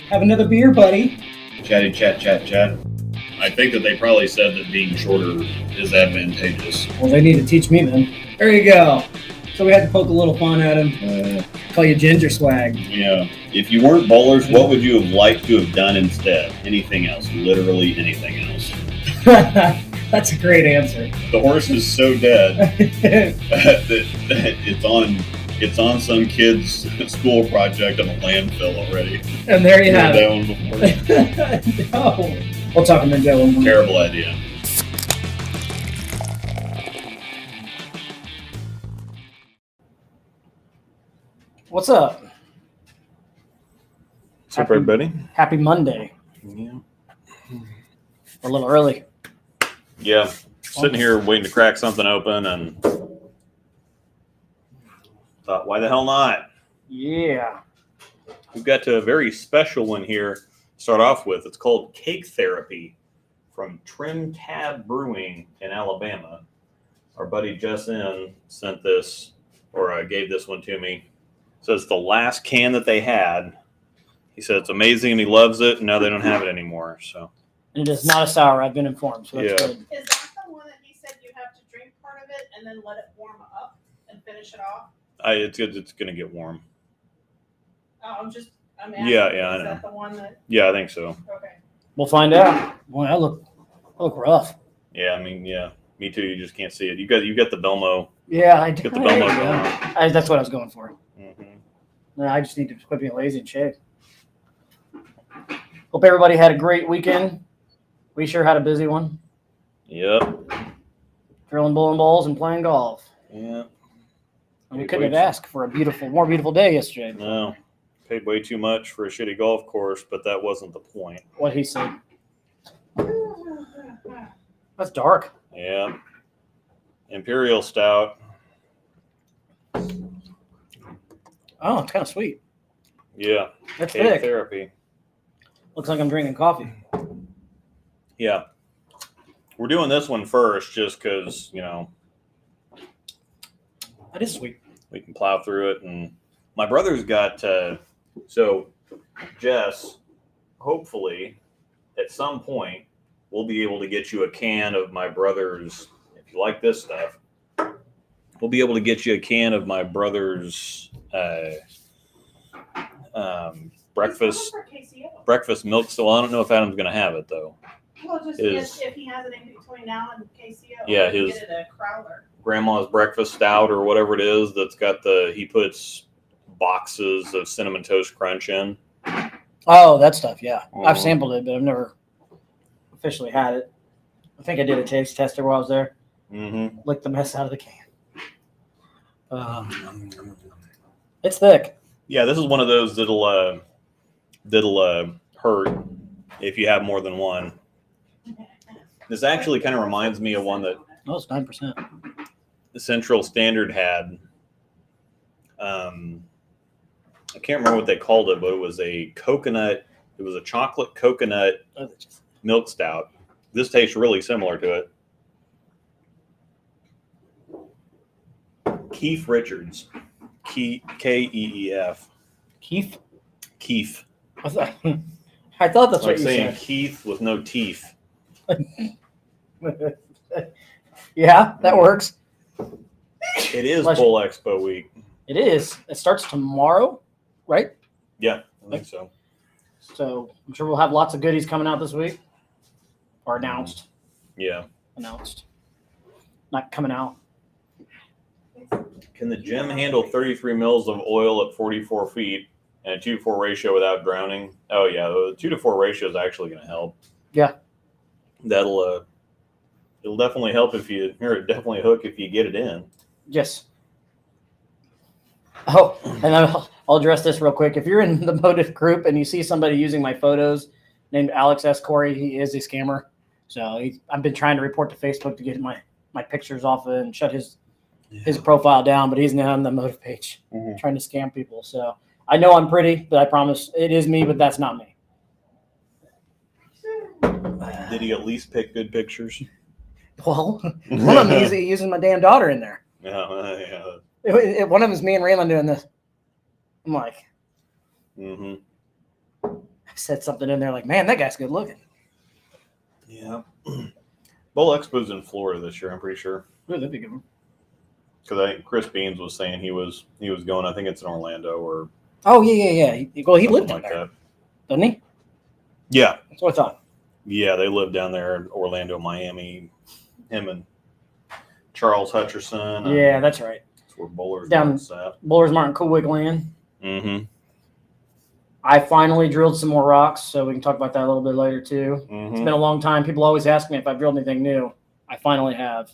Have another beer, buddy. Chatty chat. I think that they probably said that being shorter is advantageous. Well, they need to teach me then. There you go. So we had to poke a little fun at him. Call you Ginger Swag. Yeah. If you weren't bowlers, what would you have liked to have done instead? Anything else. Literally anything else. That's a great answer. The horse is so dead that it's on some kid's school project on a landfill already. And there you have that one before. No. We'll talk him into one more. Terrible idea. What's up? What's up, everybody? Happy Monday. Yeah. We're a little early. Yeah. Sitting here waiting to crack something open and thought, why the hell not? Yeah. We've got a very special one here to start off with. It's called Cake Therapy from Trim Tab Brewing in Alabama. Our buddy Justin sent this, or gave this one to me. So it's the last can that they had. He said it's amazing and he loves it, and now they don't have it anymore. So. And it is not a sour, I've been informed. So that's good. Is that the one that he said you have to drink part of it and then let it warm up and finish it off? It's going to get warm. Oh, I'm asking. I Is know. that the one that? Yeah, I think so. Okay. We'll find out. Boy, I look rough. Yeah, I mean, yeah, me too. You just can't see it. You got the Belmo. Yeah, I do. Get the Belmo going. That's what I was going for. Mm-hmm. No, I just need to quit being lazy and shave. Hope everybody had a great weekend. We sure had a busy one. Yep. Drilling bowling balls and playing golf. Yeah. And we couldn't have asked for a more beautiful day yesterday. No. Paid way too much for a shitty golf course, but that wasn't the point. What he said. That's dark. Yeah. Imperial Stout. Oh, it's kind of sweet. Yeah. That's Cake thick. Therapy. Looks like I'm drinking coffee. Yeah. We're doing this one first just because, That is sweet. we can plow through it. And my brother's got, so Jess, hopefully at some point, we'll be able to get you a can of my brother's, if you like this stuff, we'll be able to get you a can of my brother's breakfast milk. So I don't know if Adam's going to have it, though. Well, just if he has it in between now and KCO. Yeah, his his get it a Crowler. grandma's breakfast stout or whatever it is that's got he puts boxes of Cinnamon Toast Crunch in. Oh, that stuff, yeah. I've Mhm. sampled it, but I've never officially had it. I think I did a taste tester while I was there. Mm-hmm. Licked the mess out of the can. It's thick. Yeah, this is one of those that'll hurt if you have more than one. This actually kind of reminds me of one that Oh, it's 9%. the Central Standard had. I can't remember what they called it, but it was a chocolate coconut milk stout. This tastes really similar to it. Keith Richards. Keef. Keith? Keith. I thought that's Like what you saying said. Keith with no teeth. Yeah, that works. It is Pleasure. Bowl Expo week. It is. It starts tomorrow, right? Yeah, I think so. So I'm sure we'll have lots of goodies coming out this week. Or announced. Yeah. Announced. Not coming out. Can the gym handle 33 mils of oil at 44 feet and a 2-to-4 ratio without drowning? Oh, yeah. The 2-to-4 ratio is actually going to help. Yeah. It'll definitely help definitely hook if you get it in. Yes. Oh, and I'll address this real quick. If you're in the Motive group and you see somebody using my photos named Alex S. Corey, he is a scammer. So I've been trying to report to Facebook to get my pictures off of it and shut his profile down, but he's now on the Motive page trying to scam people. So I know I'm pretty, but I promise it is me, but that's not me. Did he at least pick good pictures? Well, one of them is using my damn daughter in there. Yeah. One of them is me and Raylan doing this. I'm like, Mm-hmm. I said something in there like, man, that guy's good looking. Yeah. Bowl Expo's in Florida this year, I'm pretty sure. Ooh, that'd be a good one. Because I think Chris Beans was saying he was going. I think it's in Orlando or Oh, yeah. He lived down like there, that. doesn't he? Yeah. That's what I thought. Yeah, they live down there in Orlando, Miami. Him and Charles Hutcherson. Yeah, that's right. That's where Bowler's Down- at. Bowler's Martin Coolwick land. Mm-hmm. I finally drilled some more rocks, so we can talk about that a little bit later, too. Mm-hmm. It's been a long time. People always ask me if I've drilled anything new. I finally have.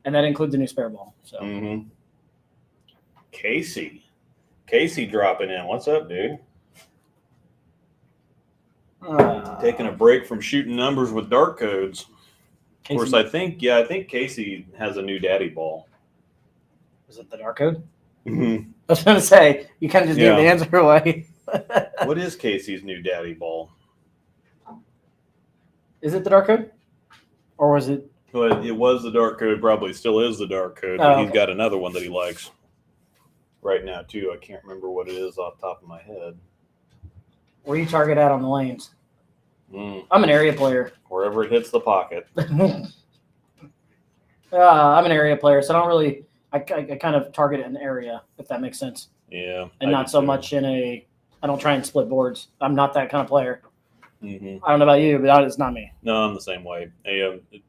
And that includes a new spare ball. So Mm-hmm. Casey dropping in. What's up, dude? Taking a break from shooting numbers with dart codes. Of course, I think Casey has a new daddy ball. Is it the dark code? Mm-hmm. I was going to say, you kind of just gave the answer away. What is Casey's new daddy ball? Is it the dark code? Or was it? Well, it was the dark code, probably still is the dark code, Oh, but okay. he's got another one that he likes right now, too. I can't remember what it is off the top of my head. Where you target at on the lanes? Mm, I'm an area player. wherever it hits the pocket. I'm an area player, so I don't really. I kind of target an area, if that makes sense, Yeah. and I not do so too. much in a. I don't try and split boards. I'm not that kind of player. Mm-hmm. I don't know about you, but that is not me. No, I'm the same way.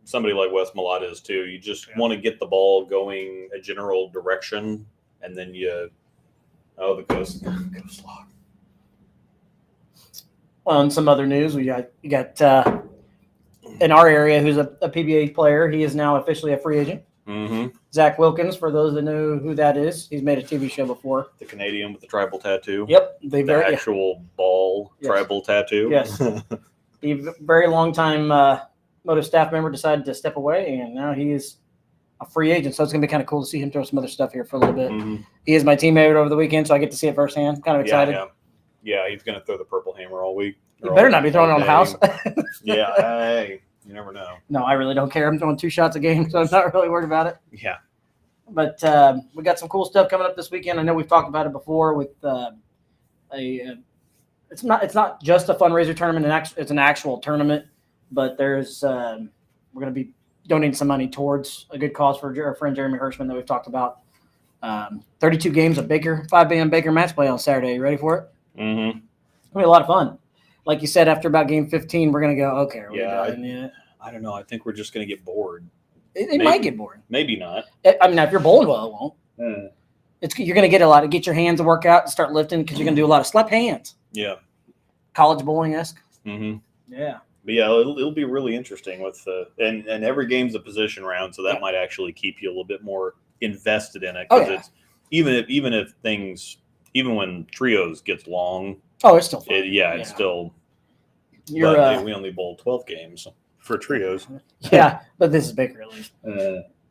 Somebody like Wes Malott is too. You just want to get the ball going a general direction, and then the ghost lock. On some other news, you got in our area who's a PBA player. He is now officially a free agent. Mm-hmm. Zach Wilkins, for those that know who that is, he's made a TV show before. The Canadian with the tribal tattoo. Yep, The actual ball Yes. tribal tattoo. Yes. The very long time Motive staff member decided to step away, and now he is a free agent. So it's going to be kind of cool to see him throw some other stuff here for a little bit. Mhm. He is my teammate over the weekend, so I get to see it firsthand. Kind of excited. Yeah, he's going to throw the purple hammer all week. You better not be throwing it on the house. Yeah, hey, you never know. No, I really don't care. I'm throwing 2 shots a game, so I'm not really worried about it. Yeah. But we got some cool stuff coming up this weekend. I know we've talked about it before with it's not just a fundraiser tournament. It's an actual tournament, but there's we're going to be donating some money towards a good cause for our friend Jeremy Hirschman that we've talked about. 32 games of Baker, 5 Baker match play on Saturday. You ready for it? Mm-hmm. It's going to be a lot of fun. Like you said, after about game 15, we're going to go, okay, are we Yeah, done yet? I don't know. I think we're just going to get bored. It might get boring. Maybe not. I mean, if you're bowling well, it won't. You're going to get your hands to work out and start lifting because you're going to do a lot of slap hands. Yeah. College bowling-esque. Mm-hmm. Yeah. But yeah, it'll be really interesting with and every game's a position round, so that might actually keep you a little bit more invested in it. Oh, yeah. It's even when trios gets long, Oh, it's still fun. it's still. You're, but we only bowl 12 games for trios. yeah, but this is Baker at least.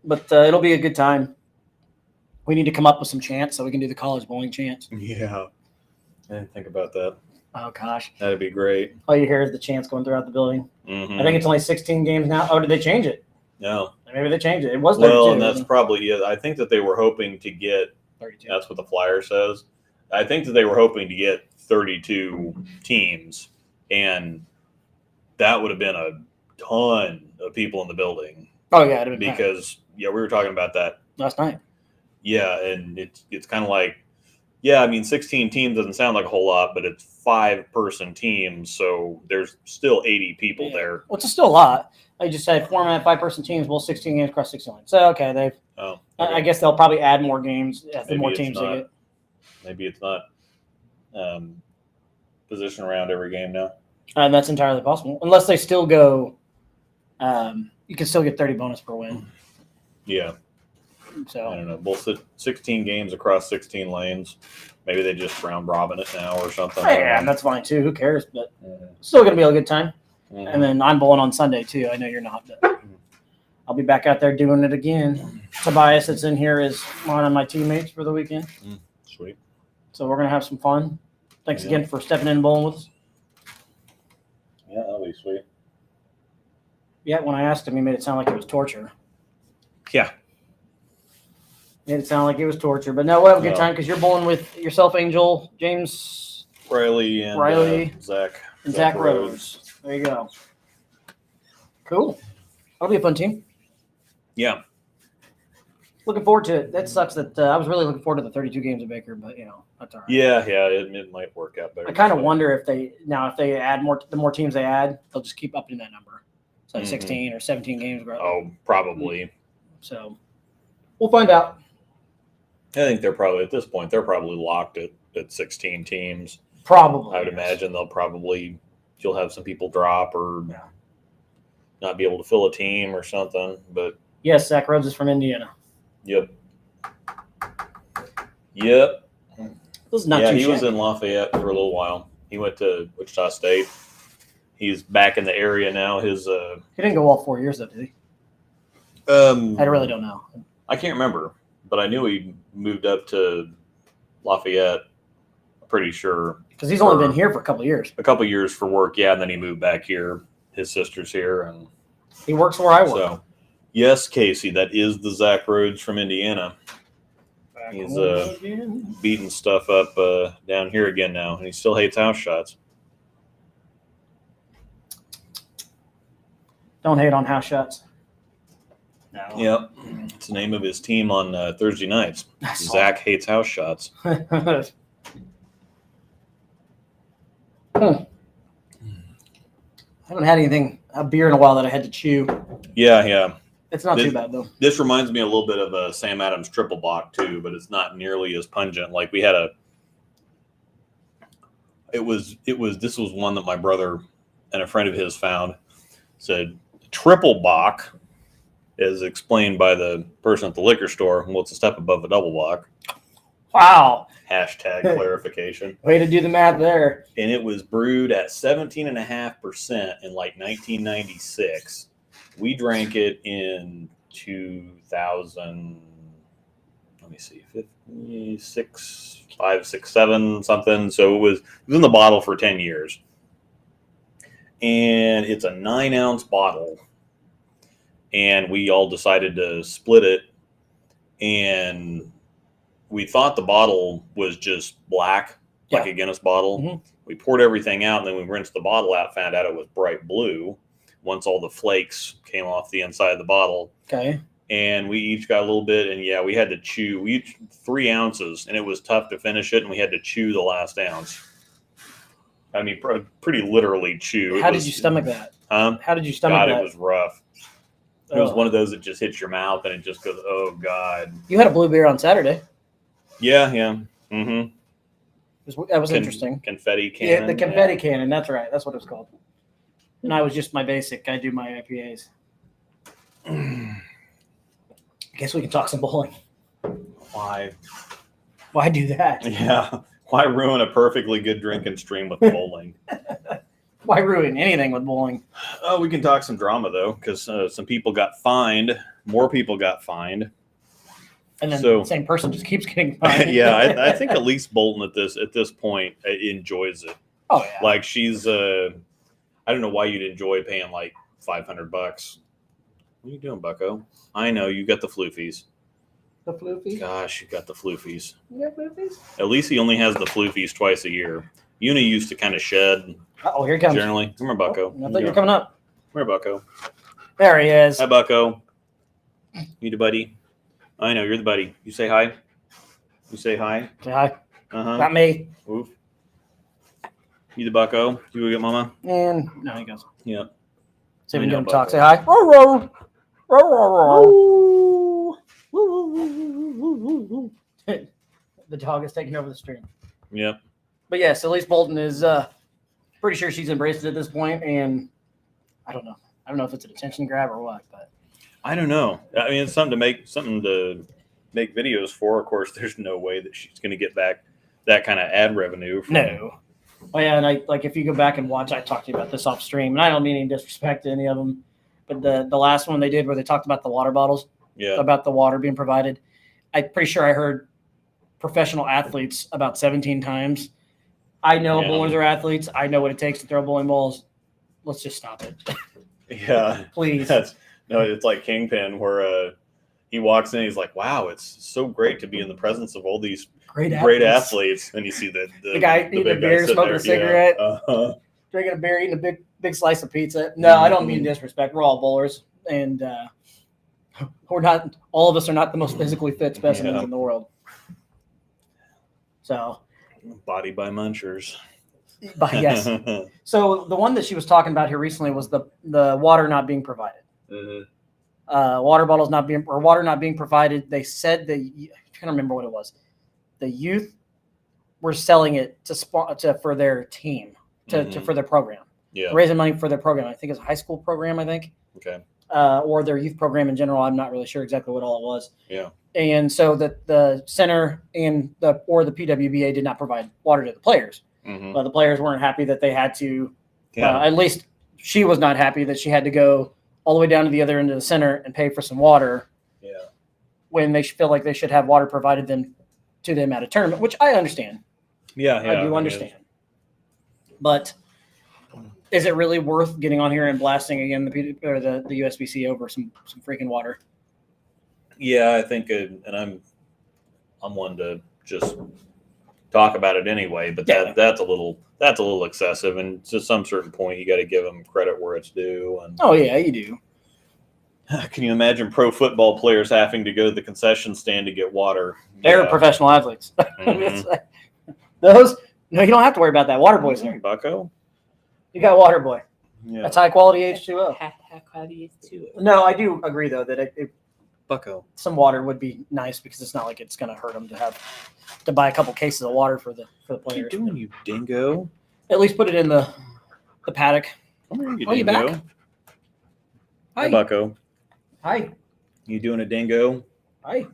But it'll be a good time. We need to come up with some chants so we can do the college bowling chants. Yeah, I didn't think about that. Oh gosh, That'd be great. all you hear is the chants going throughout the building. Mm-hmm. I think it's only 16 games now. Oh, did they change it? No. Maybe they changed it. It was 32. Well, and that's probably I think that they were hoping to get. 32. That's what the flyer says. I think that they were hoping to get 32 teams, and that would have been a ton of people in the building. Oh yeah, it'd been Because we were talking about that. last night. Yeah, and it's kind of like, I mean, 16 teams doesn't sound like a whole lot, but it's 5-person teams, so there's still 80 people there. Well, it's still a lot. I just said format 5-person teams, bowl 16 games across 6 lines. So okay, they've. Oh, I guess they'll probably add more games as the Maybe more it's teams not. they get. Maybe it's not position around every game now. And that's entirely possible, unless they still go. You can still get 30 bonus per win. Yeah. I So don't know. Both 16 games across 16 lanes. Maybe they just round robin it now or something. yeah, and that's fine too. Who cares? But still gonna be a good time. Mhm. And then I'm bowling on Sunday too. I know you're not, but I'll be back out there doing it again. Tobias that's in here is one of my teammates for the weekend. Sweet. So we're gonna have some fun. Thanks Yeah. again for stepping in and bowling with us. Yeah, that'll be sweet. Yeah, when I asked him, he made it sound like it was torture. Yeah. Made it sound like it was torture, but no, we'll have a good No. time because you're bowling with yourself, Angel, James, Riley and Zach. And Zach Rhodes. There you go. Cool. That'll be a fun team. Yeah. Looking forward to it. That sucks that I was really looking forward to the 32 games of Baker, but that's all right. Yeah, it might work out better. I kind of wonder if they add more, the more teams they add, they'll just keep upping that number. So 16 or 17 games. Oh, probably. So we'll find out. I think they're probably at this point they're probably locked at 16 teams. Probably. I would imagine you'll have some people drop or not be able to fill a team or something. But yes, Zach Rhodes is from Indiana. Yep. This is not too he was shabby. in Lafayette for a little while. He went to Wichita State. He's back in the area now. He didn't go all 4 years though, did he? I really don't know. I can't remember, but I knew he moved up to Lafayette. I'm pretty sure because he's only been here for a couple of years. A couple of years for work, yeah, and then he moved back here. His sister's here, and he works where I work. So, yes, Casey, that is the Zach Rhodes from Indiana. He's beating stuff up down here again now, and he still hates house shots. Don't hate on house shots. No. Yep. It's the name of his team on Thursday nights. Zach hates house shots. I haven't had a beer in a while that I had to chew. Yeah. It's not too bad, though. This reminds me a little bit of Sam Adams triple block, too, but it's not nearly as pungent. Like we had this was one that my brother and a friend of his found. Said triple block, as explained by the person at the liquor store. Well, it's a step above a double block. Wow. Hashtag clarification. Way to do the math there. And it was brewed at 17.5% in like 1996. We drank it in 2000. Let me see, 56, 5, 6, 7, something. So it was in the bottle for 10 years. And it's a 9-ounce bottle. And we all decided to split it. And we thought the bottle was just black, like a Guinness bottle. Mm-hmm. We poured everything out, and then we rinsed the bottle out, found out it was bright blue once all the flakes came off the inside of the bottle. Okay. And we each got a little bit, and we had to chew. We each 3 ounces, and it was tough to finish it, and we had to chew the last ounce. I mean, pretty literally chew. How did you stomach that? How did you stomach that? It was rough. It was one of those that just hits your mouth, and it just goes, oh, God. You had a blue beer on Saturday. Yeah. Mm-hmm. That was interesting. Confetti cannon. Yeah, the confetti cannon. That's right. That's what it was called. And I was just my basic. I do my IPAs. I guess we can talk some bowling. Why do that? Yeah. Why ruin a perfectly good drinking stream with bowling? Why ruin anything with bowling? Oh, we can talk some drama, though, because some people got fined. More people got fined. And then the same person just keeps getting fined. Yeah, I think Elise Bolton at this point enjoys it. Oh, yeah. Like she's I don't know why you'd enjoy paying like $500. What are you doing, Bucko? I know you got the floofies. The floofies? Gosh, you got the floofies. You got floofies? At least he only has the floofies twice a year. Uni used to kind of shed. Oh, here he comes. Generally. Come here, Bucko. I thought you were coming up. Come here, Bucko. There he is. Hi, Bucko. You the buddy? I know, you're the buddy. You say hi? You say hi? Say hi. Uh-huh. Not me. Oof. You the Bucko? You go get Mama? And no, he goes. Yep. See if we can get him to talk. Say hi. The dog is taking over the stream. Yep. But yes, Elise Bolton is pretty sure she's embraced it at this point, and I don't know. I don't know if it's an attention grab or what, but I don't know. I mean, it's something to make videos for. Of course, there's no way that she's going to get back that kind of ad revenue. No. Oh yeah, and if you go back and watch, I talked to you about this off stream, and I don't mean any disrespect to any of them, but the last one they did where they talked about the water bottles, about the water being provided, I'm pretty sure I heard professional athletes about 17 times. I know bowlers are athletes. I know what it takes to throw bowling balls. Let's just stop it. Yeah. Please. It's like Kingpin where he walks in. He's like, "Wow, it's so great to be in the presence of all these Great athletes." And you see the guy eating a big guy beer, sitting smoking there. a cigarette, Yeah. drinking a beer, eating a big slice of pizza. No, I don't mean disrespect. We're all bowlers, and we're not. All of us are not the most physically fit specimens in the world. So, Body by munchers. but yes. So the one that she was talking about here recently was the water not being provided. Water bottles not being or water not being provided. They said I'm trying to remember what it was. The youth were selling it for their team for their program. Yeah. Raising money for their program. I think it's a high school program. I think. Okay. Or their youth program in general. I'm not really sure exactly what all it was. Yeah. And so that the center and the PWBA did not provide water to the players. But the players weren't happy that they had to. At least she was not happy that she had to go all the way down to the other end of the center and pay for some water. Yeah. When they feel like they should have water provided to them at a tournament, which I understand. Yeah. I do understand. But is it really worth getting on here and blasting again the USBC over some freaking water? Yeah, I think, and I'm one to just talk about it anyway. But that's a little excessive, and to some certain point, you got to give them credit where it's due. And oh yeah, you do. Can you imagine pro football players having to go to the concession stand to get water? They're professional athletes. Those no, you don't have to worry about that. Water boy's there. Bucko. You got water boy. Yeah. That's high quality H2O. High quality H2O. No, I do agree though that Bucko. some water would be nice because it's not like it's going to hurt them to buy a couple cases of water for the players. What are you doing, you dingo? At least put it in the paddock. Come here, you Oh, you dingo. back? Hi, Hi. Bucko. Hi. You doing a dingo? Hi.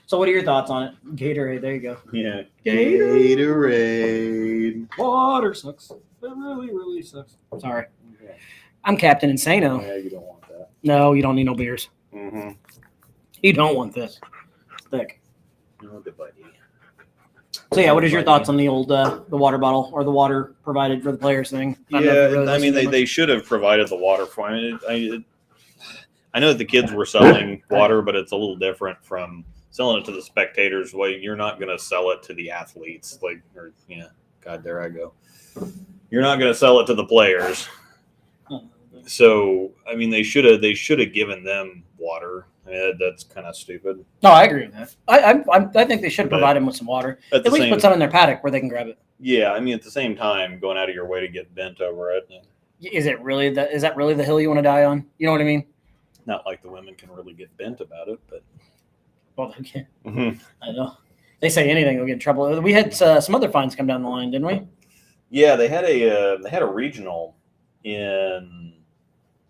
So what are your thoughts on it? Gatorade, there you go. Yeah. Gatorade. Water sucks. It really, really sucks. Sorry. I'm Captain Insano. Yeah, you don't want that. No, you don't need no beers. Mm-hmm. You don't want this. It's thick. No, good buddy. So yeah, what is your thoughts on the old the water bottle or the water provided for the players thing? I mean, they should have provided the water for me. I know that the kids were selling water, but it's a little different from selling it to the spectators. Well, you're not going to sell it to the athletes. God, there I go. You're not going to sell it to the players. So, I mean, they should have given them water. I mean, that's kind of stupid. No, I agree with that. I think they should provide them with some water. At least put some in their paddock where they can grab it. Yeah, I mean, at the same time, going out of your way to get bent over it. Is that really the hill you want to die on? You know what I mean? Not like the women can really get bent about it, but. Well, they can. Mm-hmm. I know. They say anything will get in trouble. We had some other fines come down the line, didn't we? Yeah, they had a regional in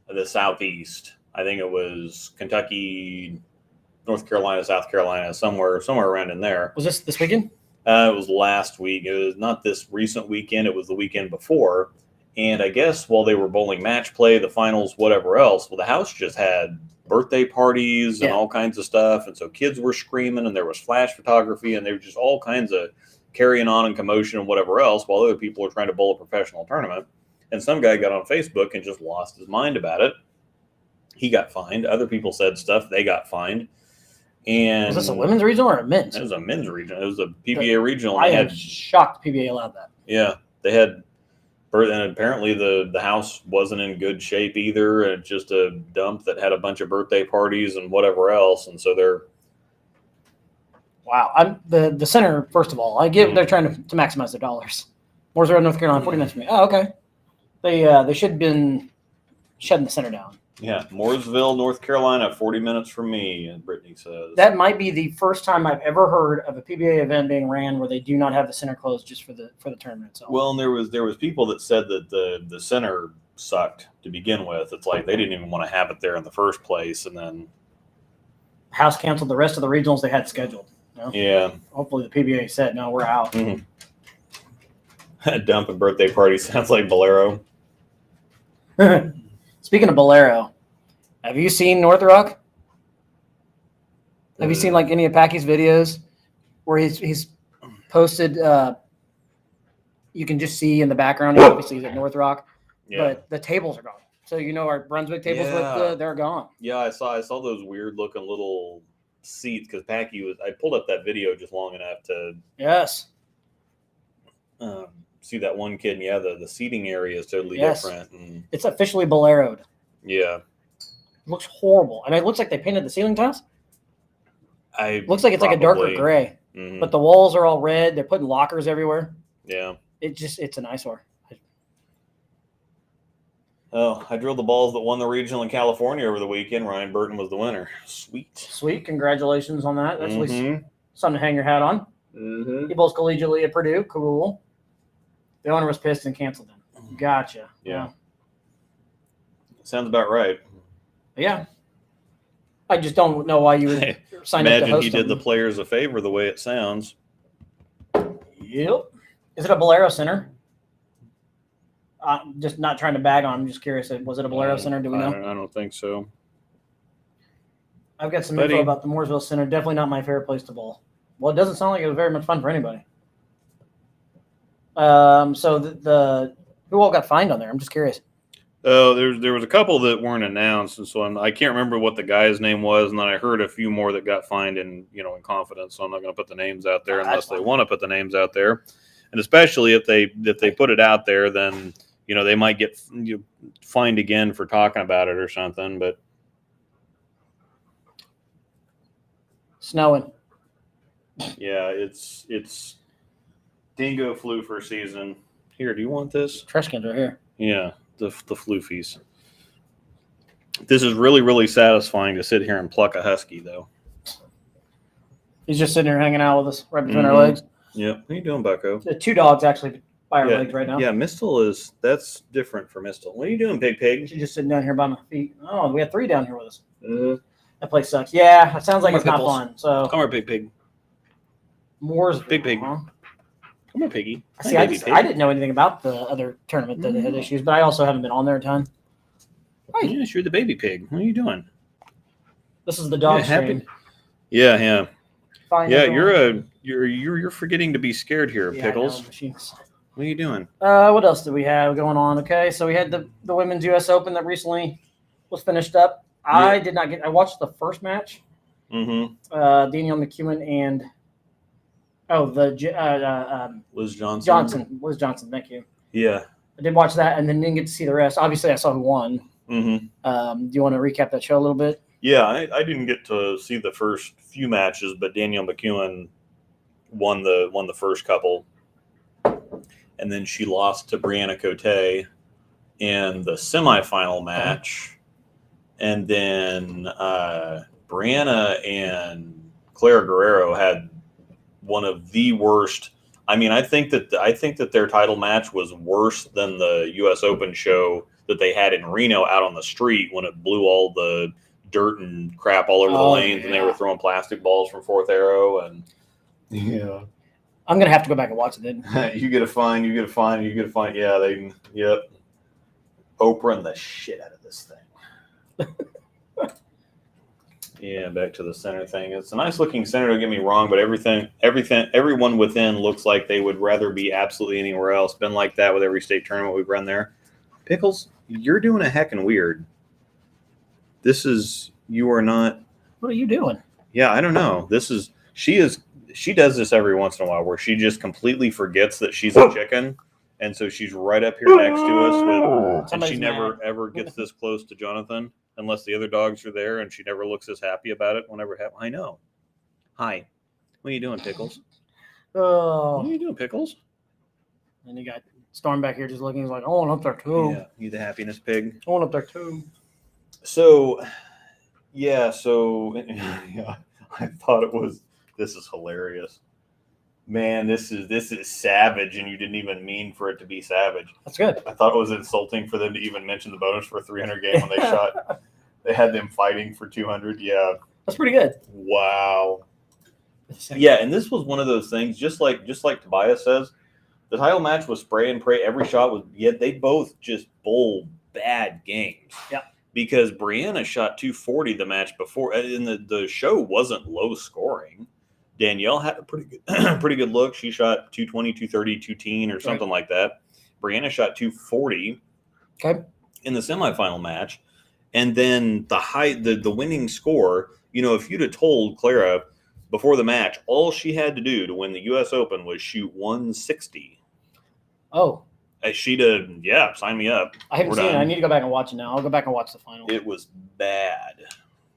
the Southeast. I think it was Kentucky, North Carolina, South Carolina, somewhere around in there. Was this weekend? It was last week. It was not this recent weekend. It was the weekend before. And I guess while they were bowling match play, the finals, whatever else, well, the house just had birthday parties and all kinds of stuff. And so kids were screaming and there was flash photography and there was just all kinds of carrying on and commotion and whatever else while other people were trying to bowl a professional tournament. And some guy got on Facebook and just lost his mind about it. He got fined. Other people said stuff. They got fined. And Was this a women's regional or a men's? It was a men's regional. It was a PBA regional. I am shocked PBA allowed that. Yeah, they had, and apparently the house wasn't in good shape either. And just a dump that had a bunch of birthday parties and whatever else. And so they're. Wow, I'm the center. First of all, they're trying to maximize their dollars. Mooresville, North Carolina, 40 minutes from me. Oh, okay. They should have been shutting the center down. Yeah, Mooresville, North Carolina, 40 minutes from me, and Brittany says. That might be the first time I've ever heard of a PBA event being ran where they do not have the center closed just for the tournament itself. Well, and there was people that said that the center sucked to begin with. It's like they didn't even want to have it there in the first place, and then House canceled the rest of the regionals they had scheduled. You know? Yeah. Hopefully the PBA said, no, we're out. Mm-hmm. Dump and birthday party sounds like Bolero. Speaking of Bolero, have you seen North Rock? Have you seen like any of Packy's videos where he's posted? You can just see in the background. Obviously, he's at North Rock, but the tables are gone. So our Brunswick tables they're gone. Yeah, I saw those weird looking little seats because Packy was. I pulled up that video just long enough to Yes. See that one kid. And yeah, the seating area is totally Yes. different. And It's officially Bolero'd. yeah, It looks horrible. And it looks like they painted the ceiling tiles. Looks like it's like a darker gray. Mhm. But the walls are all red. They're putting lockers everywhere. Yeah. It's an eyesore. Oh, I drilled the balls that won the regional in California over the weekend. Ryan Burton was the winner. Sweet. Sweet. Congratulations on that. That's at least Mhm. something to hang your hat on. Mhm. He bowls collegiately at Purdue. Cool. The owner was pissed and canceled him. Gotcha. Yeah. Sounds about right. Yeah. I just don't know why you would sign up to Imagine host he did the them. players a favor the way it sounds. Yep. Is it a Bolero Center? Just not trying to bag on. I'm just curious. Was it a Bolero Center? Do we know? I don't think so. I've got some Buddy. info about the Mooresville Center. Definitely not my favorite place to bowl. Well, it doesn't sound like it was very much fun for anybody. So the who all got fined on there? I'm just curious. Oh, there was a couple that weren't announced, and so I can't remember what the guy's name was, and then I heard a few more that got fined in confidence. So I'm not going to put the names out there unless they want to put the names out there, and especially if they put it out there, then they might get fined again for talking about it or something. But Snowing. yeah, it's dingo floofer season. Here, do you want this? Trash cans right here. Yeah, the floofies. This is really, really satisfying to sit here and pluck a husky, though. He's just sitting here hanging out with us right between our Mhm. legs. Yep. How you doing, Bucko? The two dogs actually by our Yeah, legs right now. Yeah, Mistel that's different for Mistel. What are you doing, Pig? She's just sitting down here by my feet. Oh, we had three down here with us. That place sucks. Yeah, it sounds like Come it's on, not Pipples. fun. So Come here, Pig. Moore's Big pig. Huh? Come here, Piggy. See, Hi, baby pig. I didn't know anything about the other tournament that had issues, but I also haven't been on there a ton. Hi. Yes, you're the baby pig. What are you doing? This is the dog Yeah, happy- stream. Yeah. Fine, Yeah, everyone. you're forgetting to be scared here, Yeah, I know, Pickles. but she's- What are you doing? What else did we have going on? Okay, so we had the Women's U.S. Open that recently was finished up. I did not get. I watched the first match. Mm-hmm. Danielle McEwen and Liz Johnson. Liz Johnson. Thank you. Yeah. I did watch that and then didn't get to see the rest. Obviously, I saw who won. Mm-hmm. Do you want to recap that show a little bit? Yeah, I didn't get to see the first few matches, but Danielle McEwen won the first couple, and then she lost to Brianna Cote in the semifinal match, and then Brianna and Clara Guerrero had one of the worst. I mean, I think that their title match was worse than the U.S. Open show that they had in Reno out on the street when it blew all the dirt and crap all over the lanes, and they were throwing plastic balls from Fourth Arrow. And yeah, I'm gonna have to go back and watch it then. you get a fine. Yeah, yep. Oprah the shit out of this thing. Yeah, back to the center thing. It's a nice looking center, don't get me wrong, but everyone within looks like they would rather be absolutely anywhere else. Been like that with every state tournament we've run there. Pickles, you're doing a heckin' weird. You are not. What are you doing? Yeah, I don't know. She does this every once in a while where she just completely forgets that she's a chicken. And so she's right up here next to us and she never ever gets this close to Jonathan unless the other dogs are there, and she never looks as happy about it whenever I know. Hi. What are you doing, Pickles? Oh. What are you doing, Pickles? And you got Storm back here just looking. He's like, I want up there too. Yeah, you the happiness pig. I want up there too. So yeah, I thought this is hilarious. Man, this is savage, and you didn't even mean for it to be savage. That's good. I thought it was insulting for them to even mention the bonus for a 300 game when they shot. They had them fighting for 200. Yeah. That's pretty good. Wow. Yeah, and this was one of those things, just like Tobias says, the title match was spray and pray. Every shot was, yet they both just bowled bad games. Yeah. Because Brianna shot 240 the match before, and the show wasn't low scoring. Danielle had a pretty good look. She shot 220, 230, 210 or something like that. Brianna shot 240 in the semifinal match. And then the winning score if you'd have told Clara before the match, all she had to do to win the U.S. Open was shoot 160. Oh, She'd have, sign me up. I haven't We're seen it. done. I need to go back and watch it now. I'll go back and watch the final. It was bad.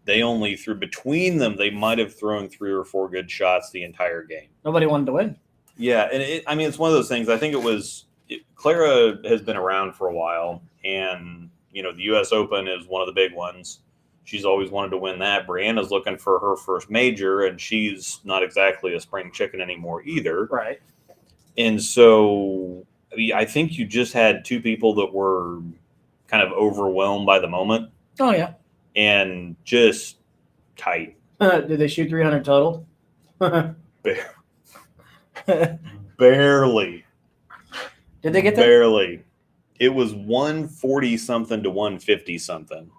They only threw, between them, they might have thrown 3 or 4 good shots the entire game. Nobody wanted to win. Yeah, and it's one of those things. I think Clara has been around for a while, and the U.S. Open is one of the big ones. She's always wanted to win that. Brianna's looking for her first major, and she's not exactly a spring chicken anymore either. Right. And so, I think you just had 2 people that were kind of overwhelmed by the moment Oh, yeah. and just tight. Did they shoot 300 total? Barely. Did they get that? Barely. It was 140 something to 150 something.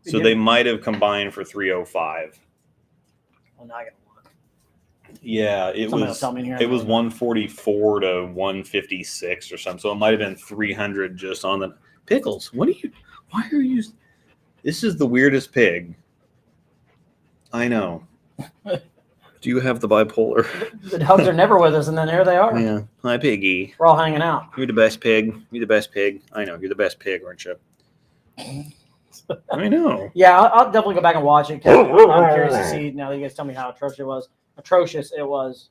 So they might have combined for 305. Oh, now I gotta look. Yeah, Somebody will tell me in here. it was 144 to 156 or something. So it might have been 300 just on the pickles. Why are you? This is the weirdest pig. I know. Do you have the bipolar? The dogs are never with us, and then there they are. Yeah. Hi, piggy. We're all hanging out. You're the best pig. You're the best pig. I know. You're the best pig, aren't you? I know. Yeah, I'll definitely go back and watch it. 'Cause I'm curious to see now that you guys tell me how atrocious it was.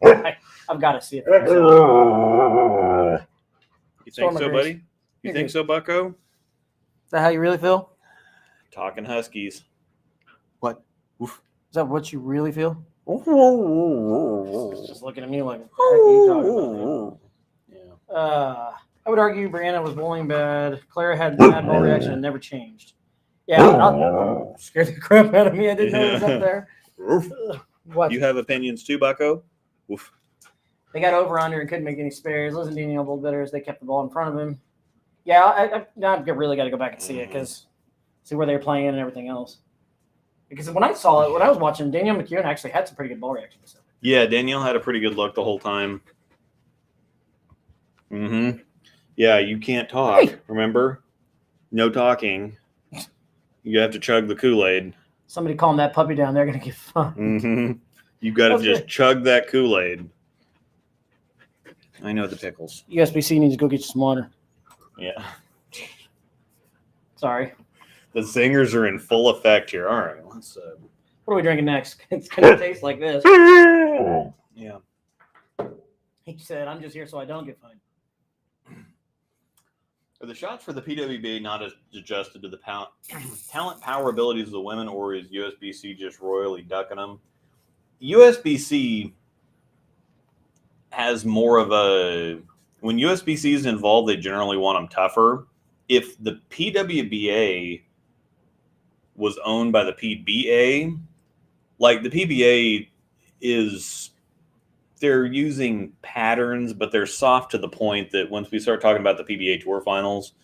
I've got to see it. For myself. You Storm think so, agrees. buddy? You think so, Bucko? Is that how you really feel? Talking Huskies. What? Is that what you really feel? Yeah. Just looking at me like, what the heck are you talking about? I would argue Brianna was bowling bad. Clara had bad ball reaction and never changed. Yeah, I'll scared the crap out of me. I didn't know it was up there. What? You have opinions too, Bucko? Oof. They got over under and couldn't make any spares. Listen, Daniel bowled better as they kept the ball in front of him. Yeah, I've really got to go back and see it because see where they're playing and everything else. Because when I saw it, when I was watching, Danielle McEwen actually had some pretty good ball reactions. Yeah, Danielle had a pretty good look the whole time. Mm-hmm. Yeah, you can't talk. Hey. Remember? No talking. You have to chug the Kool-Aid. Somebody calm that puppy down. They're going to get fun. Mm-hmm. You got to just chug that Kool-Aid. I know the pickles. USBC needs to go get you some water. Yeah. Sorry. The zingers are in full effect here. All right, let's. What are we drinking next? It's going to taste like this. Yeah. He said, I'm just here so I don't get fined. Are the shots for the PWBA not adjusted to the talent, power, abilities of the women, or is USBC just royally ducking them? USBC has more of a... When USBC is involved, they generally want them tougher. If the PWBA was owned by the PBA, like the PBA is... They're using patterns, but they're soft to the point that once we start talking about the PBA Tour Finals,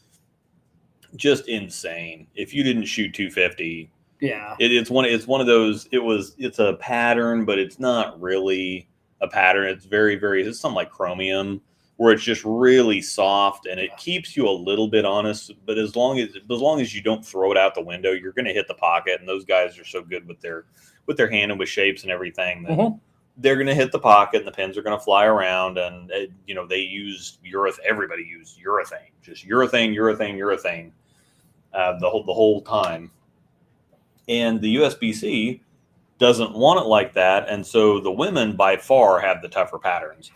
just insane. If you didn't shoot 250, yeah, it's one of those. It's a pattern, but it's not really a pattern. It's it's something like chromium, where it's just really soft and it keeps you a little bit honest. But as long as you don't throw it out the window, you're going to hit the pocket. And those guys are so good with their hand and with shapes and everything that. They're going to hit the pocket and the pins are going to fly around. And, they use urethane. Everybody used urethane, just urethane, the whole time. And the USBC doesn't want it like that. And so the women by far have the tougher patterns.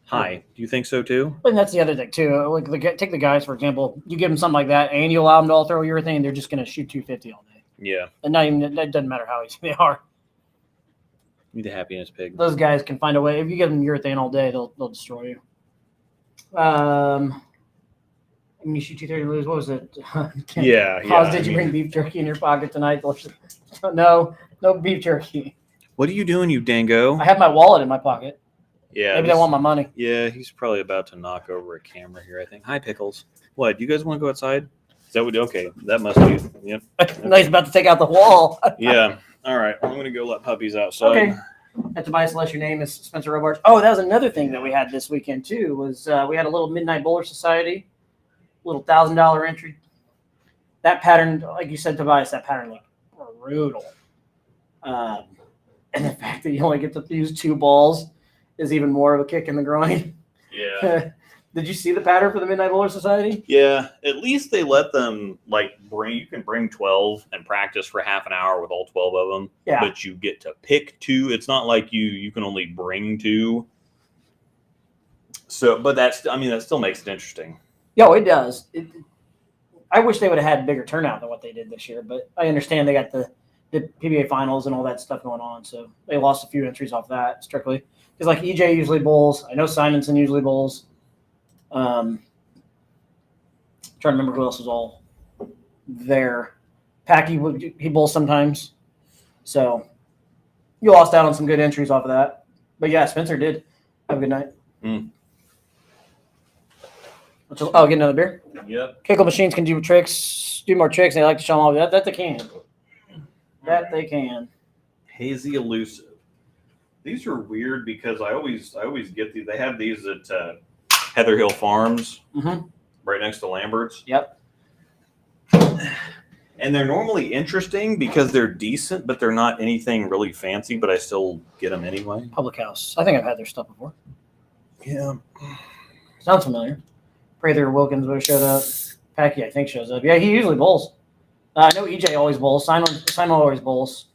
Hi. Do you think so too? And that's the other thing too. Like, take the guys, for example, you give them something like that and you allow them to all throw urethane, they're just going to shoot 250 all day. Yeah. And not even, it doesn't matter how easy they are. Need the happiness pig. Those guys can find a way. If you give them urethane all day, they'll destroy you. When you shoot 230 lose, what was it? Yeah. Did you bring beef jerky in your pocket tonight? No beef jerky. What are you doing, you dango? I have my wallet in my pocket. Yeah. Maybe they want my money. Yeah, he's probably about to knock over a camera here, I think. Hi, Pickles. What, you guys want to go outside? Is that what? Okay, that must be. Yep. No, he's about to take out the wall. Yeah. All right. I'm going to go let puppies outside. Okay. And Tobias, unless your name is Spencer Robards. Oh, that was another thing that we had this weekend, too, was we had a little Midnight Bowler Society, little $1,000 entry. That pattern, like you said, Tobias, that pattern looked brutal. And the fact that you only get to use 2 balls is even more of a kick in the groin. Yeah. Did you see the pattern for the Midnight Bowler Society? Yeah. At least they let them you can bring 12 and practice for half an hour with all 12 of them. Yeah. But you get to pick 2. It's not like you can only bring 2. So, but that still makes it interesting. Yeah, it does. I wish they would have had bigger turnout than what they did this year, but I understand they got the PBA Finals and all that stuff going on, so they lost a few entries off that strictly. Because like EJ usually bowls. I know Simonson usually bowls. Trying to remember who else was all there. Packy, he bowls sometimes. So you lost out on some good entries off of that. But yeah, Spencer did. Have a good night. Oh, get another beer? Yep. Kickle machines can do more tricks. They like to show them off. That they can. That they can. Hazy elusive. These are weird because I always get these. They have these at Heather Hill Farms, right next to Lambert's. Yep. And they're normally interesting because they're decent, but they're not anything really fancy. But I still get them anyway. Public House. I think I've had their stuff before. Yeah. Sounds familiar. Prather Wilkins would have showed up. Packy, I think, shows up. Yeah, he usually bowls. I know EJ always bowls. Simon always bowls.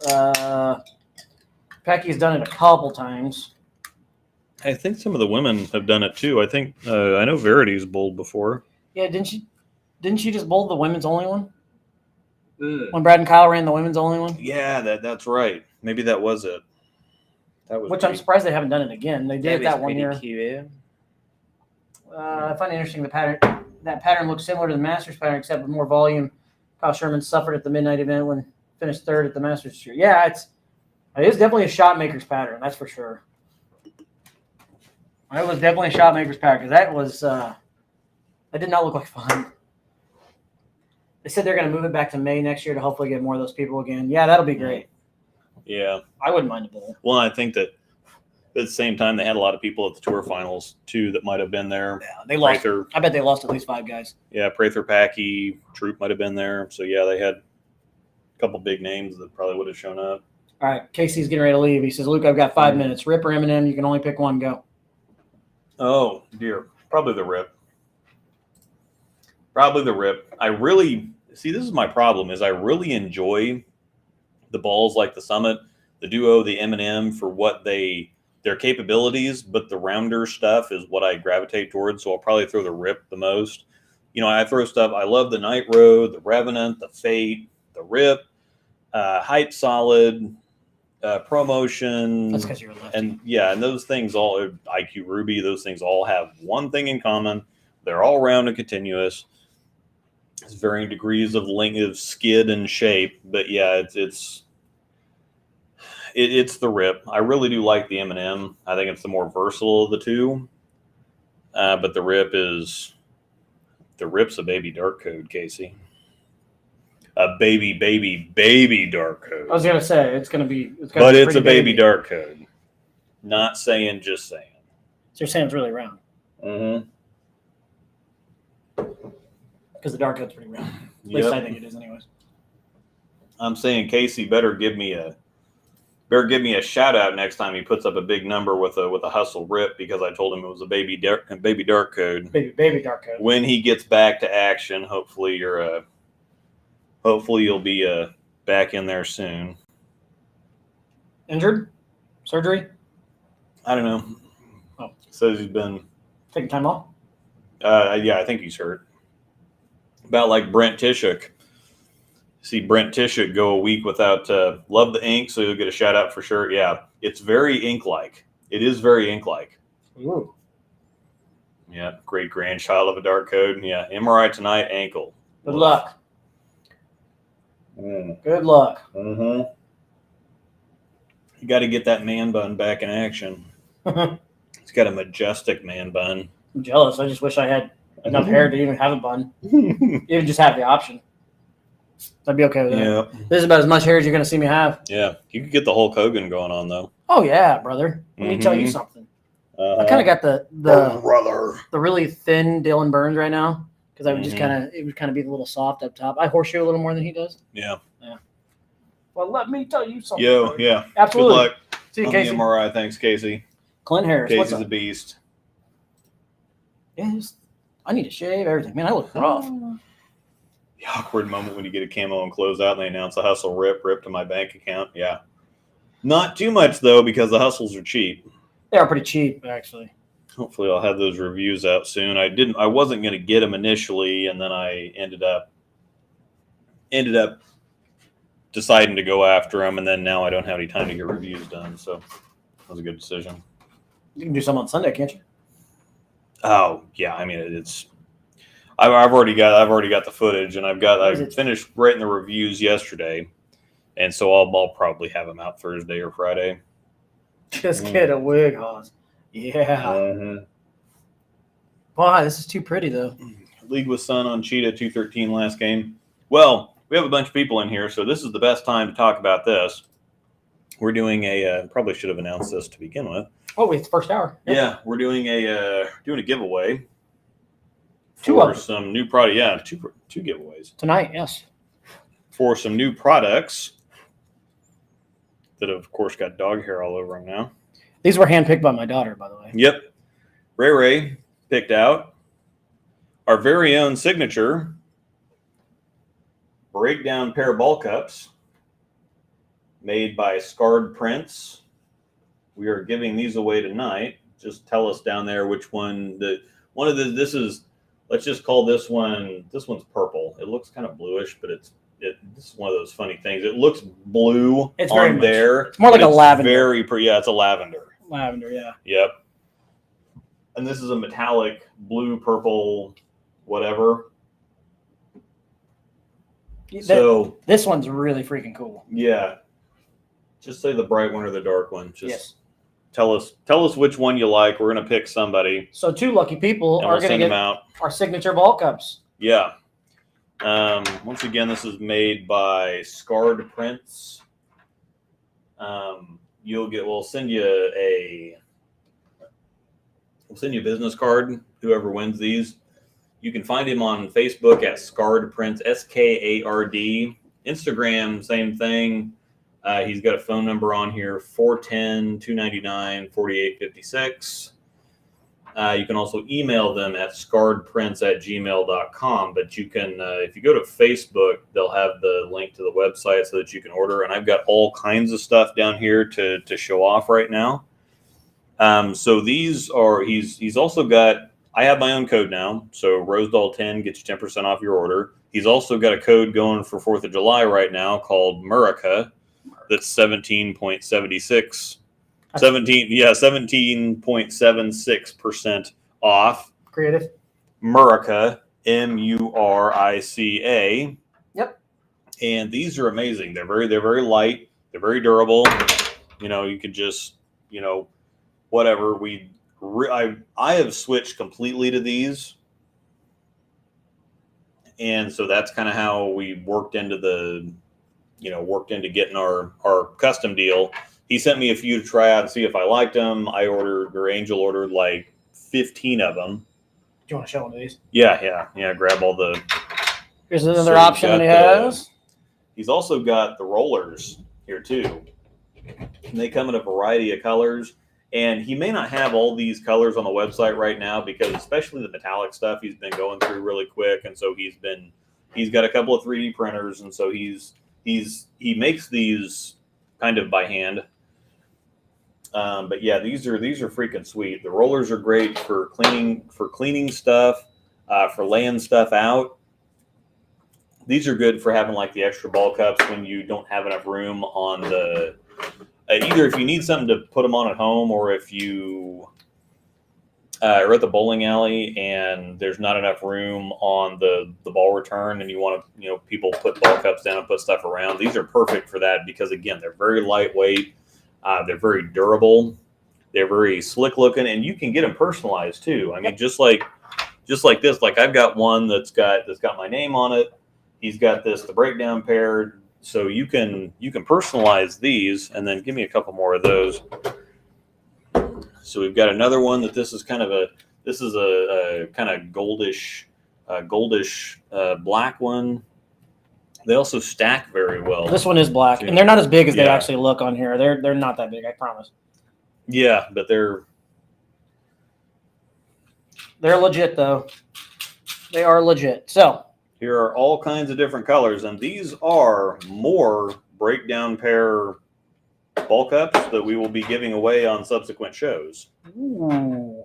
Packy's done it a couple times. I think some of the women have done it too. I think I know Verity's bowled before. Yeah, didn't she just bowl the women's only one? When Brad and Kyle ran the women's only one? Yeah, that's right. Maybe that was it. Which I'm surprised they haven't done it again. They did it that 1 year. Cute. I find it interesting the pattern. That pattern looks similar to the Masters pattern, except with more volume. Kyle Sherman suffered at the midnight event when finished 3rd at the Masters this year. Yeah, it is definitely a shot maker's pattern. That's for sure. It was definitely a shot maker's pattern because that did not look like fun. They said they're going to move it back to May next year to hopefully get more of those people again. Yeah, that'll be great. Yeah, I wouldn't mind a bowl. well, I think that at the same time they had a lot of people at the Tour Finals too that might have been there. Yeah, they lost. Prather, I bet they lost at least 5 guys. yeah, Prather, Packy, Troop might have been there. So yeah, they had a couple big names that probably would have shown up. All right, Casey's getting ready to leave. He says, "Luke, I've got 5 minutes. Rip or Eminem? You can only pick one. Go." Oh dear, probably the Rip. Probably the Rip. I really see. This is my problem. Is I really enjoy the balls like the Summit, the Duo, the M&M for what their capabilities, but the rounder stuff is what I gravitate towards. So I'll probably throw the Rip the most. I throw stuff. I love the Night Road, the Revenant, the Fate, the Rip, Hype Solid, Promotion. That's because you're a lefty. And those things all, IQ Ruby, those things all have one thing in common. They're all round and continuous. It's varying degrees of length, of skid and shape, but yeah, it's the Rip. I really do like the M&M. I think it's the more versatile of the two. But the Rip's a baby dark code, Casey. A baby dark code. I was gonna say it's gonna be. But it's a baby dark code. Not saying, just saying. So you're saying it's really round Mm-hmm. because the dark code's pretty round. At least I think it is, anyways. I'm saying Casey better give me a shout out next time he puts up a big number with a hustle Rip, because I told him it was a baby dark code. Baby dark code. When he gets back to action, hopefully you'll be back in there soon. Injured? Surgery? I don't know. Oh. Says he's been Taking time off? yeah, I think he's hurt. About like Brent Tishuk. See Brent Tishuk go a week without love the ink, so you'll get a shout out for sure. Yeah, it's very ink-like. It is very ink-like. Ooh. Yeah, great grandchild of a dark code. Yeah, MRI tonight, ankle. Good luck. Mm. Good luck. Mm-hmm. You got to get that man bun back in action. He's got a majestic man bun. I'm jealous. I just wish I had enough hair to even have a bun. Even just have the option. I'd be okay with that. Yeah. This is about as much hair as you're going to see me have. Yeah, you could get the Hulk Hogan going on though. Oh, yeah, brother. Let me tell you something. I kind of got the really thin Dylan Burns right now, because I would just it would kind of be a little soft up top. I horseshoe a little more than he does. Yeah. Well, let me tell you something. Yo, yeah. Absolutely. Good luck See you, on Casey. the MRI. Thanks, Casey. Clint Harris. What's Casey's up? a beast. Yes. I need to shave everything. Man, I look rough. The awkward moment when you get a camo and close out and they announce the hustle rip to my bank account. Yeah. Not too much, though, because the hustles are cheap. They are pretty cheap, actually. Hopefully I'll have those reviews out soon. I wasn't going to get them initially, and then I ended up deciding to go after them, and then now I don't have any time to get reviews done, so that was a good decision. You can do some on Sunday, can't you? Oh yeah, I mean it's. I've already got the footage, and I finished writing the reviews yesterday, and so I'll probably have them out Thursday or Friday. Just get a wig, Hoss. Yeah. Wow, this is too pretty, though. League with Sun on Cheetah 213 last game. Well, we have a bunch of people in here, so this is the best time to talk about this. We're doing probably should have announced this to begin with. Oh, it's the first hour. Yeah, we're doing a giveaway Two of for them. some new product. Yeah, two giveaways Tonight, yes. for some new products that have, of course, got dog hair all over them now. These were handpicked by my daughter, by the way. Yep, Ray picked out our very own signature breakdownpair ball cups made by Scarred Prints. We are giving these away tonight. Just tell us down there which one. This is. Let's just call this one. This one's purple. It looks kind of bluish, but this is one of those funny things. It looks blue on there. It's more like a lavender. It's a lavender. Lavender, yeah. Yep. And this is a metallic blue, purple, whatever. So this one's really freaking cool. yeah, just say the bright one or the dark one. Just Yes. tell us which one you like. We're gonna pick somebody. So 2 lucky people And are we'll going to send get them out. our signature ball cups. Yeah. Once again, this is made by Scarred Prints. We'll send you a business card. Whoever wins these, you can find him on Facebook at Scarred Prints, SKARD. Instagram, same thing. He's got a phone number on here, 410-299-4856. You can also email them at scarredprints@gmail.com. But you can, if you go to Facebook, they'll have the link to the website so that you can order. And I've got all kinds of stuff down here to show off right now. So these are, he's also got, I have my own code now. So Rosedoll10 gets you 10% off your order. He's also got a code going for 4th of July right now called Murica. That's 17.76. 17.76% off. Creative. Murica, Murica. Yep. And these are amazing. They're very light. They're very durable. You could just, whatever. I have switched completely to these. And so that's kind of how we worked into getting our custom deal. He sent me a few to try out and see if I liked them. Angel ordered like 15 of them. Do you want to show one of these? Yeah. Grab all the. Here's another option that he has. He's also got the rollers here too. And they come in a variety of colors. And he may not have all these colors on the website right now because especially the metallic stuff he's been going through really quick. And so he's got a couple of 3D printers. And so he makes these kind of by hand. But yeah, these are freaking sweet. The rollers are great for cleaning stuff, for laying stuff out. These are good for having like the extra ball cups when you don't have enough room on the. Either if you need something to put them on at home, or if you are at the bowling alley and there's not enough room on the ball return, and you want to, people put ball cups down and put stuff around. These are perfect for that because again, they're very lightweight. They're very durable. They're very slick looking, and you can get them personalized too. I mean, just like this. Like I've got one that's got my name on it. He's got the breakdown pair. So you can personalize these, and then give me a couple more of those. So we've got another one that this is a kind of goldish black one. They also stack very well. This one is black, too. and they're not as big as they Yeah. actually look on here. They're not that big, I promise. Yeah, but they're legit though. They are legit. So here are all kinds of different colors, and these are more breakdown pair bulk ups that we will be giving away on subsequent shows. ooh.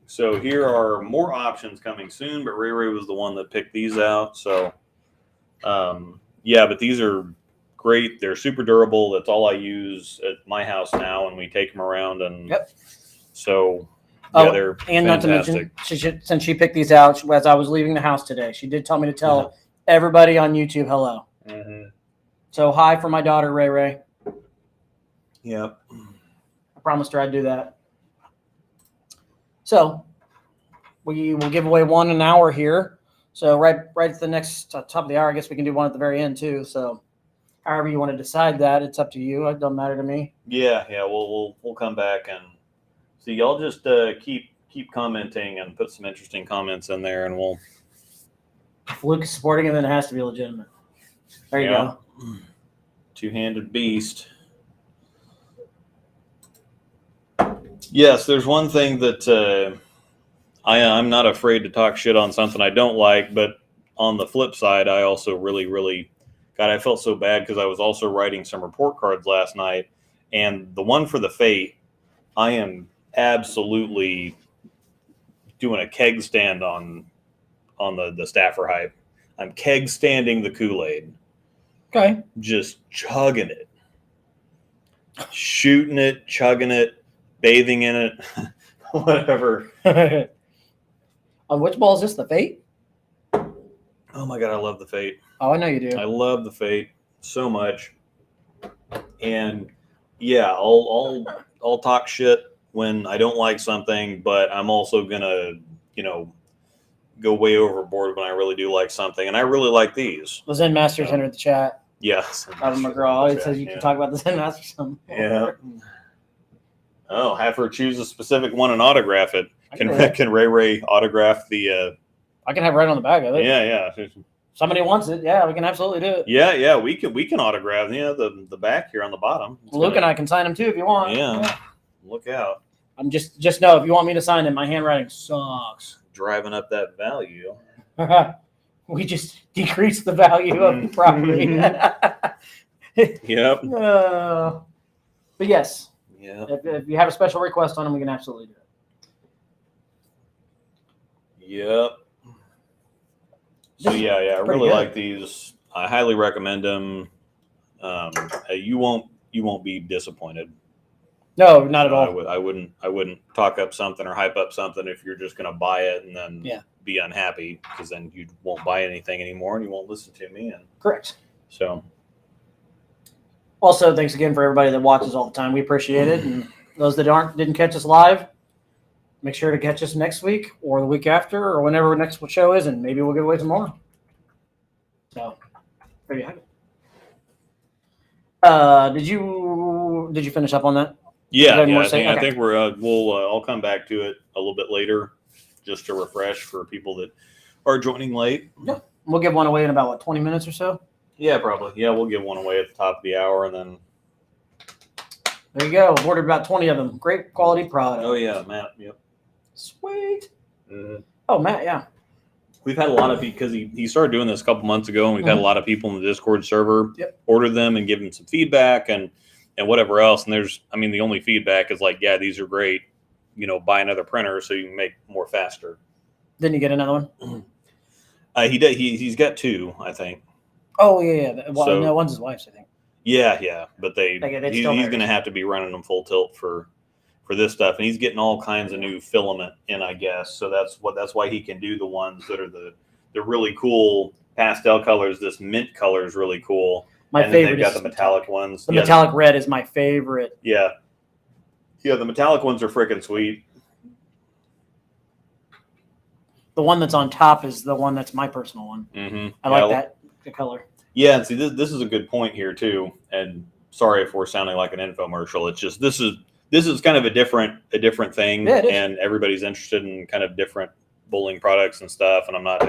So here are more options coming soon, but Ray Ray was the one that picked these out. So yeah, but these are great. They're super durable. That's all I use at my house now, and we take them around. And Yep. So yeah, they're and fantastic. not to mention, since she picked these out as I was leaving the house today, she did tell me to tell everybody on YouTube hello. Mhm. So hi for my daughter Ray Ray. Yep. I promised her I'd do that. So we will give away one an hour here. So right at the next top of the hour, I guess we can do one at the very end too. So however you want to decide that, it's up to you. It doesn't matter to me. Yeah. We'll come back and see. Y'all just keep commenting and put some interesting comments in there, and we'll. If Luke is supporting it, then it has to be legitimate. There you Yeah. go. Two-handed beast. Yes, there's one thing that I'm not afraid to talk shit on something I don't like, but on the flip side, I also really, God, I felt so bad because I was also writing some report cards last night, and the one for the Fate, I am absolutely doing a keg stand on the staffer hype. I'm keg standing the Kool-Aid. Okay. Just chugging it, shooting it, chugging it, bathing in it, whatever. On which ball is this? The Fate? Oh my God, I love the Fate. Oh, I know you do. I love the Fate so much. And yeah, I'll talk shit when I don't like something, but I'm also gonna, go way overboard when I really do like something. And I really like these. The Zen Masters entered the chat. Yes. Adam McGraw always says you can talk about the Zen Masters some. Yeah. Oh, have her choose a specific one and autograph it. Can Ray autograph the? I can have right on the back of it. Yeah. Somebody wants it. Yeah, we can absolutely do it. Yeah. We can autograph. The back here on the bottom. Luke and I can sign them too if you want. Yeah. Look out. I'm just know if you want me to sign it, my handwriting sucks. Driving up that value. We just decreased the value of the property. Yep. But yes, Yeah. if you have a special request on them, we can absolutely do it. Yep. So yeah, I Pretty really good. like these. I highly recommend them. You won't be disappointed. No, not at all. I wouldn't talk up something or hype up something if you're just gonna buy it and then be unhappy, because then you won't buy anything anymore and you won't listen to me. And Correct. so Also, thanks again for everybody that watches all the time. We appreciate it. And those that didn't catch us live, make sure to catch us next week or the week after or whenever our next show is, and maybe we'll give away some more. So there you have it. Did you finish up on that? yeah, More I to say? think, I Okay. think I'll come back to it a little bit later, just to refresh for people that are joining late. We'll give one away in about 20 minutes or so. Yeah, probably. Yeah, we'll give one away at the top of the hour, and then. There you go. I've ordered about 20 of them. Great quality product. Oh yeah, Matt. Yep. Sweet. Mm-hmm. Oh, Matt, yeah. We've had a lot of people, because he started doing this a couple months ago, and we've had a lot of people in the Discord server order them and give them some feedback and whatever else. And the only feedback is like, yeah, these are great. Buy another printer so you can make more faster. Didn't you get another one? He did. He's got two, I think. Oh, yeah. Well, So- no, one's his wife's, I think. Yeah. But They he's still going to have to be running them full tilt for this stuff, and he's getting all kinds of new filament in, I guess. So that's why he can do the ones that are the really cool pastel colors. This mint color is really cool. My and then favorite they've got is the metallic ones. The metallic red is my favorite. Yeah. Yeah, the metallic ones are freaking sweet. The one that's on top is the one that's my personal one. Mm-hmm. I like that, the color. Yeah, and see, this is a good point here too. And sorry if we're sounding like an infomercial. It's just this is kind of a different thing, Yeah, it is. and everybody's interested in kind of different bowling products and stuff. And I'm not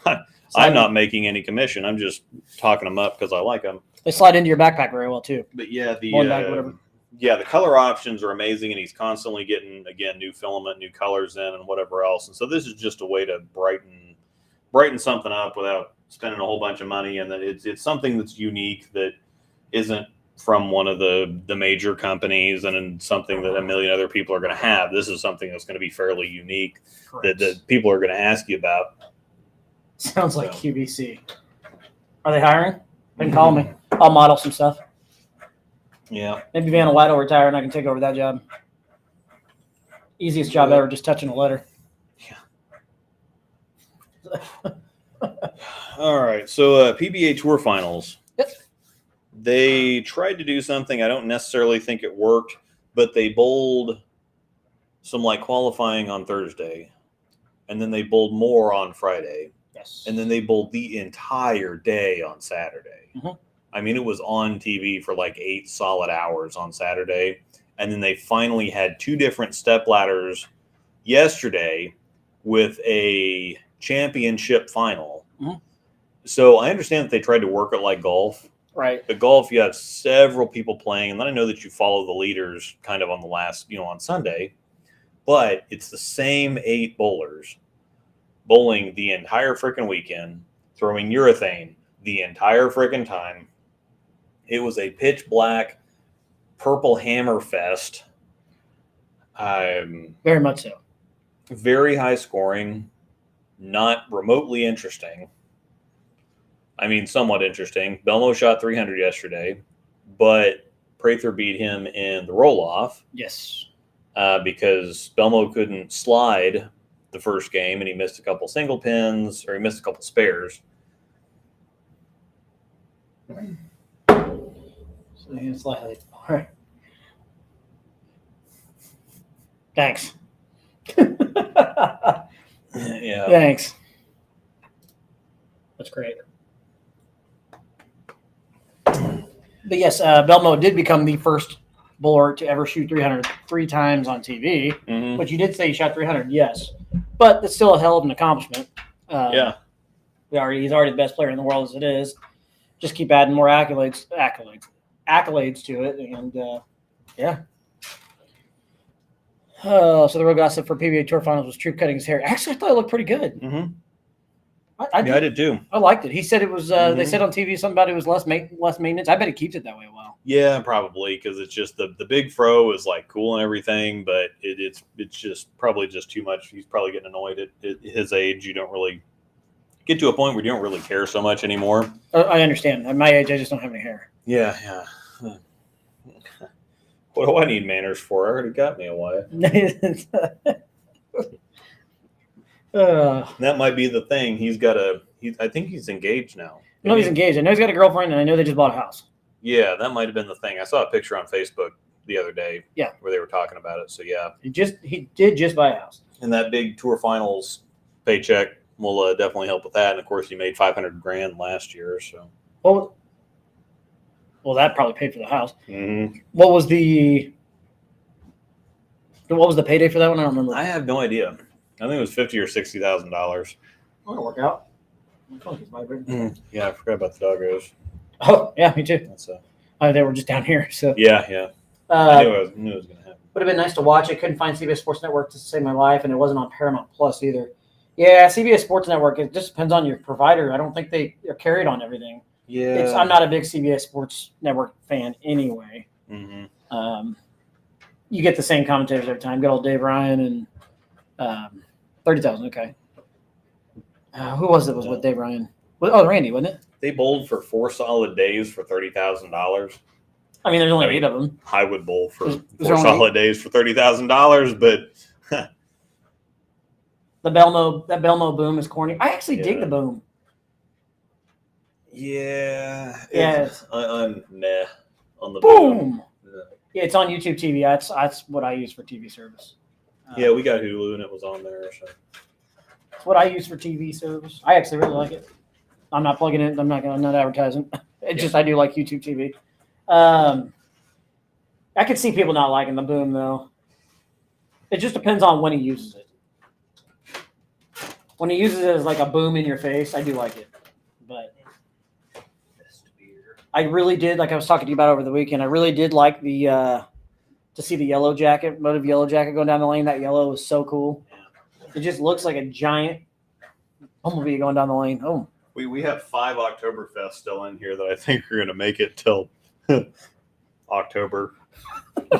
I'm not making any commission. I'm just talking them up because I like them. They slide into your backpack very well too. But yeah, One bag, whatever. the color options are amazing, and he's constantly getting again new filament, new colors in, and whatever else. And so this is just a way to brighten something up without spending a whole bunch of money, and that it's something that's unique that isn't from one of the major companies and something that a million other people are going to have. This is something that's going to be fairly unique that people are going to ask you about. Sounds like QVC. Are they hiring? They can call me. I'll model some stuff. Yeah. Maybe Vanna White will retire and I can take over that job. Easiest job ever, just touching a letter. Yeah. All right. So PBA Tour Finals. Yep. They tried to do something. I don't necessarily think it worked, but they bowled some like qualifying on Thursday, and then they bowled more on Friday. Yes. And then they bowled the entire day on Saturday. Mm-hmm. I mean, it was on TV for like 8 solid hours on Saturday. And then they finally had 2 different step ladders yesterday with a championship final. Mm-hmm. So I understand that they tried to work it like golf. Right. But golf, you have several people playing. And then I know that you follow the leaders kind of on the last, on Sunday. But it's the same 8 bowlers bowling the entire freaking weekend, throwing urethane the entire freaking time. It was a pitch black, purple hammer fest. Very much so. Very high scoring, not remotely interesting. I mean, somewhat interesting. Belmo shot 300 yesterday, but Prather beat him in the roll-off. Yes. Because Belmo couldn't slide the first game, and he missed a couple single pins, or he missed a couple spares. So it's slightly all right. Thanks. Yeah. Thanks. That's great. But yes, Belmo did become the first bowler to ever shoot 300 3 times on TV. Mm-hmm. But you did say he shot 300, yes. But it's still a hell of an accomplishment. Yeah. He's already the best player in the world as it is. Just keep adding more accolades to it, and yeah. So the real gossip for PBA Tour Finals was Troop cutting his hair. Actually, I thought it looked pretty good. Mm-hmm. I did too. I liked it. He said it was. They said on TV something about it was less maintenance. I bet he keeps it that way well. Yeah, probably, because it's just the big fro is like cool and everything, but it's just probably just too much. He's probably getting annoyed at his age. You don't really get to a point where you don't really care so much anymore. I understand. At my age, I just don't have any hair. Yeah. What do I need manners for? I already got me a wife. That might be the thing. I think he's engaged now. No, he's engaged. I know he's got a girlfriend, and I know they just bought a house. Yeah, that might have been the thing. I saw a picture on Facebook the other day. Yeah, where they were talking about it. So yeah, he did just buy a house. And that big Tour Finals paycheck will definitely help with that. And of course, he made $500,000 last year. So well, that probably paid for the house. Mm-hmm. What was the payday for that one? I don't remember. I have no idea. I think it was $50,000 or $60,000. That'll work out. My phone keeps vibrating. Yeah, I forgot about the doggos. Oh, yeah, me too. That's they were just down here. So yeah. I knew it was going to happen. Would have been nice to watch. I couldn't find CBS Sports Network to save my life, and it wasn't on Paramount Plus either. Yeah, CBS Sports Network. It just depends on your provider. I don't think they are carried on everything. Yeah, I'm not a big CBS Sports Network fan anyway. Mm-hmm. You get the same commentators every time. Good old Dave Ryan and 30,000. Okay. Who was it? Was with Dave Ryan? Oh, Randy, wasn't it? They bowled for 4 solid days for $30,000. I mean, there's only 8 of them. I would bowl for Was 4 solid days for $30,000, but that Belmo boom is corny. I actually dig the boom. Yeah. I'm meh on the boom. Yeah, it's on YouTube TV. That's what I use for TV service. Yeah, we got Hulu and it was on there. So. It's what I use for TV service. I actually really like it. I'm not plugging it. I'm not advertising. Just I do like YouTube TV. I could see people not liking the boom though. It just depends on when he uses it. When he uses it as like a boom in your face, I do like it. But I really did, like I was talking to you about over the weekend, I really did like the to see the yellow jacket, motive yellow jacket going down the lane. That yellow was so cool. It just looks like a giant bumblebee going down the lane. Oh. We have 5 Oktoberfest still in here that I think are going to make it till October.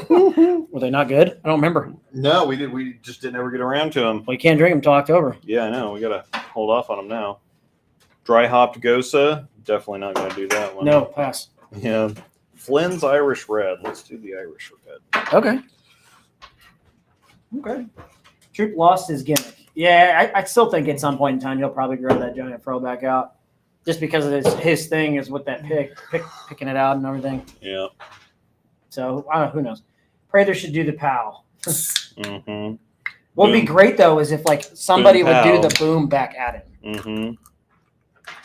Were they not good? I don't remember. No, we did. We just didn't ever get around to them. Well, you can't drink them till October. Yeah, I know. We got to hold off on them now. Dry hopped Gosa. Definitely not going to do that one. No, pass. Yeah. Flynn's Irish Red. Let's do the Irish Red. Okay. Okay. Troop lost his gimmick. Yeah, I still think at some point in time he'll probably grow that giant fro back out, just because of his thing is with that picking it out and everything. Yeah. So who knows? Prather should do the POW. Mm-hmm. What would be great though is if like somebody Boom, would do pow. the boom back at him, Mm-hmm.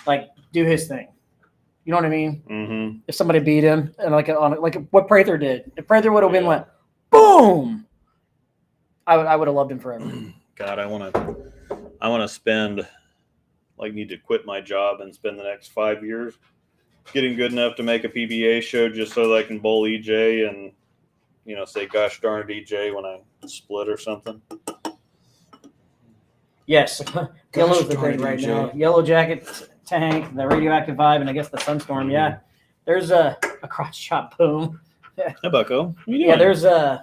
like do his thing. You know what I mean? Mm-hmm. If somebody beat him and like what Prather did, if Prather would have been like boom, I would have loved him forever. God, I want to spend, like, need to quit my job and spend the next 5 years getting good enough to make a PBA show just so that I can bowl EJ and, say, gosh darn it, EJ, when I split or something. Yes, yellow's the darn thing it, right EJ. now. Yellow jacket, tank, the radioactive vibe, and I guess the sunstorm. Yeah, there's a crotch chop boom. Hey, Bucko. What are you Yeah, doing?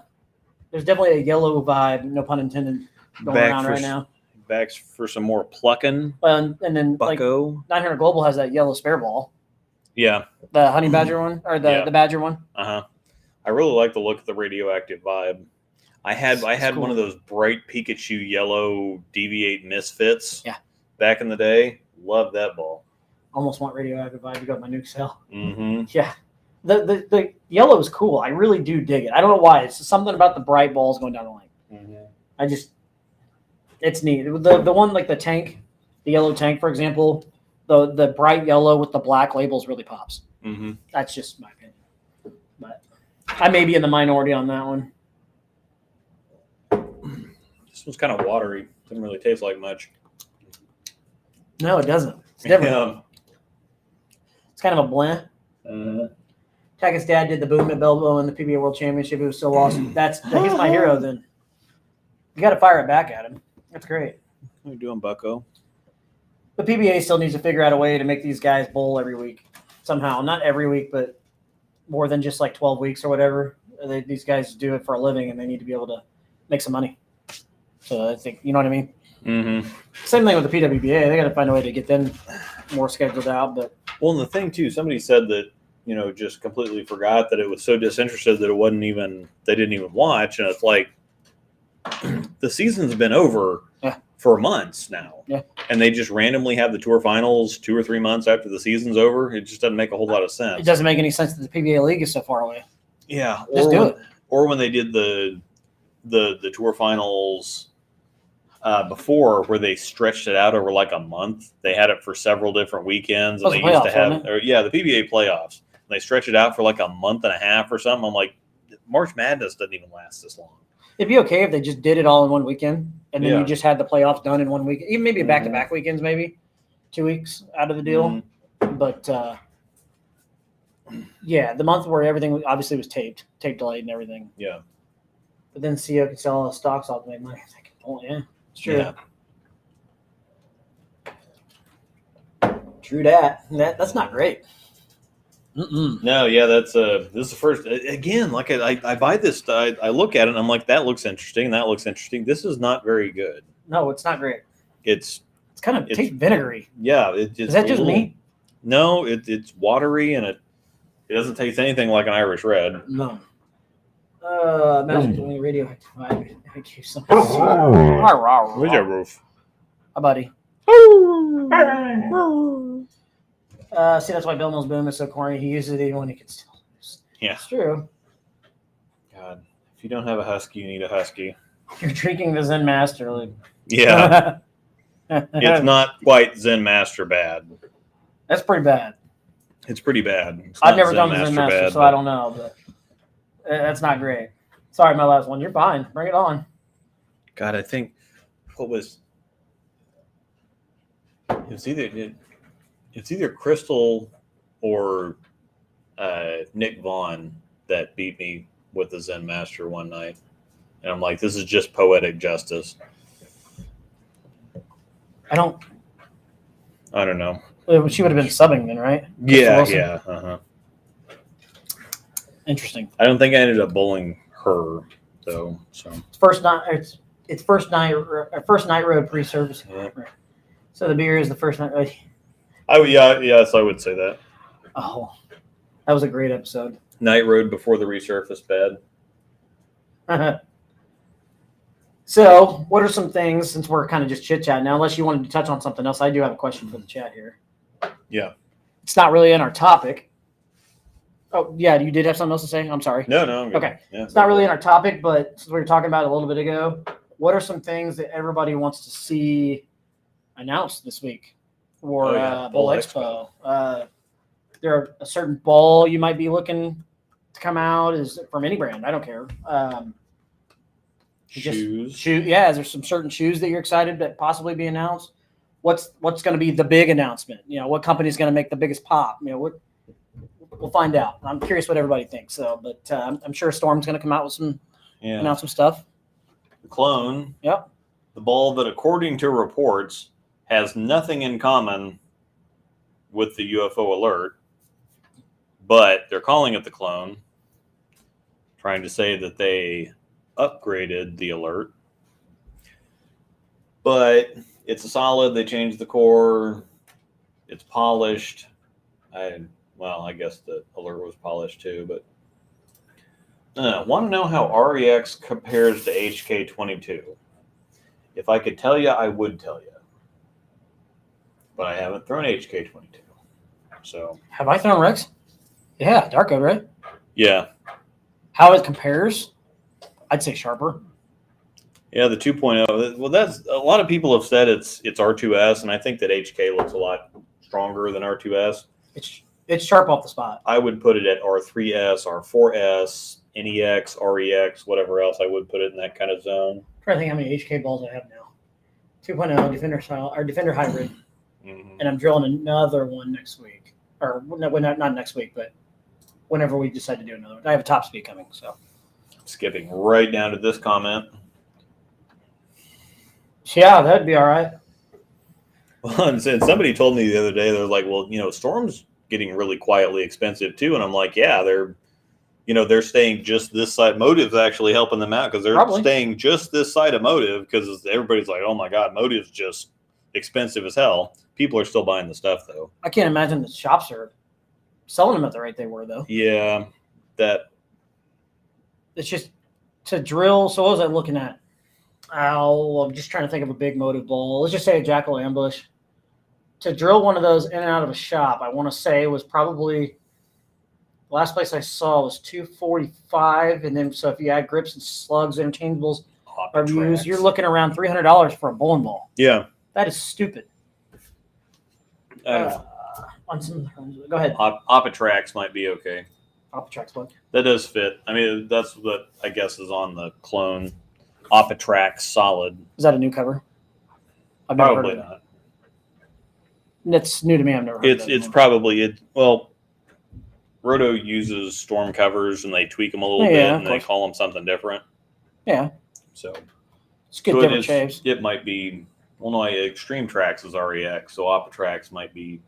there's definitely a yellow vibe, no pun intended, going around right now. Backs for some more plucking. Well, and then Bucko. like 900 Global has that yellow spare ball, Yeah. the honey badger one or the badger one. Uh-huh. I really like the look of the radioactive vibe. I had cool. one of those bright Pikachu yellow Deviate Misfits. Yeah. Back in the day. Love that ball. Almost want radioactive vibe to go with my nuke cell. Mm-hmm. Yeah. The yellow is cool. I really do dig it. I don't know why. It's something about the bright balls going down the lane. Mm-hmm. It's neat. The one like the tank, the yellow tank, for example, the bright yellow with the black labels really pops. Mm-hmm. That's just my opinion. But I may be in the minority on that one. This one's kind of watery. Doesn't really taste like much. No, it doesn't. It's different. Yeah. It's kind of a blend. Tackett's dad did the boom at Belleville in the PBA World Championship. It was so awesome. He's my hero then. You got to fire it back at him. That's great. How you doing, Bucko? The PBA still needs to figure out a way to make these guys bowl every week somehow. Not every week, but more than just like 12 weeks or whatever. These guys do it for a living, and they need to be able to make some money. So I think, you know what I mean? Mm-hmm. Same thing with the PWBA. They got to find a way to get them more scheduled out. But Well, and the thing, too, somebody said that, just completely forgot that it was so disinterested that they didn't even watch. And it's like, the season's been over for months now. Yeah. And they just randomly have the tour finals 2 or 3 months after the season's over. It just doesn't make a whole lot of sense. it doesn't make any sense that the PBA league is so far away. Yeah. Just do it. Or when they did the tour finals before, where they stretched it out over like a month. They had it for several different weekends, and Those they are used to playoffs, have, wasn't the PBA playoffs. They stretched it out for like a month and a half or something. I'm like, March Madness doesn't even last this long. It'd be okay if they just did it all in one weekend, and then Yeah. you just had the playoffs done in 1 week, even maybe back-to-back weekends, maybe 2 weeks out of the deal. But the month where everything obviously was tape delayed and everything. Yeah. But then CEO could sell all the stocks off and make money. I'm thinking, oh yeah, it's true. Yeah. True that. That's not great. Mm-mm. No, yeah, this is the first. Again, like I buy this. I look at it and I'm like, that looks interesting. That looks interesting. This is not very good. No, it's not great. It's kind of tastes vinegary. Yeah. Is that just me? No, it's watery and it doesn't taste anything like an Irish Red. No. Imagine doing radioactive vibe. I gave some. Hi, Where's your roof? buddy. See, that's why Bill Mills Boom is so corny. He uses it even when he can still lose. Yeah. It's true. God, if you don't have a husky, you need a husky. You're drinking the Zen Master. Like. Yeah. It's not quite Zen Master bad. That's pretty bad. It's pretty bad. It's I've not never done the Zen Master, bad, so I don't know. But that's not great. Sorry, my last one. You're fine. Bring it on. God, I think It's either Crystal or Nick Vaughn that beat me with the Zen Master one night, and I'm like, this is just poetic justice. I don't know. She would have been subbing then, right? Yeah. Interesting. I don't think I ended up bowling her though. So First night. It's first night road pre-service. Yeah. So the beer is the first night. yes, I would say that. Oh, that was a great episode. Night road before the resurface bed. So, what are some things, since we're kind of just chit-chatting now, unless you wanted to touch on something else, I do have a question for the chat here. Yeah. It's not really in our topic. Oh, yeah, you did have something else to say? I'm sorry. No, I'm good. Okay. Yeah. It's not really in our topic, but since we were talking about it a little bit ago, what are some things that everybody wants to see announced this week for Bowl Expo? There are a certain ball you might be looking to come out is from any brand. I don't care. Shoes. Yeah, is there some certain shoes that you're excited that possibly be announced? What's going to be the big announcement? What company is going to make the biggest pop? We'll find out. I'm curious what everybody thinks. So, but I'm sure Storm's going to come out with some announce some stuff. The clone. Yep. The ball that, according to reports, has nothing in common with the UFO alert, but they're calling it the clone, trying to say that they upgraded the alert. But it's a solid. They changed the core. It's polished. I guess the alert was polished too, but want to know how REX compares to HK22. If I could tell you, I would tell you. But I haven't thrown HK22. So Have I thrown Rex? Yeah, Darko, right? Yeah. How it compares? I'd say sharper. Yeah, the 2.0. Well, that's a lot of people have said it's R2S, and I think that HK looks a lot stronger than R2S. It's sharp off the spot. I would put it at R3S, R4S, NEX, REX, whatever else. I would put it in that kind of zone. I'm trying to think how many HK balls I have now. 2.0 Defender style or Defender hybrid, and I'm drilling another one next week, or not next week, but whenever we decide to do another one. I have a top speed coming, so. Skipping right down to this comment. Yeah, that'd be all right. Well, and somebody told me the other day, they're like, well, Storm's getting really quietly expensive too. And I'm like, yeah, they're staying just this side. Motive's actually helping them out because they're staying just this side of Motive because everybody's like, oh my God, Motive's just expensive as hell. People are still buying the stuff though. I can't imagine the shops are selling them at the rate they were though. Yeah, it's just to drill. So what was I looking at? I'm just trying to think of a big Motive ball. Let's just say a Jackal Ambush. To drill one of those in and out of a shop, I want to say was probably the last place I saw was $245, and then so if you add grips and slugs, interchangeables, reviews, you're looking around $300 for a bowling ball. Yeah, that is stupid. On some, go ahead. Opitrax might be okay. Opitrax what? That does fit. I mean, that's what I guess is on the clone. Opitrax solid. Is that a new cover? I've never Probably heard of it. not. That's new to me. I've never heard of it. It's probably it. Well, Roto uses Storm covers and they tweak them a little bit and they call them something different. Yeah. So it's good different shapes. It might be. Well, no, Extreme Trax is REX, so Opitrax might be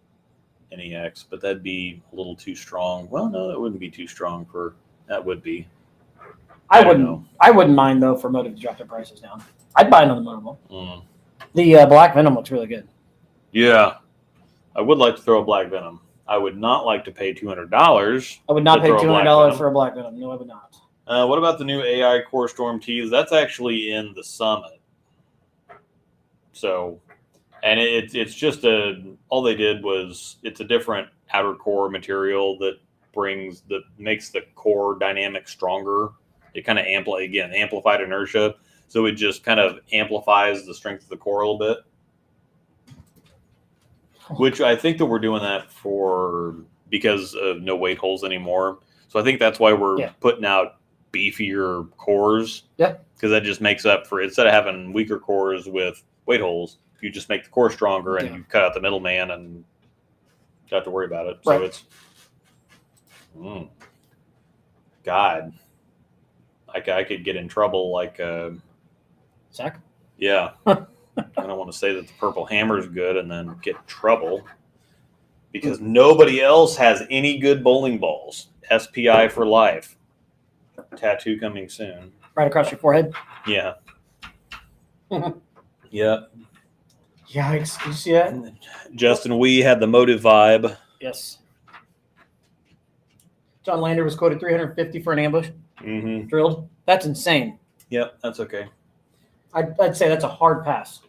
NEX, but that'd be a little too strong. Well, no, that wouldn't be too strong for. That would be. I wouldn't mind though for Motive to drop their prices down. I'd buy another Motive ball. The Black Venom looks really good. Yeah, I would like to throw a Black Venom. I would not like to pay $200. I would not pay $200 for a Black Venom. No, I would not. What about the new AI Core Storm tees? That's actually in the Summit. So, and it's just all they did was it's a different outer core material that makes the core dynamic stronger. It kind of amplified inertia. So it just kind of amplifies the strength of the core a little bit. Which I think that we're doing that because of no weight holes anymore. So I think that's why we're putting out beefier cores. Yeah. Because that just makes up for, instead of having weaker cores with weight holes, you just make the core stronger and Yeah. you cut out the middleman and don't have to worry about it. So Right. it's God, I could get in trouble like Zach? yeah. I don't want to say that the purple hammer is good and then get in trouble because nobody else has any good bowling balls. SPI for life. Tattoo coming soon. Right across your forehead? Yeah. Yeah. Yikes. Did you see that? Justin Wee had the motive vibe. Yes. John Lander was quoted $350 for an ambush Mm-hmm. drilled. That's insane. Yep, that's okay. I'd say that's a hard pass.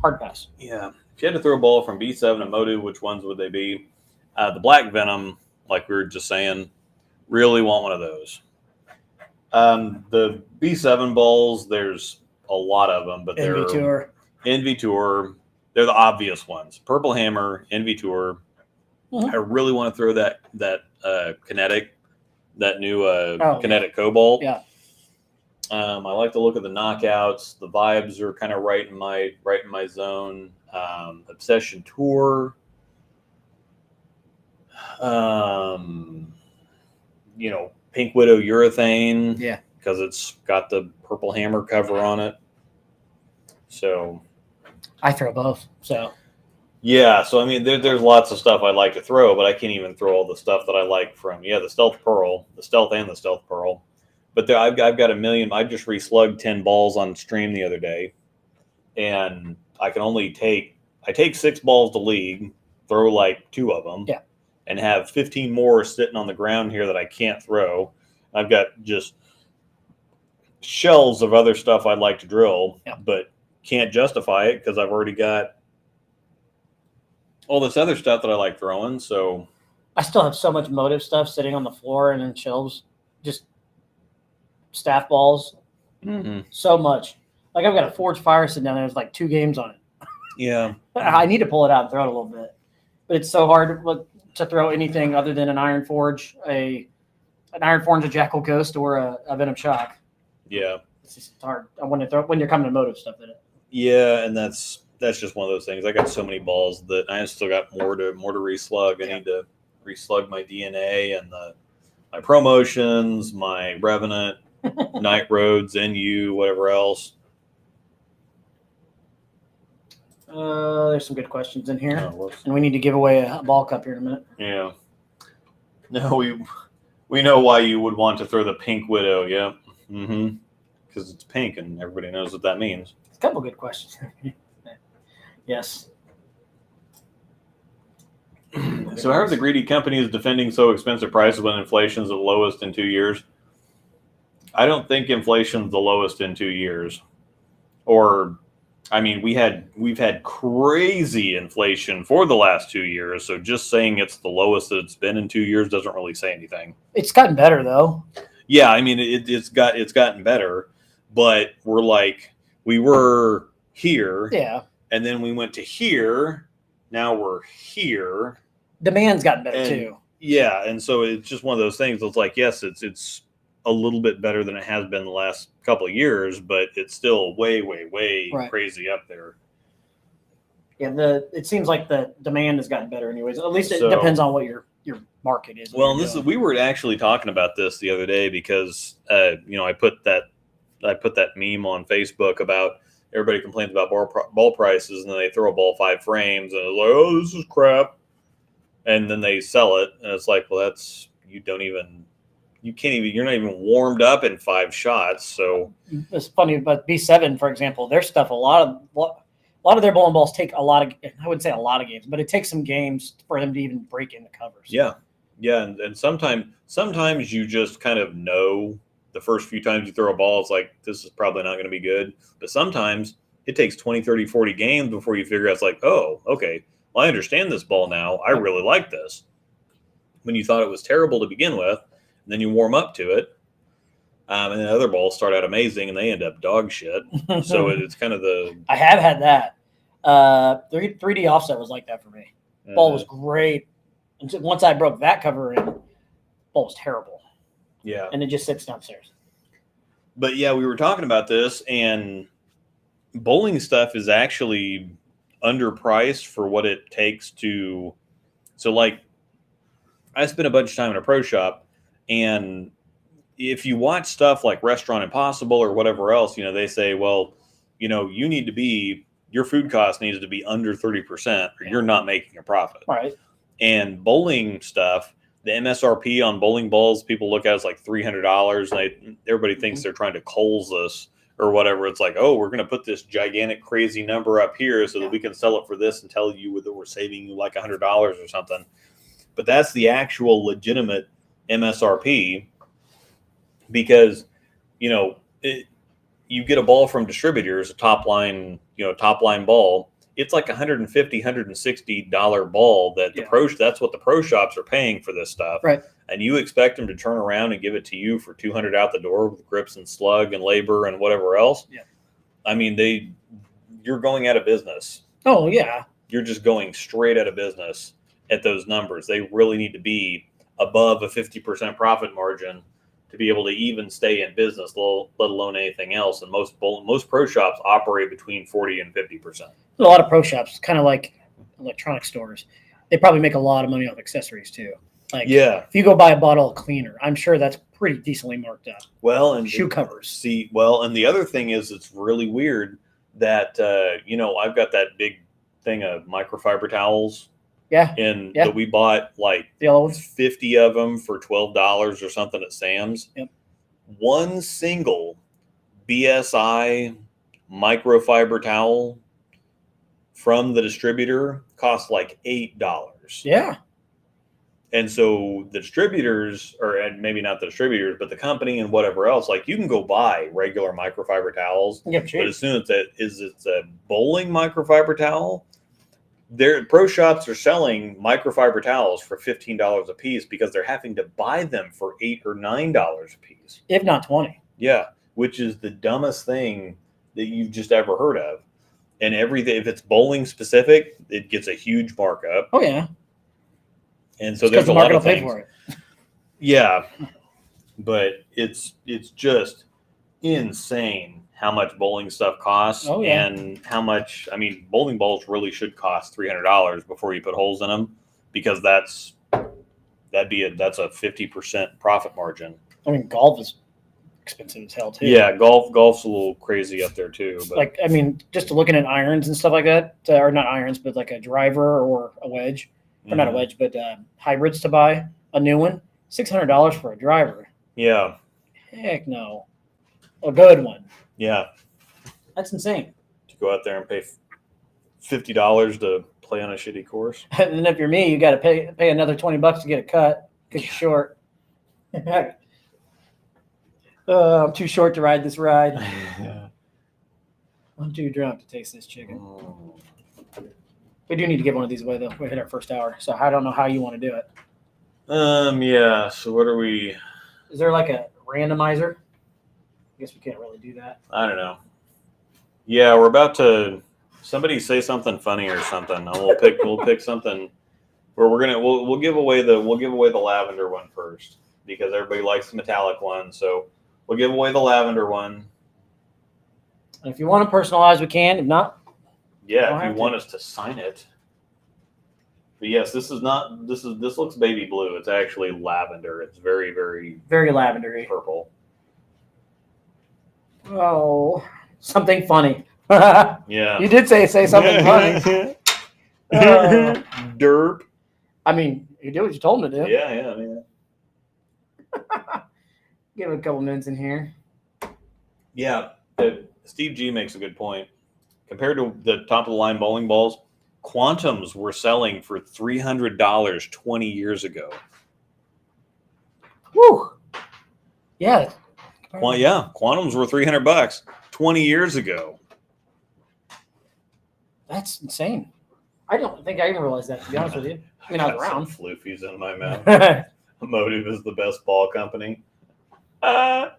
Hard pass. Yeah. If you had to throw a ball from B7 to motive, which ones would they be? The Black Venom, like we were just saying, really want one of those. The B7 balls, there's a lot of them, but they're NV Tour. NV Tour. They're the obvious ones. Purple Hammer, NV Tour. Mhm. I really want to throw that Kinetic, that new Oh, Kinetic Cobalt. Yeah. I like the look of the knockouts. The vibes are kind of right in my zone. Obsession Tour. Pink Widow Urethane. Yeah. Because it's got the Purple Hammer cover on it. So. I throw both. So. Yeah, so I mean, there's lots of stuff I'd like to throw, but I can't even throw all the stuff that I like from the Stealth Pearl, the Stealth and the Stealth Pearl. But I've got a million. I just reslugged 10 balls on stream the other day, and I can only take 6 balls to league, throw like 2 of them, Yeah. and have 15 more sitting on the ground here that I can't throw. I've got just shells of other stuff I'd like to drill, Yeah. but can't justify it because I've already got all this other stuff that I like throwing. So I still have so much motive stuff sitting on the floor and in shelves. Just staff balls. So much. Like I've got a Forge Fire sitting down there. There's like 2 games on it. yeah, I need to pull it out and throw it a little bit. But it's so hard to throw anything other than an Iron Forge, a Jackal Ghost, or a Venom Shock. yeah, It's just hard. I want to throw when you're coming to motive stuff in it. yeah, and that's just one of those things. I got so many balls that I still got more to reslug. I need to reslug my DNA and my promotions, my Revenant, Night Roads, NU, whatever else. There's some good questions in here, Oh, whoops. and we need to give away a ball cup here in a minute. Yeah. No, we know why you would want to throw the Pink Widow. Yeah. Mm-hmm. Because it's pink, and everybody knows what that means. A couple good questions. Yes. So how are the greedy companies defending so expensive prices when inflation's the lowest in 2 years? I don't think inflation's the lowest in 2 years. Or, I mean, we've had crazy inflation for the last 2 years. So just saying it's the lowest that it's been in 2 years doesn't really say anything. It's gotten better though. Yeah, I mean, it's gotten better, but we were here, Yeah. and then we went to here. Now we're here. Demand's gotten better And- too. Yeah, and so it's just one of those things. It's like, yes, it's a little bit better than it has been the last couple of years, but it's still way, way, way Right. crazy up there. Yeah, it seems like the demand has gotten better anyways. At least it So- depends on what your market is. Well, we were actually talking about this the other day because I put that meme on Facebook about everybody complains about ball prices, and then they throw a ball 5 frames, and it's like, oh, this is crap, and then they sell it, and it's like, well, you're not even warmed up in 5 shots. So It's funny, but B7, for example, their stuff, a lot of their bowling balls take a lot of, I wouldn't say a lot of games, but it takes some games for them to even break into covers. yeah, and sometimes you just kind of know the first few times you throw a ball, it's like, this is probably not going to be good. But sometimes it takes 20, 30, 40 games before you figure out, it's like, oh, okay, well, I understand this ball now. I really like this. When you thought it was terrible to begin with, and then you warm up to it, and then other balls start out amazing, and they end up dog shit. So it's kind of I have had that. 3D offset was like that for me. Ball was great. And so once I broke that cover in, ball was terrible. yeah. And it just sits downstairs. But yeah, we were talking about this, and bowling stuff is actually underpriced for what it takes to. So, like, I spent a bunch of time in a pro shop, and if you watch stuff like Restaurant Impossible or whatever else, they say, well, you need to be, your food cost needs to be under 30% or you're not making a profit. Right. And bowling stuff, the MSRP on bowling balls, people look at as like $300. And everybody thinks they're trying to Kohl's us or whatever. It's like, oh, we're going to put this gigantic, crazy number up here so that we can sell it for this and tell you that we're saving you like $100 or something. But that's the actual legitimate MSRP because, you get a ball from distributors, a top line ball. It's like $150, $160 ball that that's what the pro shops are paying for this stuff. Right. And you expect them to turn around and give it to you for $200 out the door with grips and slug and labor and whatever else. Yeah. I mean, you're going out of business. Oh yeah. You're just going straight out of business at those numbers. They really need to be above a 50% profit margin to be able to even stay in business, let alone anything else. And most pro shops operate between 40 and 50%. A lot of pro shops, kind of like electronic stores, they probably make a lot of money off accessories too. Like, if you go buy a bottle of cleaner, I'm sure that's pretty decently marked up. Well, and shoe covers. And the other thing is, it's really weird that I've got that big thing of microfiber towels. Yeah. That we bought like the yellow ones. 50 of them for $12 or something at Sam's. Yep. One single BSI microfiber towel from the distributor cost like $8. Yeah. And so the distributors, and maybe not the distributors, but the company and whatever else, like you can go buy regular microfiber towels. Yeah, but as soon as it's a bowling microfiber towel, their pro shops are selling microfiber towels for $15 a piece because they're having to buy them for $8 or $9 a piece, if not 20. Yeah, which is the dumbest thing that you've just ever heard of. And everything, if it's bowling specific, it gets a huge markup. Oh yeah. And so there's a lot of things. For it. Yeah, but it's just insane how much bowling stuff costs and how much. I mean, bowling balls really should cost $300 before you put holes in them because that's a 50% profit margin. I mean, golf is expensive as hell too. Yeah, golf's a little crazy up there too. But like, I mean, just looking at irons and stuff like that, or not irons, but like a driver or a wedge. Or not a wedge, but hybrids to buy a new one, $600 for a driver. Yeah. Heck no. A good one. Yeah. That's insane. To go out there and pay $50 to play on a shitty course. And then if you're me, you got to pay another $20 to get a cut because you're short. I'm too short to ride this ride. I'm too drunk to taste this chicken. We do need to give one of these away, though. We hit our first hour, so I don't know how you want to do it. Yeah. So what are we? Is there like a randomizer? I guess we can't really do that. I don't know. Yeah, we're about to. Somebody say something funny or something, and we'll pick something where we'll give away the lavender one first because everybody likes the metallic one. So we'll give away the lavender one. And if you want to personalize, we can. If not. Yeah, if you want us to sign it. But yes, this looks baby blue. It's actually lavender. It's very, very, very lavendery. Purple. Oh, something funny. Yeah. You did say something funny. Derp. I mean, you did what you told him to do. Yeah, man. Give it a couple minutes in here. Yeah, Steve G makes a good point. Compared to the top-of-the-line bowling balls, Quantums were selling for $300 20 years ago. Woo! Yeah. Quantums were $300 20 years ago. That's insane. I don't think I even realized that, to be honest with you. I mean, I was around. Some floofies in my mouth. Motive is the best ball company. I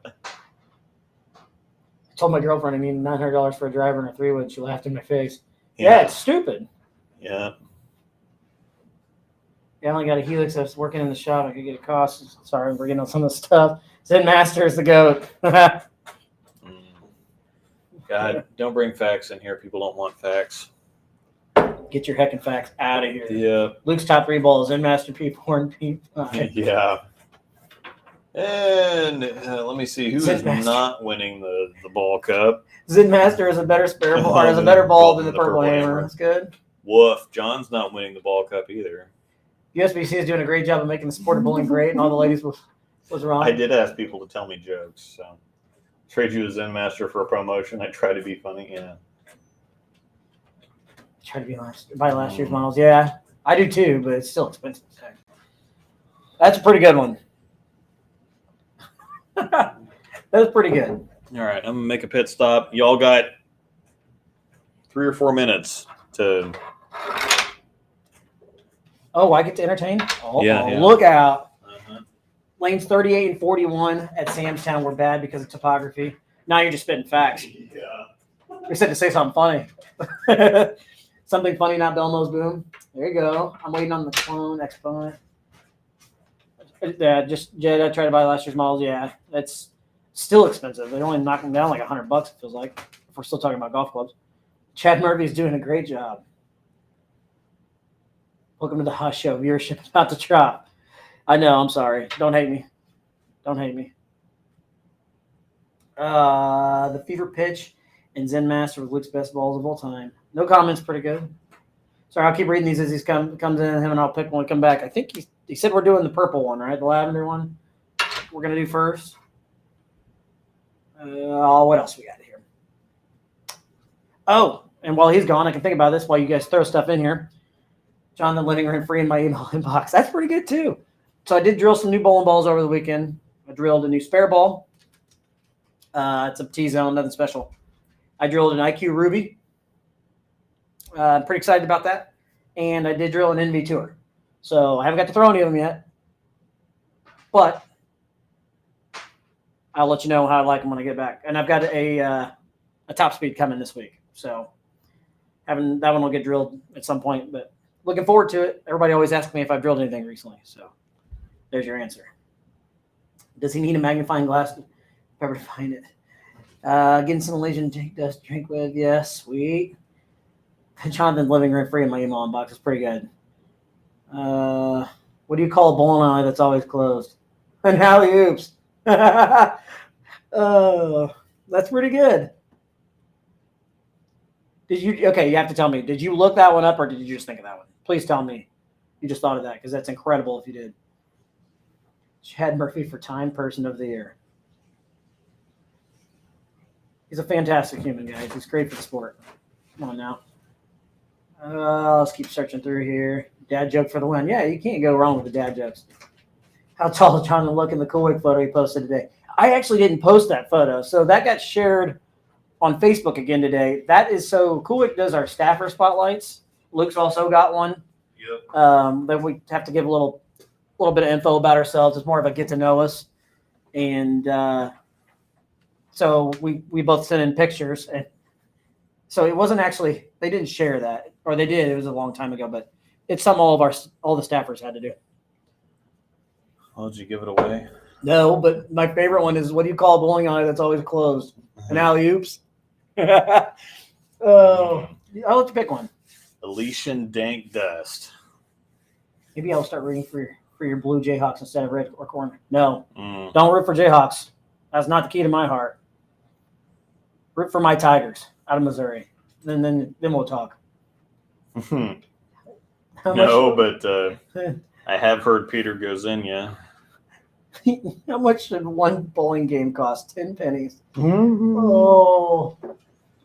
told my girlfriend I needed $900 for a driver and a 3-wood. She laughed in my face. Yeah, it's stupid. Yeah. Yeah, I only got a Helix that's working in the shop. I could get a cost. Sorry, we're getting on some of the stuff. Zen Master is the goat. God, don't bring facts in here. People don't want facts. Get your heckin' facts out of here. Yeah. Luke's top 3 balls in Master P4 and P5. Yeah. And let me see who is Zen Master. not winning the ball cup. Zen Master is a better spare ball, or is a better ball than the Purple Hammer. That's good. Woof. John's not winning the ball cup either. USBC is doing a great job of making the sport of bowling great, and all the ladies was wrong. I did ask people to tell me jokes, so trade you a Zen Master for a promotion. I try to be funny. Yeah. Try to buy last year's models. Yeah, I do too, but it's still expensive. That's a pretty good one. That's pretty good. All right, I'm gonna make a pit stop. Y'all got 3 or 4 minutes to. Oh, I get to entertain? Oh, Yeah. Look out. Uh-huh. Lanes 38 and 41 at Samstown were bad because of topography. Now you're just spitting facts. Yeah. We said to say something funny. Something funny, not Belmo's boom. There you go. I'm waiting on the clone exponent. Yeah, I tried to buy last year's models. Yeah, that's still expensive. They're only knocking down like $100. It feels like, if we're still talking about golf clubs. Chad Murphy's doing a great job. Welcome to the Hush Show. Viewership about to drop. I know. I'm sorry. Don't hate me. Don't hate me. The Fever Pitch and Zen Master with Luke's best balls of all time. No comments. Pretty good. Sorry, I'll keep reading these as he comes in. Him and I'll pick when we come back. I think he said we're doing the purple one, right? The lavender one. We're gonna do first. What else we got here? Oh, and while he's gone, I can think about this while you guys throw stuff in here. John, the living room free in my email inbox. That's pretty good too. So I did drill some new bowling balls over the weekend. I drilled a new spare ball. It's a T-zone, nothing special. I drilled an IQ Ruby. I'm pretty excited about that. And I did drill an NV Tour. So I haven't got to throw any of them yet. But I'll let you know how I like them when I get back. And I've got a top speed coming this week. So that one will get drilled at some point. But looking forward to it. Everybody always asks me if I've drilled anything recently. So there's your answer. Does he need a magnifying glass to ever find it? Getting some Malaysian dust to drink with. Yes, sweet. Jonathan's living rent free in my email inbox. It's pretty good. What do you call a bowling alley that's always closed? An alley oops. Oh, that's pretty good. Okay, you have to tell me. Did you look that one up or did you just think of that one? Please tell me you just thought of that because that's incredible if you did. Chad Murphy for Time Person of the Year. He's a fantastic human, guys. He's great for the sport. Come on now. Let's keep searching through here. Dad joke for the win. Yeah, you can't go wrong with the dad jokes. How tall is Jonathan look in the Coolwick photo he posted today? I actually didn't post that photo. So that got shared on Facebook again today. That is so Coolwick does our staffer spotlights. Luke's also got one. Yep. Then we have to give a little bit of info about ourselves. It's more of a get to know us. And so we both sent in pictures. And so it wasn't actually, they didn't share that. Or they did. It was a long time ago. But it's something all the staffers had to do. Oh, did you give it away? No, but my favorite one is, what do you call a bowling alley that's always closed? An alley oops. Oh, I'll let you pick one. Elysian Dank Dust. Maybe I'll start rooting for your blue Jayhawks instead of red or corn. No, Don't root for Jayhawks. That's not the key to my heart. Root for my Tigers out of Missouri. Then we'll talk. No, but I have heard Peter goes in, yeah. How much should one bowling game cost? 10 pennies. Oh,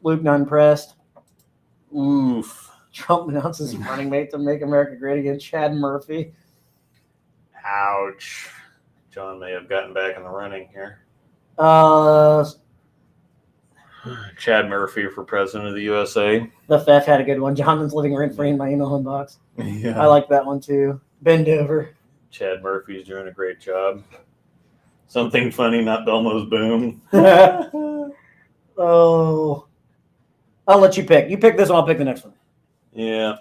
Luke not impressed. Oof. Trump announces running mate to make America great again. Chad Murphy. Ouch. John may have gotten back in the running here. Chad Murphy for president of the USA. The FF had a good one. Jonathan's living rent free in my email inbox. Yeah. I like that one too. Bend over. Chad Murphy's doing a great job. Something funny, not Belmo's boom. Oh, I'll let you pick. You pick this one. I'll pick the next one. Yeah.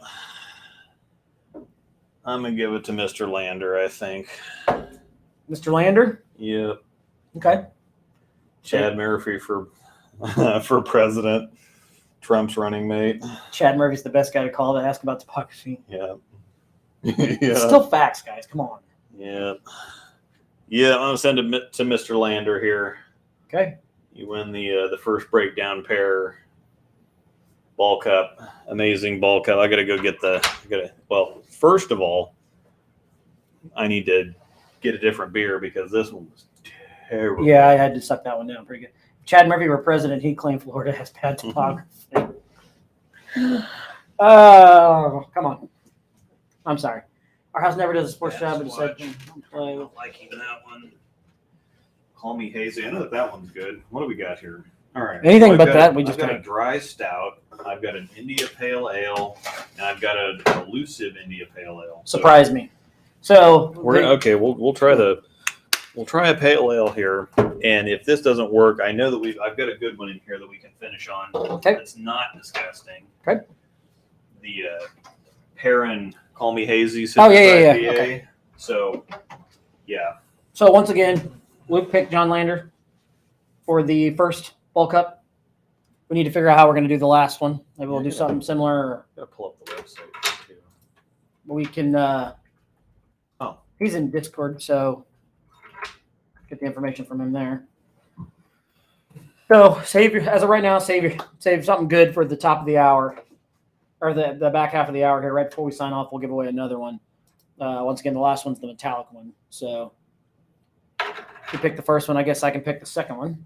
I'm going to give it to Mr. Lander, I think. Mr. Lander? Yep. Okay. Chad Murphy for president. Trump's running mate. Chad Murphy's the best guy to call to ask about topography. Yeah. It's Yeah. still facts, guys. Come on. Yeah. Yeah, I'm gonna send it to Mr. Lander here. Okay. You win the first breakdown pair ball cup. Amazing ball cup. I gotta go get well, first of all, I need to get a different beer because this one was terrible. Yeah, I had to suck that one down pretty good. If Chad Murphy were president, he'd claim Florida has bad topography. Oh, come on. I'm sorry. Our house never does a sports job, but it said I don't like even that one. Call me hazy. I know that one's good. What do we got here? All right. Anything I've but got- that, we just I've got a don't. dry stout. I've got an India Pale Ale, and I've got an elusive India Pale Ale. So Surprise me. So we're gonna, okay. We'll try a pale ale here, and if this doesn't work, I know that I've got a good one in here that we can finish on. Okay. It's not disgusting. Okay. The Perrin Call Me Hazy. Oh, yeah. IPA. Okay. So, yeah. So once again, Luke picked John Lander for the first ball cup. We need to figure out how we're going to do the last one. Maybe we'll do something similar. Or Gotta pull up the website too. we can. Oh. He's in Discord, so get the information from him there. So as of right now, save something good for the top of the hour, or the back half of the hour here. Right before we sign off, we'll give away another one. Once again, the last one's the metallic one. So if you pick the first one, I guess I can pick the second one.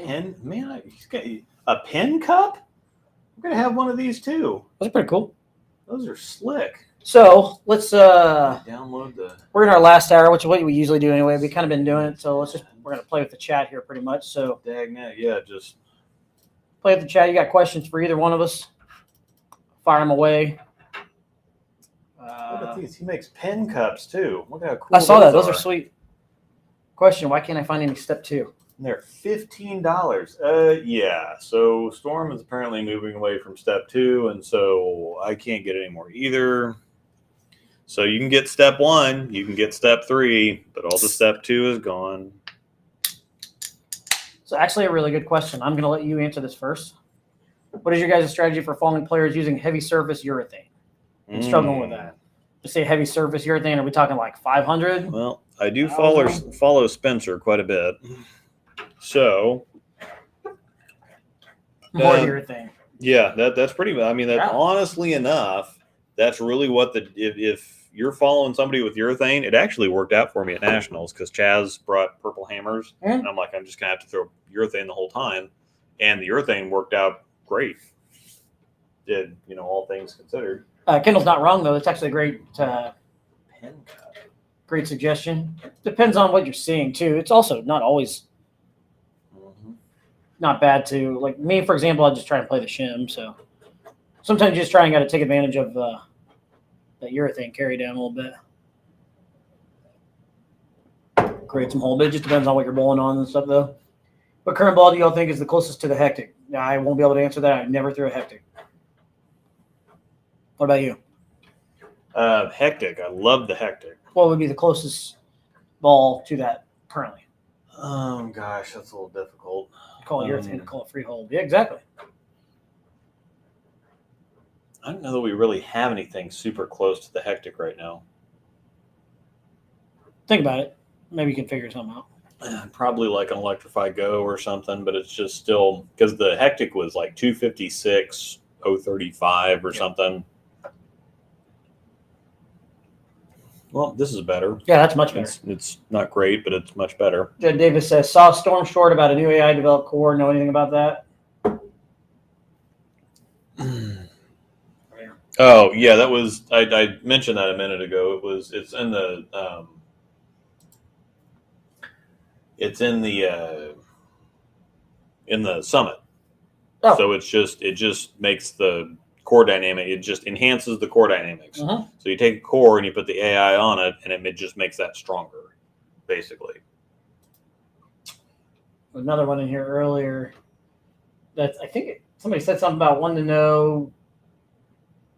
Pen, man, he's got a pen cup. I'm gonna have one of these too. That's pretty cool. Those are slick. So let's Download the. we're in our last hour, which is what we usually do anyway. We've kind of been doing it, so we're gonna play with the chat here pretty much. So Dagnet, yeah, just play with the chat. You got questions for either one of us? Fire them away. look at these. He makes pen cups too. Look how cool. I saw that. Those are sweet. Question: why can't I find any step 2? And they're $15. Yeah. So Storm is apparently moving away from step 2, and so I can't get any more either. So you can get step 1, you can get step 3, but all the step 2 is gone. So actually, a really good question. I'm going to let you answer this first. What is your guys' strategy for following players using heavy surface urethane? I'm struggling with that. You say heavy surface urethane, are we talking like 500? Well, I do follow Spencer quite a bit. So More urethane. yeah, that's pretty. I mean, that Yeah. honestly enough, that's really what if you're following somebody with urethane, it actually worked out for me at nationals because Chaz brought purple hammers, and I'm like, I'm just gonna have to throw urethane the whole time, and the urethane worked out great. Did all things considered? Kendall's not wrong though. It's actually a great Pen cup. great suggestion. Depends on what you're seeing too. It's also not always not bad to, like me, for example, I just try and play the shim. So sometimes you just try and got to take advantage of that urethane carry down a little bit. Create some hole, but it just depends on what you're bowling on and stuff though. What current ball do y'all think is the closest to the hectic? I won't be able to answer that. I never threw a hectic. What about you? Hectic. I love the hectic. What would be the closest ball to that currently? Oh gosh, that's a little difficult. Call it urethane, call it free hold. Yeah, exactly. I don't know that we really have anything super close to the hectic right now. Think about it. Maybe you can figure something out. Probably like an Electrify Go or something, but it's just still because the hectic was like 256, 035 or something. Well, this is better. Yeah, that's much better. It's not great, but it's much better. Jed Davis says, saw Storm Short about a new AI developed core. Know anything about that? Oh yeah, that was I mentioned that a minute ago. It's in the summit. Oh. So it just makes the core dynamic. It just enhances the core dynamics. Uh-huh. So you take a core and you put the AI on it, and it just makes that stronger, basically. Another one in here earlier. That I think somebody said something about wanting to know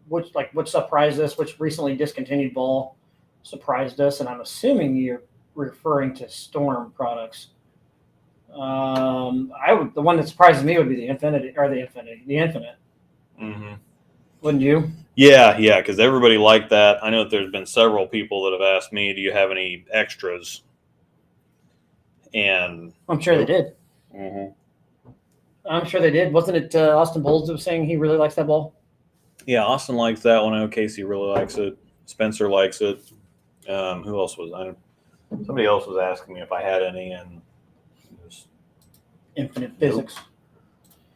which surprised us, which recently discontinued ball surprised us, and I'm assuming you're referring to Storm products. The one that surprises me would be the Infinite. Mm-hmm. Wouldn't you? Yeah, because everybody liked that. I know that there's been several people that have asked me, do you have any extras? And I'm sure they did. Mm-hmm. I'm sure they did. Wasn't it Austin Bowles that was saying he really likes that ball? Yeah, Austin likes that one. I know Casey really likes it. Spencer likes it. Who else was? Somebody else was asking me if I had any, and just Infinite Physics.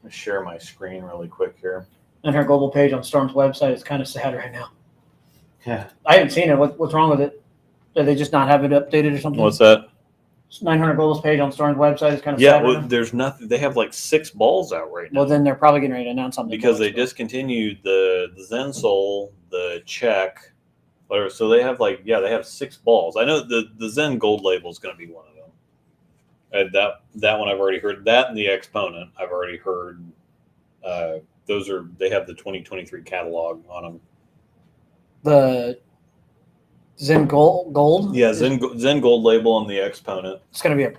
Let's share my screen really quick here. And her global page on Storm's website is kind of sad right now. Yeah. I haven't seen it. What's wrong with it? Do they just not have it updated or something? What's that? 900 Globals page on Storm's website is kind of Yeah, sad. well, there's nothing. They have like 6 balls out right now. Well, then they're probably getting ready to announce something. Because they discontinued the Zen Soul, the Czech, whatever. So they have they have 6 balls. I know the Zen Gold label is going to be one of them. And that one I've already heard. That and the Exponent I've already heard. They have the 2023 catalog on them. The Zen Gold. Yeah, Zen Gold label and the Exponent. It's going to be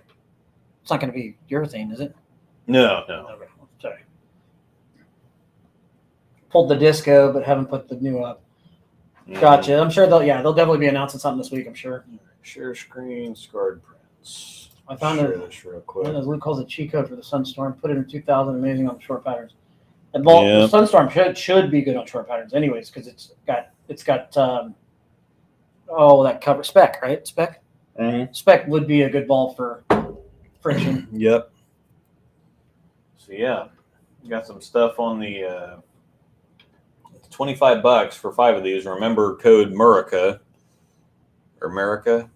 It's not going to be urethane, is it? No. Okay. Sorry. Pulled the disco, but haven't put the new up. Gotcha. I'm sure they'll definitely be announcing something this week. I'm sure. Share screen, scarred prints. I found share this real quick. As Luke calls it, cheat code for the Sunstorm. Put it in 2000. Amazing on the short patterns. The ball, the Sunstorm should be good on short patterns, anyways, because it's got that cover spec, right? Spec. Mm-hmm. Spec would be a good ball for friction. Yep. So yeah, got some stuff on the $25 for 5 of these. Remember code Murica or Murica.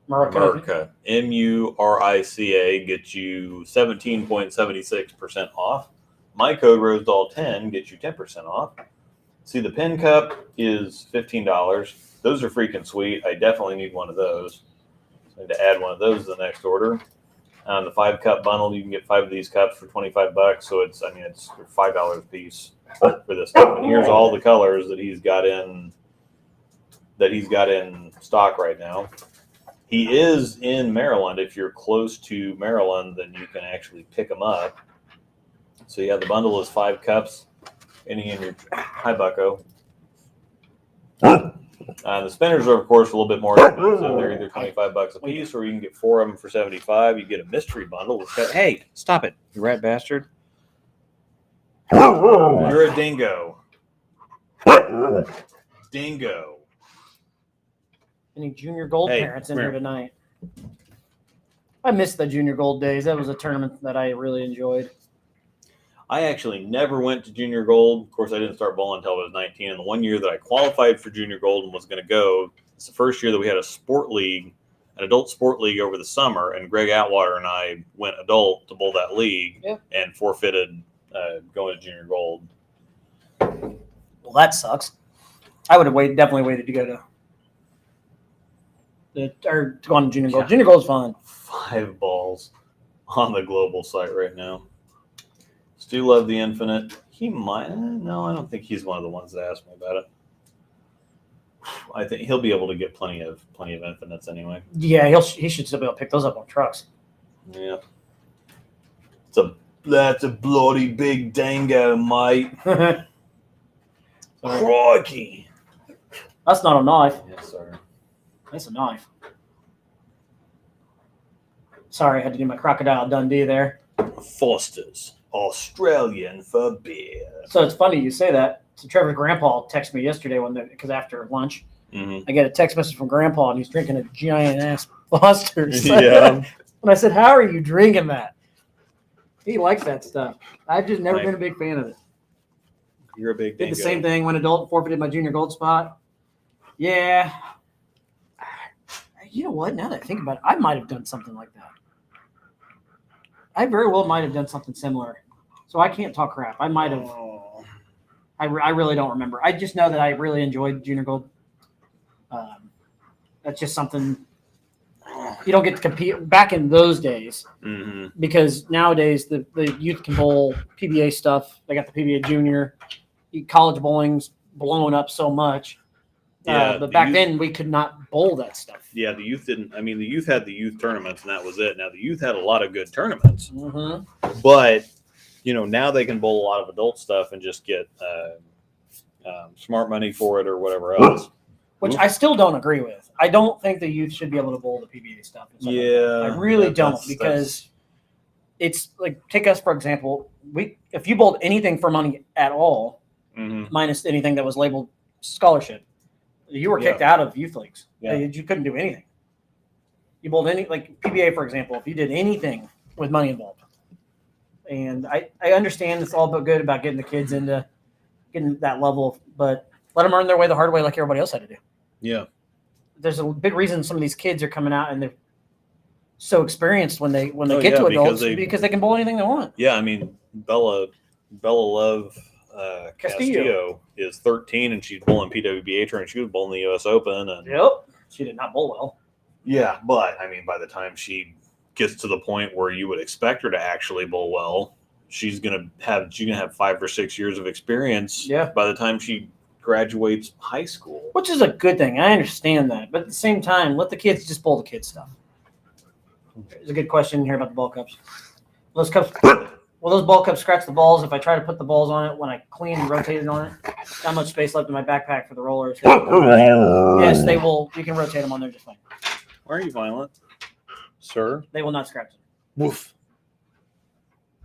Murica. MURICA gets you 17.76% off. My code Rosedall10 gets you 10% off. See, the pin cup is $15. Those are freaking sweet. I definitely need one of those. So I need to add one of those to the next order. On the 5-cup bundle, you can get 5 of these cups for $25. So it's $5 a piece for this stuff. And here's all the colors that he's got in stock right now. He is in Maryland. If you're close to Maryland, then you can actually pick them up. So yeah, the bundle is 5 cups. Any in your Bucko. The spinners are, of course, a little bit more expensive. They're either $25 a piece, or you can get 4 of them for $75. You get a mystery bundle. Hey, stop it, you rat bastard! You're a dingo. Dingo. Any junior gold parents in here tonight? I missed the junior gold days. That was a tournament that I really enjoyed. I actually never went to junior gold. Of course, I didn't start bowling until I was 19. And the one year that I qualified for junior gold and was going to go, it's the first year that we had a sport league, an adult sport league over the summer. And Greg Atwater and I went adult to bowl that league and forfeited going to junior gold. Well, that sucks. I would have definitely waited to go to go on to junior gold. Junior gold's fun. 5 balls on the global site right now. Stu love the Infinite. He might. No, I don't think he's one of the ones that asked me about it. I think he'll be able to get plenty of Infinites anyway. Yeah, he should still be able to pick those up on trucks. Yeah. That's a bloody big dango, mate. Crikey. That's not a knife. Yes, sir. That's a knife. Sorry, I had to do my Crocodile Dundee there. Foster's Australian for beer. So it's funny you say that. So Trevor's grandpa texted me yesterday because after lunch, I get a text message from Grandpa and he's drinking a giant ass Foster's. Yeah. And I said, "How are you drinking that?" He likes that stuff. I've just never been a big fan of it. You're a big. Did the same thing when adult, forfeited my junior gold spot. Yeah. You know what? Now that I think about it, I might have done something like that. I very well might have done something similar. So I can't talk crap. I might have. I really don't remember. I just know that I really enjoyed junior gold. That's just something you don't get to compete back in those days, because nowadays the youth can bowl PBA stuff. They got the PBA junior. College bowling's blown up so much Yeah, but the back youth- then we could not bowl that stuff. Yeah, the youth didn't. I mean, the youth had the youth tournaments, and that was it. Now the youth had a lot of good tournaments, but now they can bowl a lot of adult stuff and just get smart money for it or whatever else. Which I still don't agree with. I don't think the youth should be able to bowl the PBA stuff. And stuff like that. I really don't, because it's like, take us for example. If you bowled anything for money at all, minus anything that was labeled scholarship, you were kicked out of youth leagues. Yeah. You couldn't do anything. You bowled like PBA, for example, if you did anything with money involved. And I understand it's all but good about getting the kids into getting that level, but let them earn their way the hard way like everybody else had to do. Yeah. There's a big reason some of these kids are coming out and they're so experienced when they Oh, get yeah, to adults because they can bowl anything they want. Yeah, I mean, Bella Love Castillo is 13 and she's bowling PWBA tour and she was bowling the U.S. Open. And Yep. She did not bowl well. yeah, but I mean, by the time she gets to the point where you would expect her to actually bowl well, she's gonna have 5 or 6 years of experience. Yeah. By the time she graduates high school, Which is a good thing. I understand that. But at the same time, let the kids just bowl the kids stuff. There's a good question here about the ball cups. Will those ball cups scratch the balls if I try to put the balls on it when I clean and rotate it on it? Not much space left in my backpack for the rollers. Yes, they will. You can rotate them on there just fine. why are you violent, sir? They will not scratch them. Woof.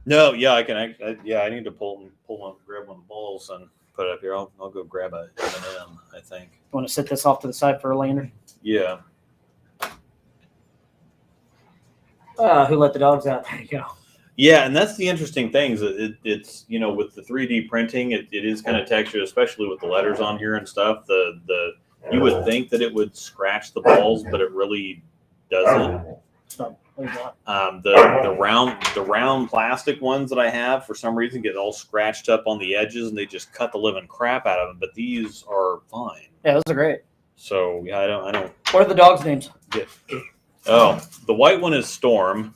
No, yeah, I can. I need to grab one of the balls and put it up here. I'll go grab a M&M, I think. You want to sit this off to the side for a lander? Yeah. Who let the dogs out? There you go. Yeah, and that's the interesting thing is that it's with the 3D printing, it is kind of textured, especially with the letters on here and stuff. You would think that it would scratch the balls, but it really doesn't. The round plastic ones that I have for some reason get all scratched up on the edges, and they just cut the living crap out of them. But these are fine. Yeah, those are great. So yeah, I don't. What are the dogs' names? Oh, the white one is Storm.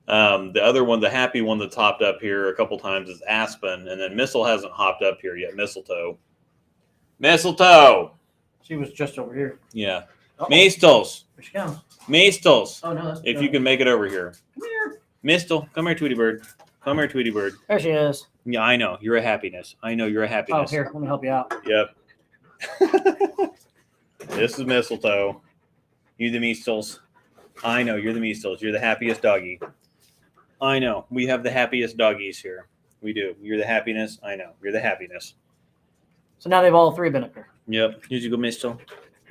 The other one, the happy one that's hopped up here a couple times is Aspen, and then Missile hasn't hopped up here yet. Mistletoe. She was just over here. Yeah. Uh-oh. Mistles. Where she goes? Mistles. Oh no, that's If you can make it over here. Come here. Mistle, come here, Tweety Bird. Come here, Tweety Bird. There she is. Yeah, I know. You're a happiness. I know you're a Oh, happiness. here, let me help you out. Yep. This is Mistletoe. You the Mistles. I know you're the Mistles. You're the happiest doggy. I know. We have the happiest doggies here. We do. You're the happiness. I know. You're the happiness. So now they've all three been up here. Yep. Did you go, Mistle?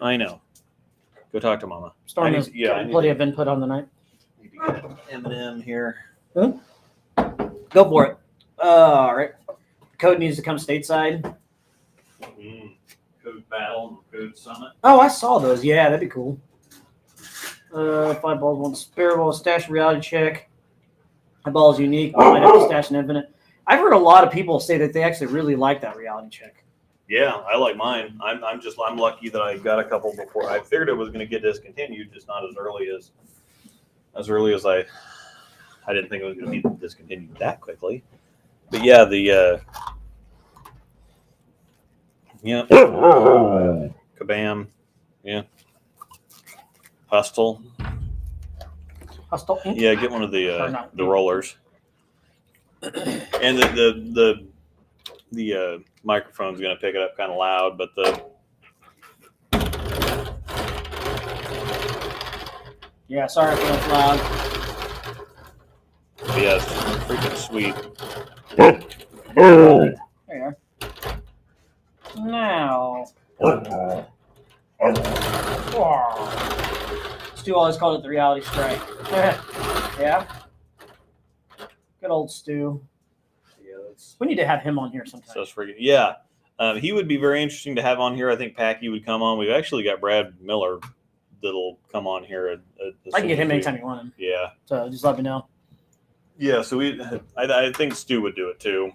I know. Go talk to Mama. Storm I has need- yeah, I got need plenty to- of input on the night. M&M here. Go for it. All right. Code needs to come stateside. Code Battle, Code Summit. Oh, I saw those. Yeah, that'd be cool. 5 balls, 1 spare ball, stash reality check. My ball is unique. I might have to stash an infinite. I've heard a lot of people say that they actually really like that reality check. Yeah, I like mine. I'm lucky that I got a couple before. I figured it was going to get discontinued, just not as early as I didn't think it was going to be discontinued that quickly. But yeah, Kabam, yeah, Hustle. Hostile Inc. Yeah, get one of Or not. the rollers. And the microphone's going to pick it up kind of loud, but Yeah, sorry if that's loud. yeah, it's freaking sweet. There you are. Now. Stu always called it the reality strike. Yeah. Good old Stu. Yeah, that's We need to have him on here sometime. so freaking yeah. He would be very interesting to have on here. I think Packy would come on. We've actually got Brad Miller that'll come on here. I can get him anytime you want him. Yeah. So just let me know. Yeah, so I think Stu would do it too.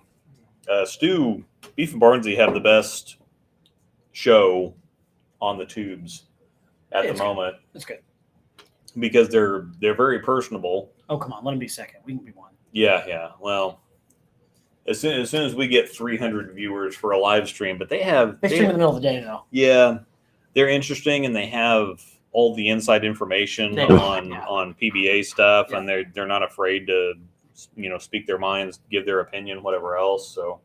Stu, Beef and Barnsey have the best show on the tubes at It's the good. moment That's good. because they're very personable. Oh, come on. Let him be second. We can be one. Yeah. Well, as soon as we get 300 viewers for a live stream, but they stream in the middle of the day though. Yeah, they're interesting and they have all the inside information on PBA stuff, and they're not afraid to speak their minds, give their opinion, whatever else. So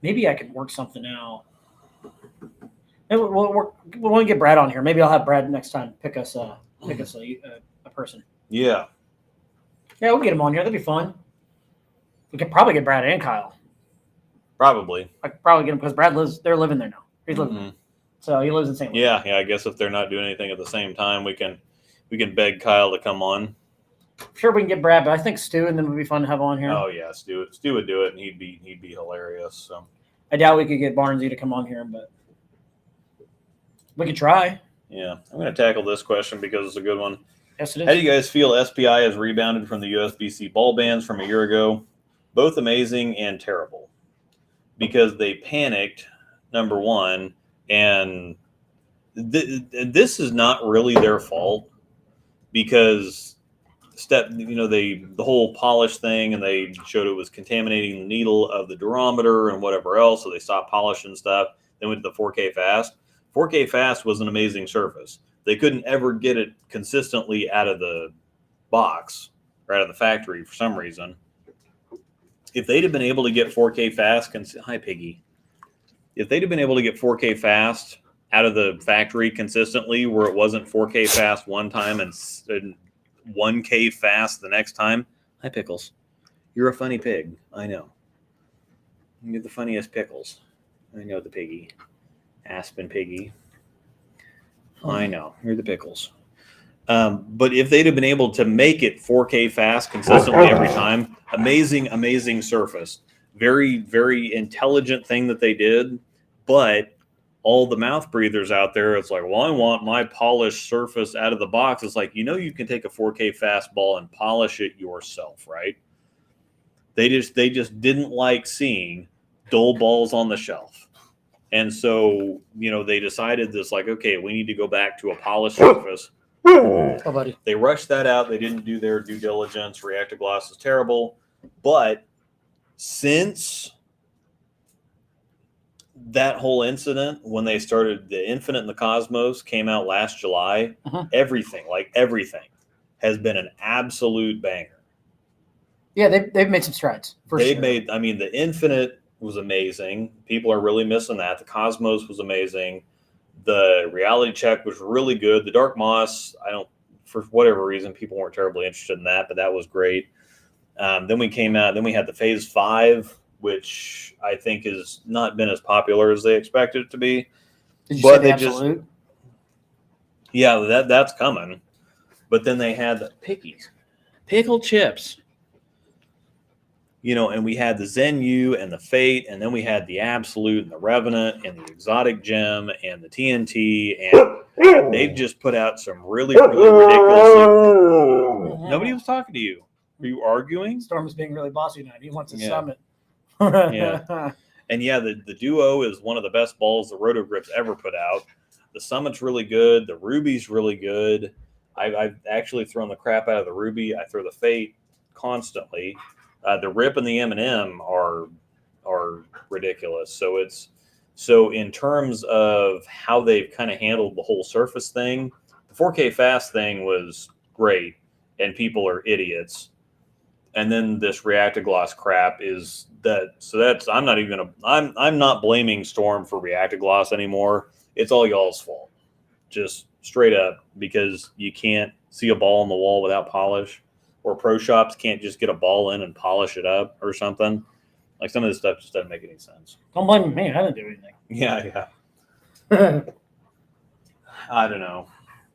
maybe I can work something out. Maybe we want to get Brad on here. Maybe I'll have Brad next time pick us a person. Yeah, we'll get him on here. That'd be fun. We could probably get Brad and Kyle. probably. I could probably get him because Brad lives. They're living there now. He's living there. So he lives in St. Louis. Yeah. I guess if they're not doing anything at the same time, we can beg Kyle to come on. Sure, we can get Brad, but I think Stu and then would be fun to have on here. Oh yeah, Stu would do it, and he'd be hilarious. So I doubt we could get Barnesy to come on here, but we could try. yeah, I'm going to tackle this question because it's a good one. Yes, it is. How do you guys feel SPI has rebounded from the USBC ball bans from a year ago? Both amazing and terrible because they panicked, number one, and this is not really their fault because the whole polish thing, and they showed it was contaminating the needle of the durometer and whatever else, so they stopped polishing stuff. Then went to the 4K Fast. 4K Fast was an amazing surface. They couldn't ever get it consistently out of the box or out of the factory for some reason. If they'd have been able to get 4K Fast, hi Piggy. If they'd have been able to get 4K Fast out of the factory consistently, where it wasn't 4K Fast one time and 1K Fast the next time, hi Pickles. You're a funny pig. I know. You're the funniest Pickles. I know the Piggy. Aspen Piggy. I know. You're the Pickles. But if they'd have been able to make it 4K Fast consistently every time, amazing surface. Very, very intelligent thing that they did. But all the mouth breathers out there, it's like, well, I want my polished surface out of the box. It's like, you can take a 4K Fast ball and polish it yourself, right? They just didn't like seeing dull balls on the shelf. And so, they decided this, like, okay, we need to go back to a polished surface. Oh, buddy. They rushed that out. They didn't do their due diligence. Reactive gloss is terrible. But since that whole incident, when they started the Infinite and the Cosmos came out last July, everything has been an absolute banger. Yeah, they've made some strides. The Infinite was amazing. People are really missing that. The Cosmos was amazing. The Reality Check was really good. The Dark Moss, for whatever reason, people weren't terribly interested in that, but that was great. Then we came out, then we had the Phase 5, which I think has not been as popular as they expected it to be. Did you say the Absolute? That's coming. But then they had the pickle chips. And we had the Zen U and the Fate, and then we had the Absolute and the Revenant and the Exotic Gem and the TNT, and they've just put out some really, really ridiculous. Nobody was talking to you. Were you arguing? Storm is being really bossy tonight. He wants a summit. Yeah. And the Duo is one of the best balls the Roto Grip's ever put out. The Summit's really good. The Ruby's really good. I've actually thrown the crap out of the Ruby. I throw the Fate constantly. The Rip and the M&M are ridiculous. So in terms of how they've kind of handled the whole surface thing, the 4K Fast thing was great, and people are idiots. And then this Reactive Gloss crap is that. So that's I'm not blaming Storm for Reactive Gloss anymore. It's all y'all's fault, just straight up, because you can't see a ball on the wall without polish. Or pro shops can't just get a ball in and polish it up or something. Like, some of this stuff just doesn't make any sense. Don't blame me. I didn't do anything. Yeah. I don't know.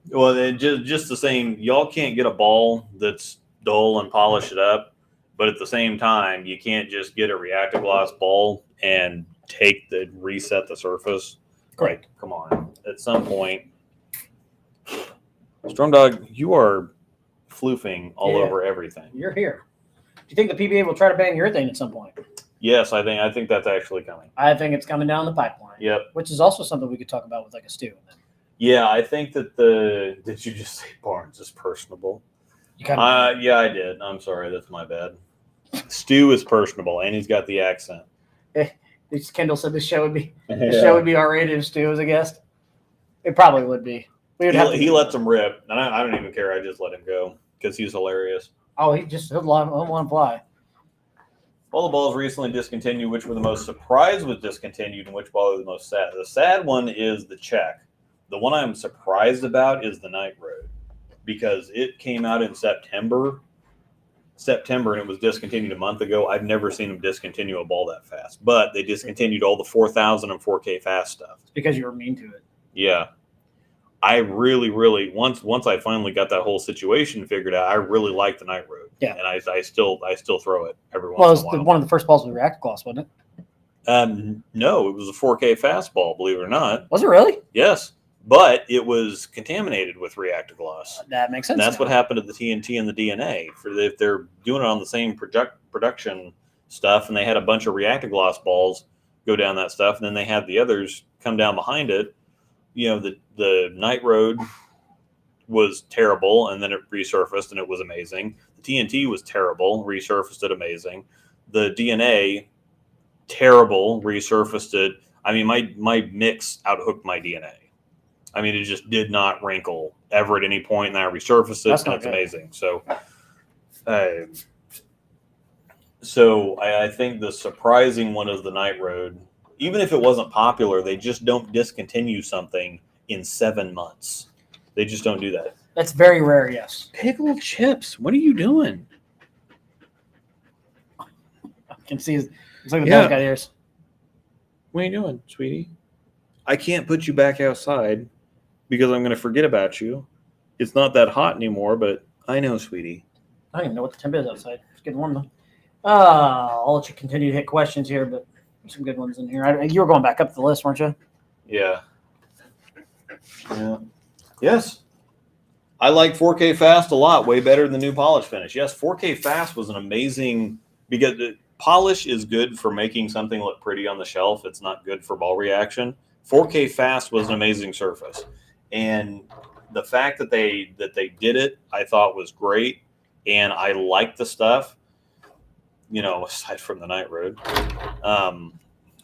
Well, just the same. Y'all can't get a ball that's dull and polish it up, but at the same time, you can't just get a Reactive Gloss ball and reset the surface. Correct. Like, come on. At some point, Storm Dog, you are floofing all over everything. You're here. Do you think the PBA will try to ban urethane at some point? Yes, I think that's actually coming. I think it's coming down the pipeline. Yep. Which is also something we could talk about with like a stew. Yeah, I think that did you just say Barnes is personable? You kind of yeah, I did. I'm sorry, that's my bad. Stu is personable, and he's got the accent. Kendall said the show would be R-rated if Stu was a guest. It probably would be. He lets him rip, and I don't even care. I just let him go because he's hilarious. Oh, he'll let him fly. All the balls recently discontinued. Which were the most surprised with discontinued, and which ball are the most sad? The sad one is the check. The one I'm surprised about is the Night Road because it came out in September, and it was discontinued a month ago. I've never seen them discontinue a ball that fast, but they discontinued all the 4,000 and 4K fast stuff. It's because you were mean to it. Yeah. I really, once I finally got that whole situation figured out, I really liked the Night Road. Yeah. And I still throw it every once in a while. Well, it was one of the first balls with reactive gloss, wasn't it? No, it was a 4K fastball, believe it or not. Was it really? Yes. But it was contaminated with reactive gloss. That makes sense. And that's what happened to the TNT and the DNA. If they're doing it on the same production stuff, and they had a bunch of reactive gloss balls go down that stuff, and then they had the others come down behind it. You know, the Night Road was terrible, and then it resurfaced, and it was amazing. The TNT was terrible, resurfaced it, amazing. The DNA, terrible, resurfaced it. I mean, my mix outhooked my DNA. I mean, it just did not wrinkle ever at any point, and I resurfaced it, and it's amazing. So, I think the surprising one is the Night Road. Even if it wasn't popular, they just don't discontinue something in 7 months. They just don't do that. That's very rare, yes. Pickled chips. What are you doing? I can see it's like the ball's got ears. What are you doing, sweetie? I can't put you back outside because I'm going to forget about you. It's not that hot anymore, but I know, sweetie. I don't even know what the temp is outside. It's getting warm, though. I'll let you continue to hit questions here, but there's some good ones in here. You were going back up the list, weren't you? Yeah. Yes. I like 4K Fast a lot, way better than the new polish finish. Yes, 4K Fast was an amazing, because the polish is good for making something look pretty on the shelf. It's not good for ball reaction. 4K Fast was an amazing surface. And the fact that they did it, I thought was great. And I liked the stuff, aside from the Night Road.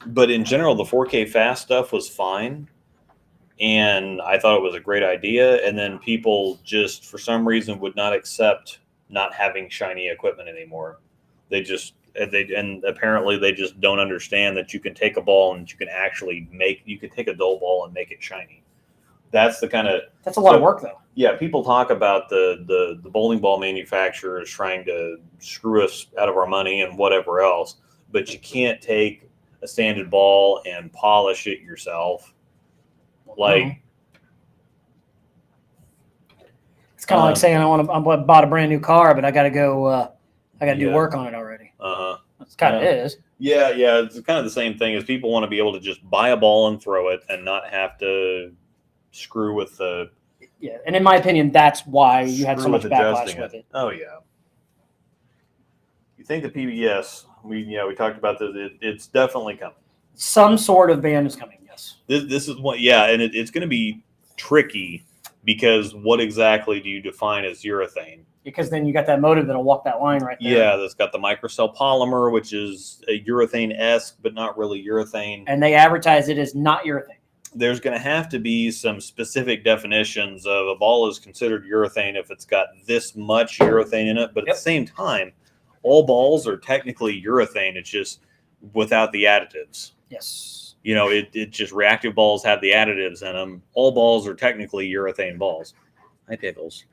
But in general, the 4K Fast stuff was fine. And I thought it was a great idea. And then people just, for some reason, would not accept not having shiny equipment anymore. And apparently they just don't understand that you can take a ball and you can take a dull ball and make it shiny. That's a lot of work, though. Yeah, people talk about the bowling ball manufacturers trying to screw us out of our money and whatever else, but you can't take a sanded ball and polish it yourself. Like, it's kind of like saying I bought a brand new car, but I got to go. I got to do work on it already. That's kind of is. Yeah. It's kind of the same thing as people want to be able to just buy a ball and throw it and not have to screw with the. Yeah, and in my opinion, that's why you had so much backlash with it. Oh yeah. You think the PBS? We talked about this. It's definitely coming. Some sort of ban is coming. Yes. This is what. Yeah, and it's going to be tricky because what exactly do you define as urethane? Because then you got that motive that'll walk that line right there. Yeah, that's got the microcell polymer, which is a urethane-esque, but not really urethane. And they advertise it as not urethane. There's going to have to be some specific definitions of a ball is considered urethane if it's got this much urethane in it. But at the same time, all balls are technically urethane. It's just without the additives. Yes. It just reactive balls have the additives in them. All balls are technically urethane balls. Hi, Pickles.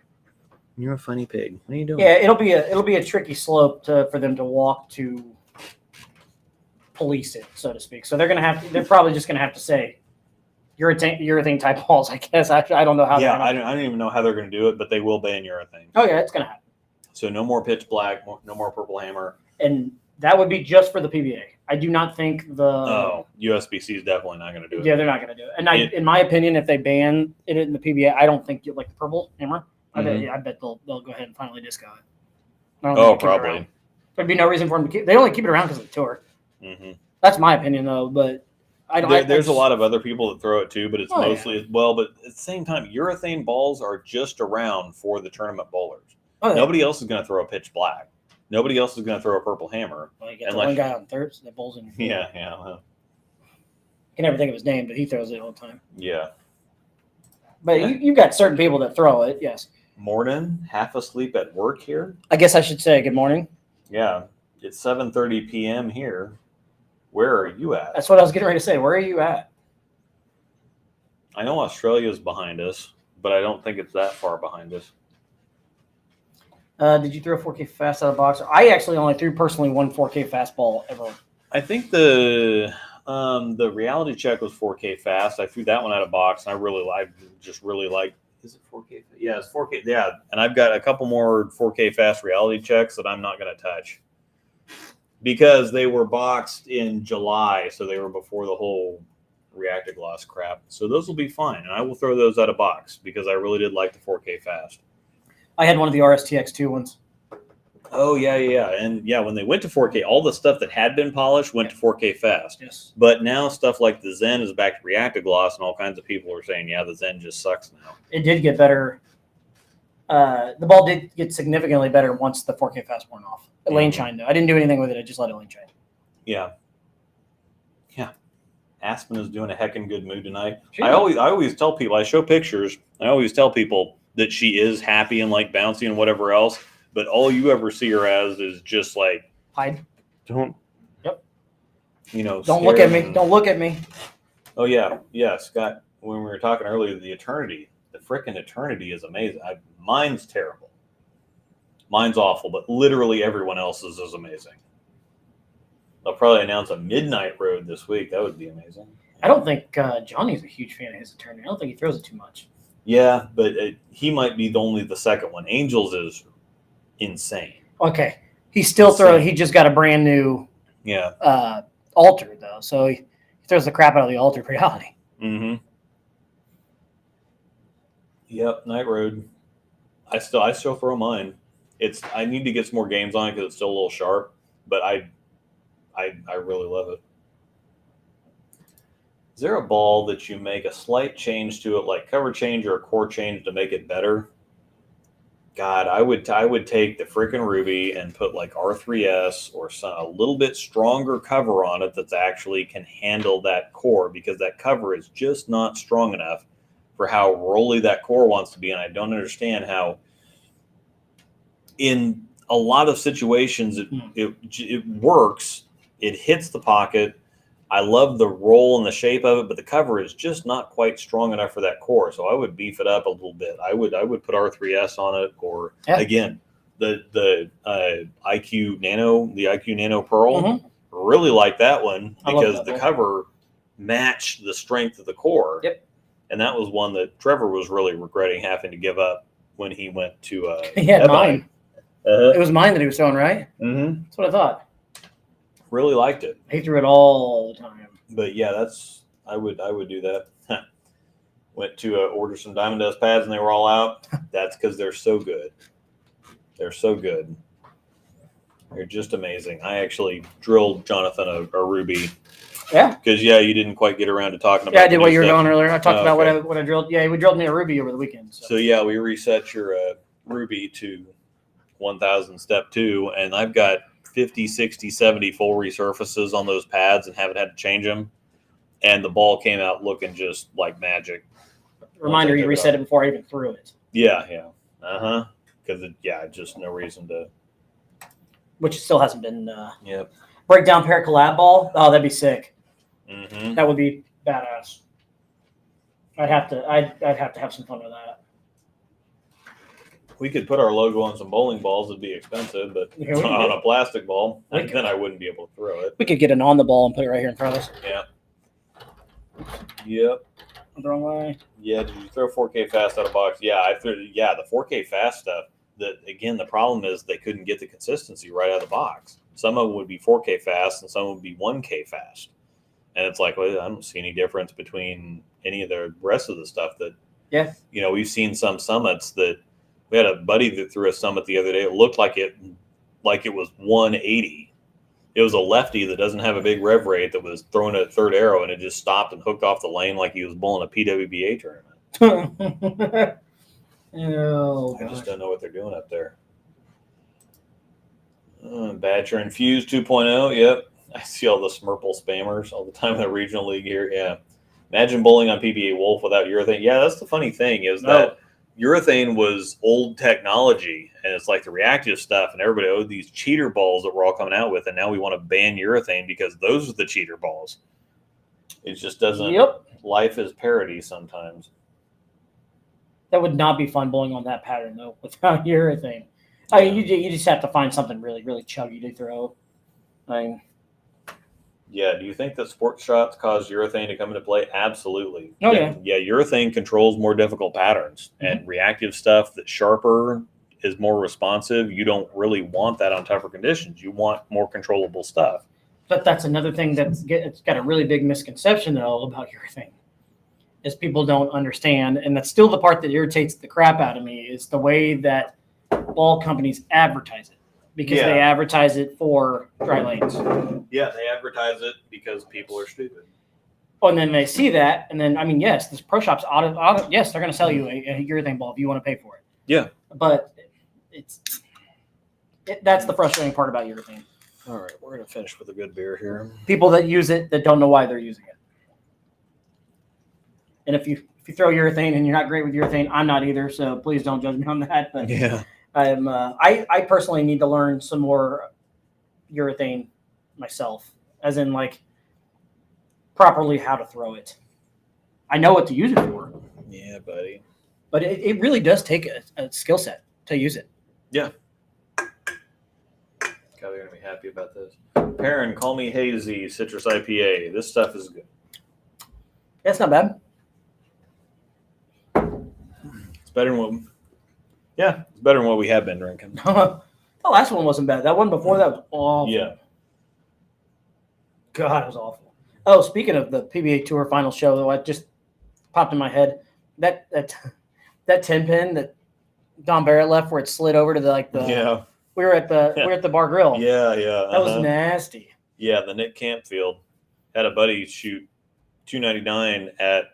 You're a funny pig. What are you doing? Yeah, it'll be a tricky slope for them to walk to police it, so to speak. So they're probably just gonna have to say urethane type balls, I guess. I don't know how. Yeah, I don't even know how they're gonna do it, but they will ban urethane. Oh yeah, it's gonna happen. So no more pitch black, no more purple hammer. And that would be just for the PBA. I do not think USBC is definitely not gonna do it. Yeah, they're not gonna do it. And in my opinion, if they ban it in the PBA, I don't think like the purple hammer. I bet they'll go ahead and finally disco it. Probably. There'd be no reason for them to keep. They only keep it around because of the tour. Mm-hmm. That's my opinion, though. But I don't. There's a lot of other people that throw it too, but it's mostly as well. But at the same time, urethane balls are just around for the tournament bowlers. Nobody else is going to throw a pitch black. Nobody else is going to throw a purple hammer. Well, you get the Unless- one guy on thirds that bowls in. Yeah. I can never think of his name, but he throws it all the time. Yeah. But you've got certain people that throw it, yes. Morning, half asleep at work here. I guess I should say good morning. Yeah. It's 7:30 p.m. here. Where are you at? That's what I was getting ready to say. Where are you at? I know Australia's behind us, but I don't think it's that far behind us. Did you throw 4K fast out of box? I actually only threw personally one 4K fastball ever. I think the reality check was 4K fast. I threw that one out of box, and I just really like. Is it 4K? Yeah, it's 4K. Yeah, and I've got a couple more 4K fast reality checks that I'm not going to touch because they were boxed in July, so they were before the whole reactor gloss crap. So those will be fine, and I will throw those out of box because I really did like the 4K fast. I had one of the RSTX2 ones. Oh, yeah. And yeah, when they went to 4K, all the stuff that had been polished went to 4K fast. Yes. But now stuff like the Zen is back to reactive gloss, and all kinds of people are saying, yeah, the Zen just sucks now. It did get better. The ball did get significantly better once the 4K fast worn off. It lane shined, though. I didn't do anything with it. I just let it lane shine. Yeah. Aspen is doing a heckin' good mood tonight. She I is. always tell people, I show pictures, I always tell people that she is happy and like bouncy and whatever else, but all you ever see her as is just like, Hide. don't, Yep. Don't Look at me. Don't look at me. Oh, yeah. Yeah, Scott, when we were talking earlier, the Eternity, the frickin' Eternity is amazing. Mine's terrible. Mine's awful, but literally everyone else's is amazing. They'll probably announce a Midnight Road this week. That would be amazing. I don't think Johnny's a huge fan of his attorney. I don't think he throws it too much. Yeah, but he might be only the second one. Angels is insane. Okay. He still throws. He just got a brand new Yeah. altar, though. So he throws the crap out of the altar reality. Mm-hmm. Yep, Night Road. I still throw mine. I need to get some more games on it because it's still a little sharp, but I really love it. Is there a ball that you make a slight change to it, like cover change or a core change to make it better? God, I would take the freaking Ruby and put like R3S or a little bit stronger cover on it that's actually can handle that core, because that cover is just not strong enough for how rolly that core wants to be. And I don't understand how in a lot of situations it works. It hits the pocket. I love the roll and the shape of it, but the cover is just not quite strong enough for that core. So I would beef it up a little bit. I would put R3S on it, or again, the IQ Nano Pearl. Mm-hmm. Really like that one because the cover matched the strength of the core. Yep. And that was one that Trevor was really regretting having to give up when he went to he had Ebony. mine. It was mine that he was throwing, right? Mm-hmm. That's what I thought. Really liked it. He threw it all the time. But yeah, I would do that. Went to order some Diamond Dust pads and they were all out. That's because they're so good. They're so good. They're just amazing. I actually drilled Jonathan a Ruby. Yeah. Because you didn't quite get around to talking about. Yeah, I did what you were doing earlier. I talked about okay. what I drilled. Yeah, we drilled me a Ruby over the weekend. So yeah, we reset your Ruby to 1000 step 2, and I've got 50, 60, 70 full resurfaces on those pads and haven't had to change them. And the ball came out looking just like magic. Reminder, you reset it before I even threw it. Yeah. Because just no reason to. Which still hasn't been. Yep. Breakdown pair collab ball. Oh, that'd be sick. Mm-hmm. That would be badass. I'd have to have some fun with that. We could put our logo on some bowling balls. It'd be expensive, but Yeah, on a plastic ball, We and then I wouldn't be able to throw it. We could get it on the ball and put it right here in front of us. Yeah. Yep. The wrong way. Yeah. Did you throw 4K fast out of box? Yeah, I threw. Yeah, the 4K fast stuff. The problem is they couldn't get the consistency right out of the box. Some of them would be 4K fast, and some would be 1K fast. And it's like, well, I don't see any difference between any of the rest of the stuff that. Yeah. We've seen some summits that. We had a buddy that threw a summit the other day. It looked like it was 180. It was a lefty that doesn't have a big rev rate that was throwing a third arrow, and it just stopped and hooked off the lane like he was bowling a PWBA tournament. Oh, I just don't know what they're doing up there. Badger Infused 2.0. Yep. I see all the Smurple spammers all the time in the regional league here. Yeah. Imagine bowling on PBA Wolf without urethane. Yeah, that's the funny thing is that urethane was old technology, and it's like the reactive stuff, and everybody owed these cheater balls that we're all coming out with, and now we want to ban urethane because those are the cheater balls. It just doesn't. Yep. Life is parody sometimes. That would not be fun bowling on that pattern though without urethane. I mean, you just have to find something really, really chuggy to throw. I mean, yeah. Do you think that sports shots cause urethane to come into play? Absolutely. Oh, yeah. Yeah, urethane controls more difficult patterns, and reactive stuff that's sharper is more responsive. You don't really want that on tougher conditions. You want more controllable stuff. but that's another thing it's got a really big misconception though about urethane. Is people don't understand, and that's still the part that irritates the crap out of me, is the way that ball companies advertise it. Because they advertise it for dry lanes. Yeah, they advertise it because people are stupid. Oh, and then they see that, and then, I mean, yes, this pro shop's yes, they're going to sell you a urethane ball if you want to pay for it. Yeah. But that's the frustrating part about urethane. All right, we're going to finish with a good beer here. People that use it that don't know why they're using it. And if you throw urethane and you're not great with urethane, I'm not either, so please don't judge me on that. But yeah. I personally need to learn some more urethane myself, as in like properly how to throw it. I know what to use it for. Yeah, buddy. But it really does take a skill set to use it. Yeah. God, they're going to be happy about this. Perrin, call me Hazy Citrus IPA. This stuff is good. That's not bad. It's better than what... Yeah, it's better than what we have been drinking. The last one wasn't bad. That one before that was awful. Yeah. God, it was awful. Oh, speaking of the PBA Tour Finals show, though, I just popped in my head that 10 pin that Don Barrett left, where it slid over to yeah. We were at the Bar Grill. Yeah. That was nasty. Yeah, the Nick Campfield had a buddy shoot 299 at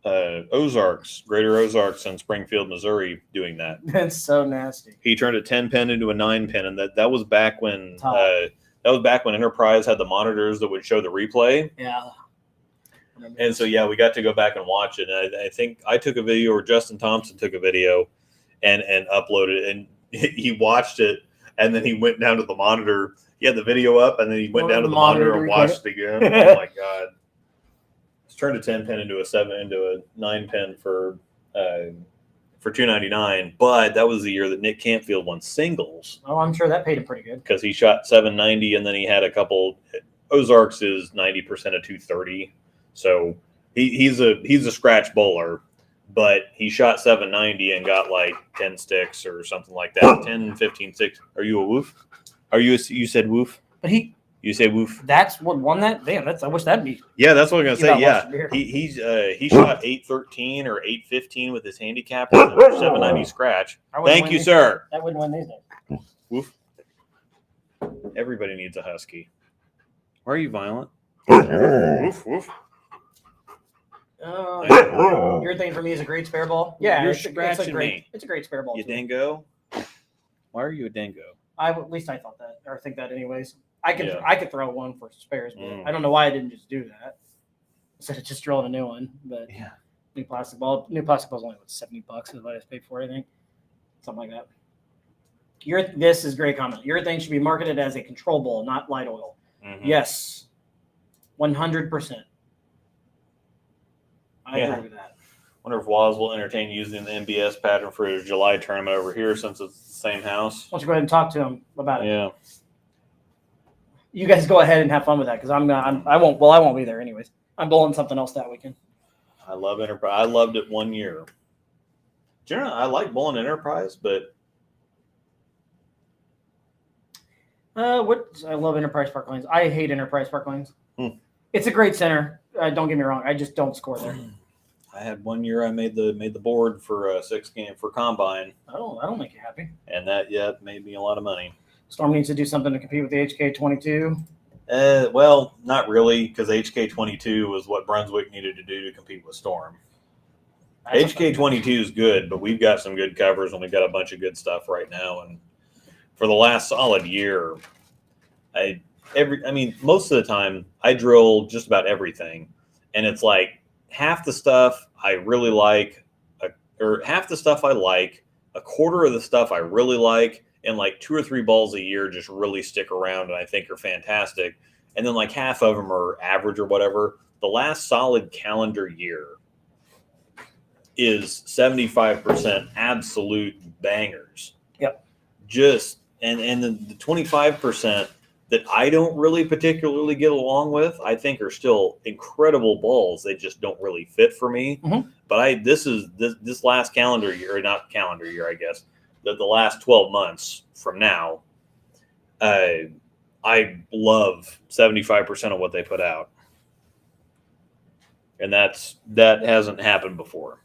Ozarks, Greater Ozarks in Springfield, Missouri, doing that. That's so nasty. He turned a 10 pin into a 9 pin, and that was back when Enterprise had the monitors that would show the replay. Yeah. And so we got to go back and watch it. And I think I took a video, or Justin Thompson took a video, and uploaded it. And he watched it, and then he went down to the monitor. He had the video up, and then he went down to the monitor and watched it again. Oh my God! It's turned a 10 pin into a 9 pin for 299. But that was the year that Nick Campfield won singles. Oh, I'm sure that paid him pretty good. Because he shot 790, and then he had a couple. Ozarks is 90% of 230, so he's a scratch bowler, but he shot 790 and got like 10 sticks or something like that. 10, 15 sticks. Are you a woof? You said woof? But you say woof? That's what won that. Damn, I wish that'd be. Yeah, that's what I was gonna say. Yeah, he shot 813 or 815 with his handicap with a 790 scratch. Thank you, sir. That wouldn't win these days. Woof. Everybody needs a husky. Why are you violent? Woof woof. Your thing for me is a great spare ball. Yeah, You're scratching me. It's a great spare ball. You dingo. Why are you a dingo? At least I thought that, or think that anyways. I could throw one for spares, but I don't know why I didn't just do that instead of just drilling a new one. But yeah, new plastic ball's only $70 is what I paid for. I think something like that. This is a great comment. Urethane should be marketed as a control ball, not light oil. Mm-hmm. Yes, 100%. I agree with that. Wonder if Waz will entertain using the MBS pattern for his July tournament over here, since it's the same house. Why don't you go ahead and talk to him about it? Yeah. You guys go ahead and have fun with that, because I won't be there anyways. I'm bowling something else that weekend. I love Enterprise. I loved it one year. Generally, I like bowling Enterprise, but I love Enterprise Park Lanes. I hate Enterprise Park Lanes. It's a great center. Don't get me wrong. I just don't score there. I had one year I made the board for a 6-game for Combine. I don't make you happy. And that made me a lot of money. Storm needs to do something to compete with the HK22. Well, not really, because HK22 was what Brunswick needed to do to compete with Storm. HK22 is good, but we've got some good covers, and we've got a bunch of good stuff right now. And for the last solid year, Most of the time I drill just about everything, and it's like half the stuff I really like, or half the stuff I like, a quarter of the stuff I really like, and like 2 or 3 balls a year just really stick around and I think are fantastic, and then like half of them are average or whatever. The last solid calendar year is 75% absolute bangers. Yep. And the 25% that I don't really particularly get along with, I think are still incredible balls. They just don't really fit for me. Mm-hmm. But this last calendar year, or not calendar year, I guess, the last 12 months from now, I love 75% of what they put out. And that hasn't happened before.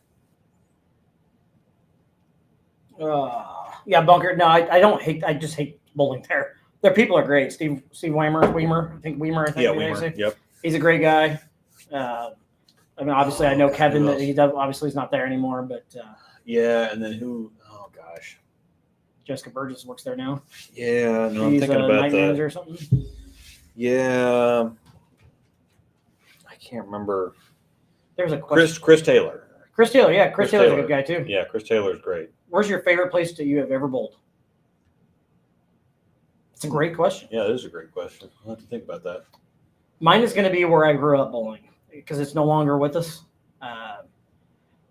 Yeah, Bunker. No, I don't hate. I just hate bowling there. Their people are great. Steve Weimer. I think. Yeah, Weimer. Yep. He's a great guy. Obviously, I know Kevin. That he's not there anymore. But yeah, and then who? Oh gosh, Jessica Burgess works there now. Yeah, no, I'm She's thinking a about night that. manager or something. Yeah, I can't remember. There's a question. Chris Taylor. Chris Taylor. Yeah, Chris Taylor's a good guy too. Yeah, Chris Taylor's great. Where's your favorite place that you have ever bowled? It's a great question. Yeah, it is a great question. I'll have to think about that. Mine is going to be where I grew up bowling because it's no longer with us.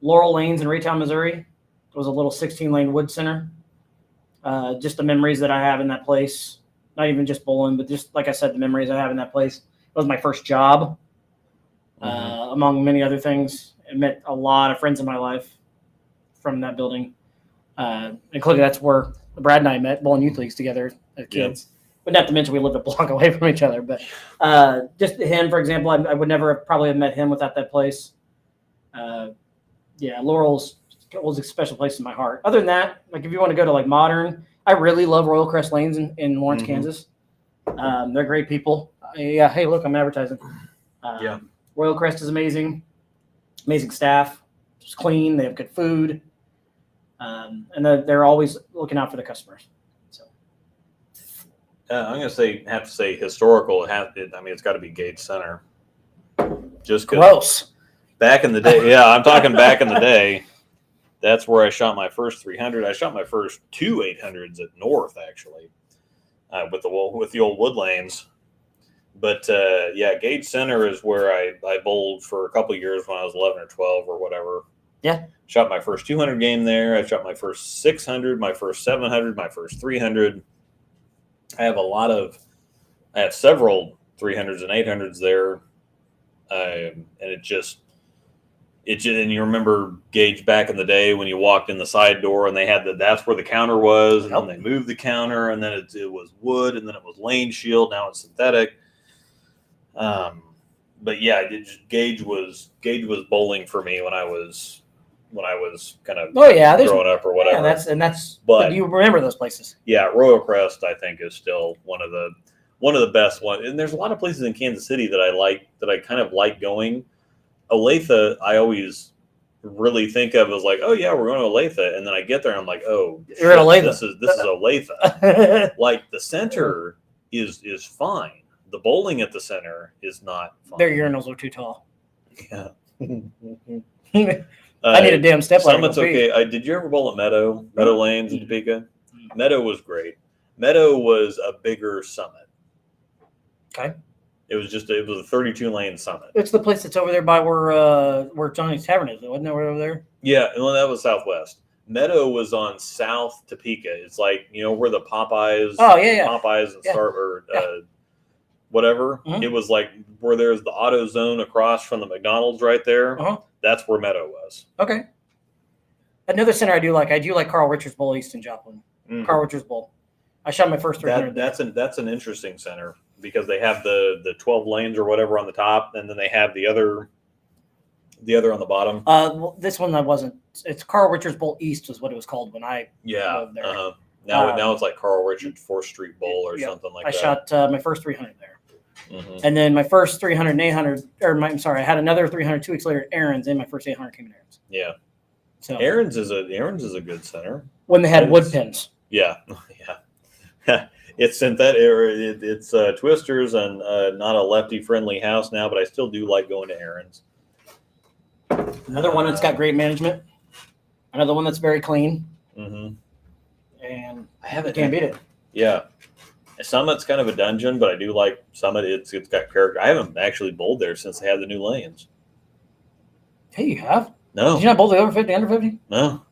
Laurel Lanes in Raytown, Missouri. It was a little 16-lane wood center. Just the memories that I have in that place. Not even just bowling, but just, like I said, the memories I have in that place. It was my first job, among many other things. I met a lot of friends in my life from that building. Including that's where Brad and I met, bowling youth leagues together as kids. But not to mention we lived a block away from each other. But just him, for example, I would never probably have met him without that place. Laurel's was a special place in my heart. Other than that, like if you want to go to like modern, I really love Royal Crest Lanes in Lawrence, Kansas. They're great people. Yeah, hey, look, I'm advertising. Royal Crest is amazing. Amazing staff. It's clean. They have good food. And they're always looking out for the customers. So, I'm going to have to say historical. It's got to be Gage Center. Just gross. Back in the day, I'm talking back in the day. That's where I shot my first 300. I shot my first 2 800s at North, actually, with the old wood lanes. But Gage Center is where I bowled for a couple of years when I was 11 or 12 or whatever. Yeah. Shot my first 200 game there. I shot my first 600, my first 700, my first 300. I have several 300s and 800s there. And and you remember Gage back in the day when you walked in the side door and they had that's where the counter was, and then they moved the counter, and then it was wood, and then it was lane shield. Now it's synthetic. But yeah, Gage was bowling for me when I was kind of growing up or whatever. Yeah, but you remember those places. Yeah, Royal Crest I think is still one of the best ones. And there's a lot of places in Kansas City that I kind of like going. Olathe, I always really think of as like, oh yeah, we're going to Olathe, and then I get there and I'm like, oh, you're at Olathe. This is Olathe. Like the center is fine. The bowling at the center is not fine. Their urinals are too tall. Yeah. I need a damn step ladder. Summit's okay. Did you ever bowl at Meadow Lanes in Topeka? Meadow was great. Meadow was a bigger Summit. Okay. It was a 32-lane Summit. It's the place that's over there by where Johnny's Tavern is, wasn't it? Over there? Yeah, well, that was Southwest. Meadow was on South Topeka. It's like, where the Popeyes. Oh yeah. Popeyes and whatever. Mm-hmm. It was like where there's the Auto Zone across from the McDonald's right there. Uh-huh. That's where Meadow was. Okay. Another center I do like Carl Richards Bowl East in Joplin. Mm-hmm. Carl Richards Bowl. I shot my first 300. That's an interesting center because they have the 12 lanes or whatever on the top, and then they have the other on the bottom. This one wasn't. It's Carl Richards Bowl East was what it was called when I lived there. Uh-huh. Now it's like Carl Richards 4th Street Bowl or something like that. I shot my first 300 there. Mm-hmm. And then my first 300 and 800, I had another 300 2 weeks later at Aaron's, and my first 800 came in Aaron's. Yeah. So Aaron's is a good center. When they had wood pins. Yeah. Yeah. it's synthetic. It's twisters and not a lefty friendly house now, but I still do like going to errands. Another one that's got great management. Another one that's very clean. Mm-hmm. And I haven't can't beat it. Yeah. Summit's kind of a dungeon, but I do like Summit. It's got character. I haven't actually bowled there since they had the new lanes. Hey, you have? No. Did you not bowl the over 50, under 50? No.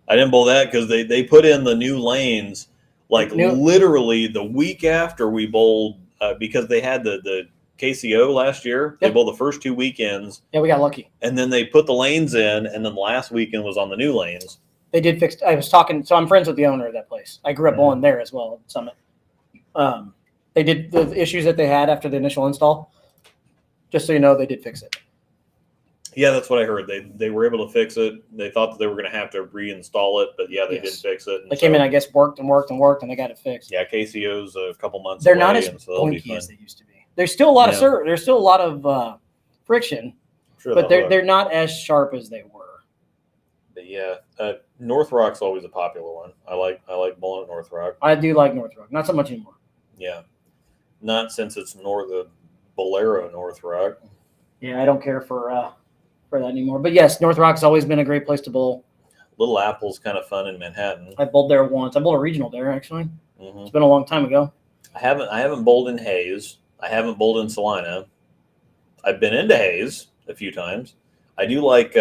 I didn't bowl that because they put in the new lanes like literally the week after we bowled because they had the KCO last year. They bowled the first 2 weekends. Yeah, we got lucky. And then they put the lanes in, and then the last weekend was on the new lanes. They did fix. I was talking, so I'm friends with the owner of that place. I grew up bowling there as well at Summit. They did the issues that they had after the initial install. Just so you know, they did fix it. Yeah, that's what I heard. They were able to fix it. They thought that they were going to have to reinstall it, but yeah, they did fix it. They came in, I guess, worked, and they got it fixed. Yeah, KCO's a couple months. They're away, not as so they'll be blinky fun. as they used to be. There's still a lot of there's still a lot of friction, Sure, but they're not as sharp as they were. But yeah, North Rock's always a popular one. I like bowling at North Rock. I do like North Rock, not so much anymore. Yeah, not since it's Bolero North Rock. Yeah, I don't care for that anymore. But yes, North Rock's always been a great place to bowl. Little Apple's kind of fun in Manhattan. I bowled there once. I bowled a regional there actually. Mm-hmm. It's been a long time ago. I haven't bowled in Hayes. I haven't bowled in Salina. I've been into Hayes a few times. I do like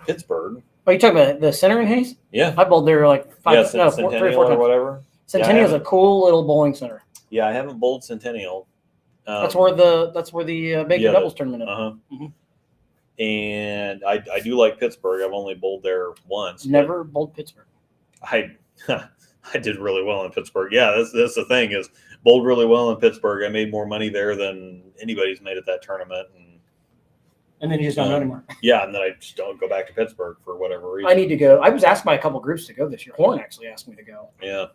Pittsburgh. Oh, you talking about the center in Hayes? Yeah. I bowled there like 3 or 4 Centennial or times. whatever. Centennial's a cool little bowling center. Yeah, I haven't bowled Centennial. That's where the Bacon Doubles tournament is. Uh-huh. Mm-hmm. And I do like Pittsburgh. I've only bowled there once. Never bowled Pittsburgh. I did really well in Pittsburgh. Yeah, that's the thing is bowled really well in Pittsburgh. I made more money there than anybody's made at that tournament. And then you just don't know anymore. Yeah, and then I just don't go back to Pittsburgh for whatever reason. I need to go. I was asked by a couple groups to go this year. Horn actually asked me to go. Yeah.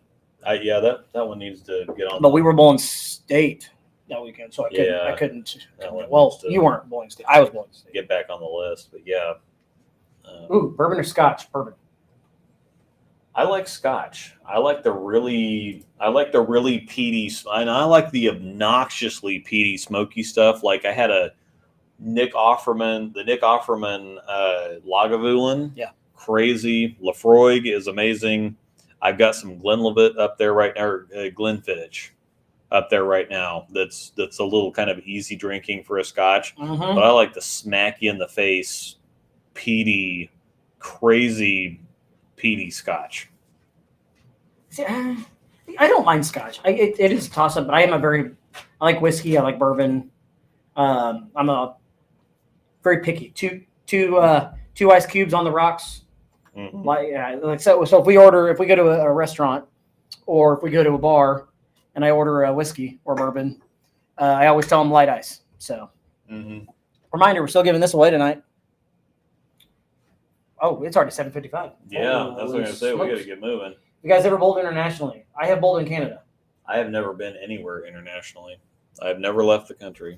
That one needs to get on. But we were bowling state that weekend, so I couldn't. Well, you weren't bowling state. I was bowling state. Get back on the list, but yeah. Ooh, bourbon or scotch? Bourbon. I like scotch. I like the really peaty, and I like the obnoxiously peaty, smoky stuff. Like I had the Nick Offerman Lagavulin. Yeah. Crazy. Lafroig is amazing. I've got some Glenlivet up there right now, or Glenfiddich up there right now. That's a little kind of easy drinking for a scotch. Mm-hmm. But I like the smack you in the face, peaty, crazy peaty scotch. See, I don't mind scotch. It is a toss up, but I like whiskey. I like bourbon. I'm a very picky. Two ice cubes on the rocks. Mm-hmm. Like so if we go to a restaurant or if we go to a bar and I order a whiskey or bourbon, I always tell them light ice. So reminder, we're still giving this away tonight. Oh, it's already 7:55. Yeah, that's what I'm going to say. We got to get moving. You guys ever bowled internationally? I have bowled in Canada. I have never been anywhere internationally. I have never left the country.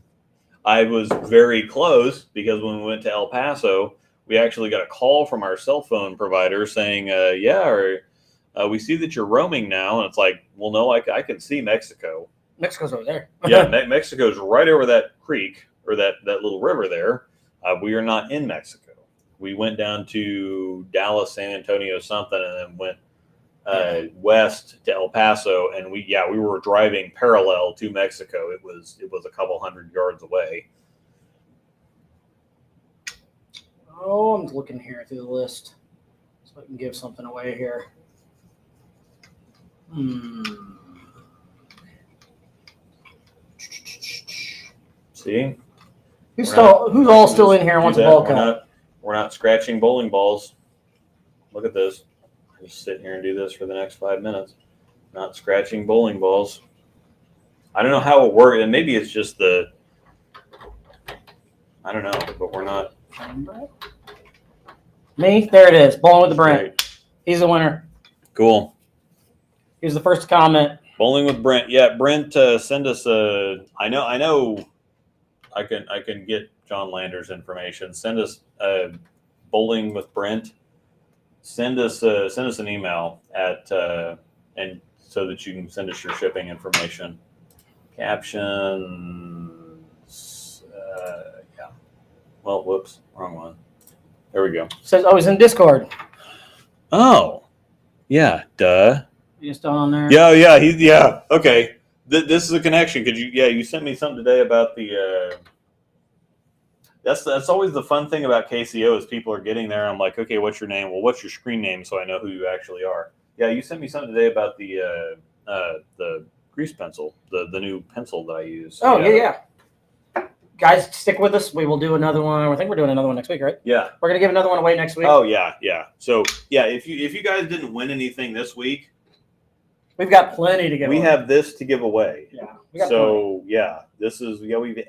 I was very close because when we went to El Paso, we actually got a call from our cell phone provider saying, we see that you're roaming now. And it's like, well, no, I can see Mexico. Mexico's over there. Yeah, Mexico's right over that creek or that little river there. We are not in Mexico. We went down to Dallas, San Antonio, something, and then went west to El Paso, and we were driving parallel to Mexico. It was a couple hundred yards away. Oh, I'm looking here through the list so I can give something away here. See, who's all still in here and wants a ball cut? We're not scratching bowling balls. Look at this. Just sit here and do this for the next 5 minutes. Not scratching bowling balls. I don't know how it works, and maybe it's just I don't know, but we're not. Me? There it is. Bowling with the Brent. He's the winner. Cool. He's the first to comment. Bowling with Brent. Yeah, Brent, send us a. I know. I can get John Lander's information. Send us bowling with Brent. Send us an email and so that you can send us your shipping information. Captions. Yeah. Well, whoops, wrong one. There we go. Says, oh, he's in Discord. Oh, yeah. Duh. You still on there? Yeah. Yeah. Okay. This is a connection. Could you? Yeah, you sent me something today about the. That's always the fun thing about KCO is people are getting there. I'm like, okay, what's your name? Well, what's your screen name so I know who you actually are? Yeah, you sent me something today about the grease pencil, the new pencil that I use. Oh, yeah. Guys, stick with us. We will do another one. I think we're doing another one next week, right? Yeah. We're going to give another one away next week. Oh, yeah. So, yeah, if you guys didn't win anything this week, we've got plenty to give away. We have this to give away. Yeah. We have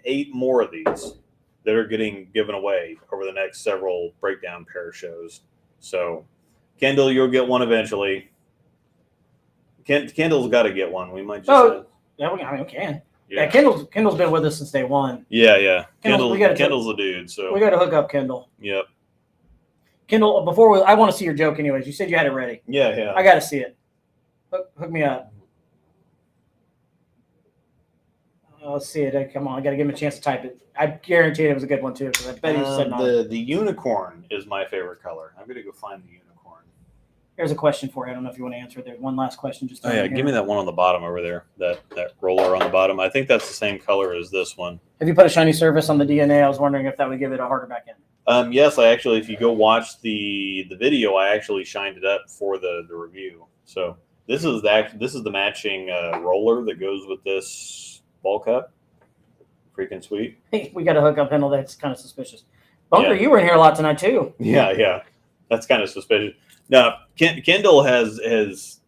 8 more of these that are getting given away over the next several breakdown pair shows. So, Kendall, you'll get one eventually. Kendall's got to get one. We might just. Yeah, we can. Yeah, Kendall's been with us since day one. Yeah. Kendall's Kendall's a dude. So we got to hook up Kendall. Yep. Kendall, I want to see your joke anyways. You said you had it ready. Yeah. I got to see it. Hook me up. Let's see it. Come on, I got to give him a chance to type it. I guarantee it was a good one too, because I bet he was sitting on it. The unicorn is my favorite color. I'm gonna go find the unicorn. Here's a question for you. I don't know if you want to answer it. There's one last question. Just Give me that one on the bottom over there. That roller on the bottom. I think that's the same color as this one. Have you put a shiny surface on the DNA? I was wondering if that would give it a harder back end. Yes, I actually. If you go watch the video, I actually shined it up for the review. So this is the matching roller that goes with this ball cup. Freaking sweet. Hey, we got to hook up Kendall. That's kind of suspicious. Bunker, Yeah. you were in here a lot tonight too. Yeah. That's kind of suspicious. Now, Kendall has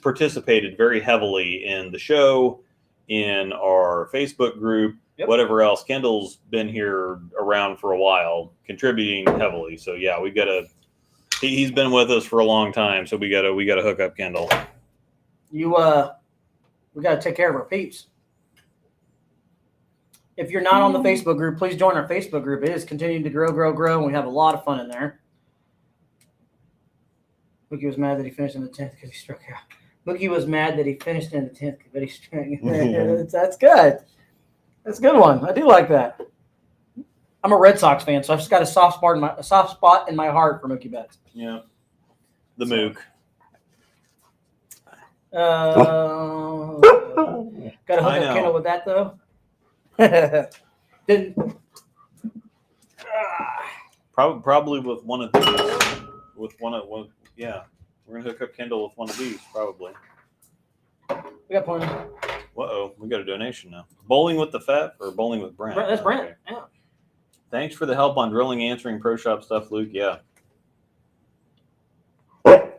participated very heavily in the show, in our Facebook group, whatever else. Kendall's been here around for a while, contributing heavily. So yeah, we got to. He's been with us for a long time, so we got to hook up Kendall. We got to take care of our peeps. If you're not on the Facebook group, please join our Facebook group. It is continuing to grow, and we have a lot of fun in there. Mookie was mad that he finished in the 10th because he struck out. Mookie was mad that he finished in the 10th, but he struck out. That's good. That's a good one. I do like that. I'm a Red Sox fan, so I've just got a soft spot in my heart for Mookie Betts. Yeah. The Mook. Got to hook up Kendall with that, though. Probably with one of these. Yeah. We're gonna hook up Kendall with one of these, probably. We got plenty. We got a donation now. Bowling with the Fat or bowling with Brent? That's Brent. Okay. Yeah. Thanks for the help on drilling, answering pro shop stuff, Luke. Yeah.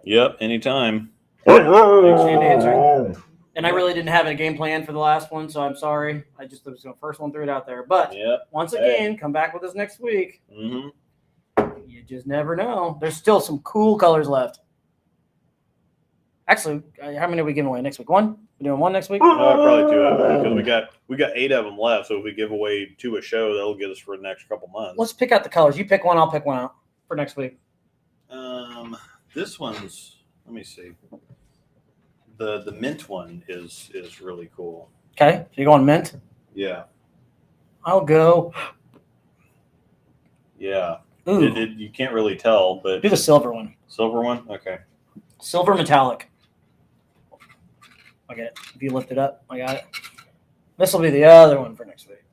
Yep. Anytime. Thanks for answering. And I really didn't have a game plan for the last one, so I'm sorry. I just was the first one threw it out there. But once again, come back with us next week. Mm-hmm. You just never know. There's still some cool colors left. Actually, how many are we giving away next week? One? We're doing one next week? Probably 2 of them because we got 8 of them left. So if we give away 2 a show, that'll get us for the next couple months. Let's pick out the colors. You pick one, I'll pick one out for next week. This one's. Let me see. The mint one is really cool. Okay, so you're going mint? Yeah. I'll go. Yeah. Ooh. You can't really tell, but Do the silver one. Silver one? Okay. Silver metallic. I get it. If you lift it up, I got it. This will be the other one for next week.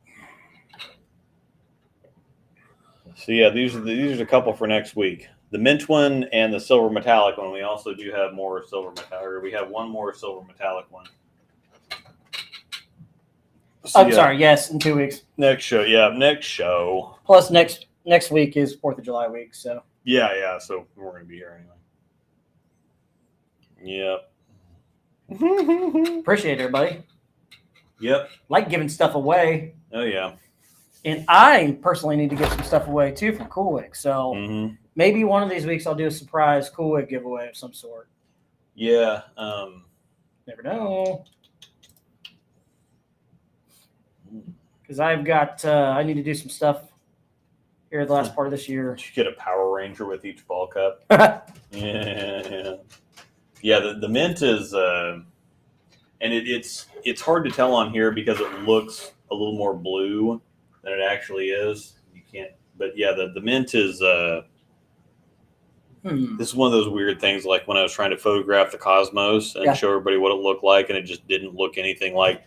So yeah, these are a couple for next week. The mint one and the silver metallic one. We also do have more silver metallic. We have one more silver metallic one. So, I'm sorry. Yes, in 2 weeks. Next show. Yeah, next show. Plus next week is 4th of July week. So yeah. So we're gonna be here anyway. Yep. Appreciate it, everybody. Yep. Like giving stuff away. Oh yeah. And I personally need to give some stuff away too from Cool Wig. So maybe one of these weeks I'll do a surprise Cool Wig giveaway of some sort. Yeah. Never know. Because I've got I need to do some stuff here the last part of this year. You get a Power Ranger with each ball cup. Yeah. The mint is And it's hard to tell on here because it looks a little more blue than it actually is. You can't, but yeah, the mint is. This is one of those weird things, like when I was trying to photograph the Cosmos and show everybody what it looked like, and it just didn't look anything like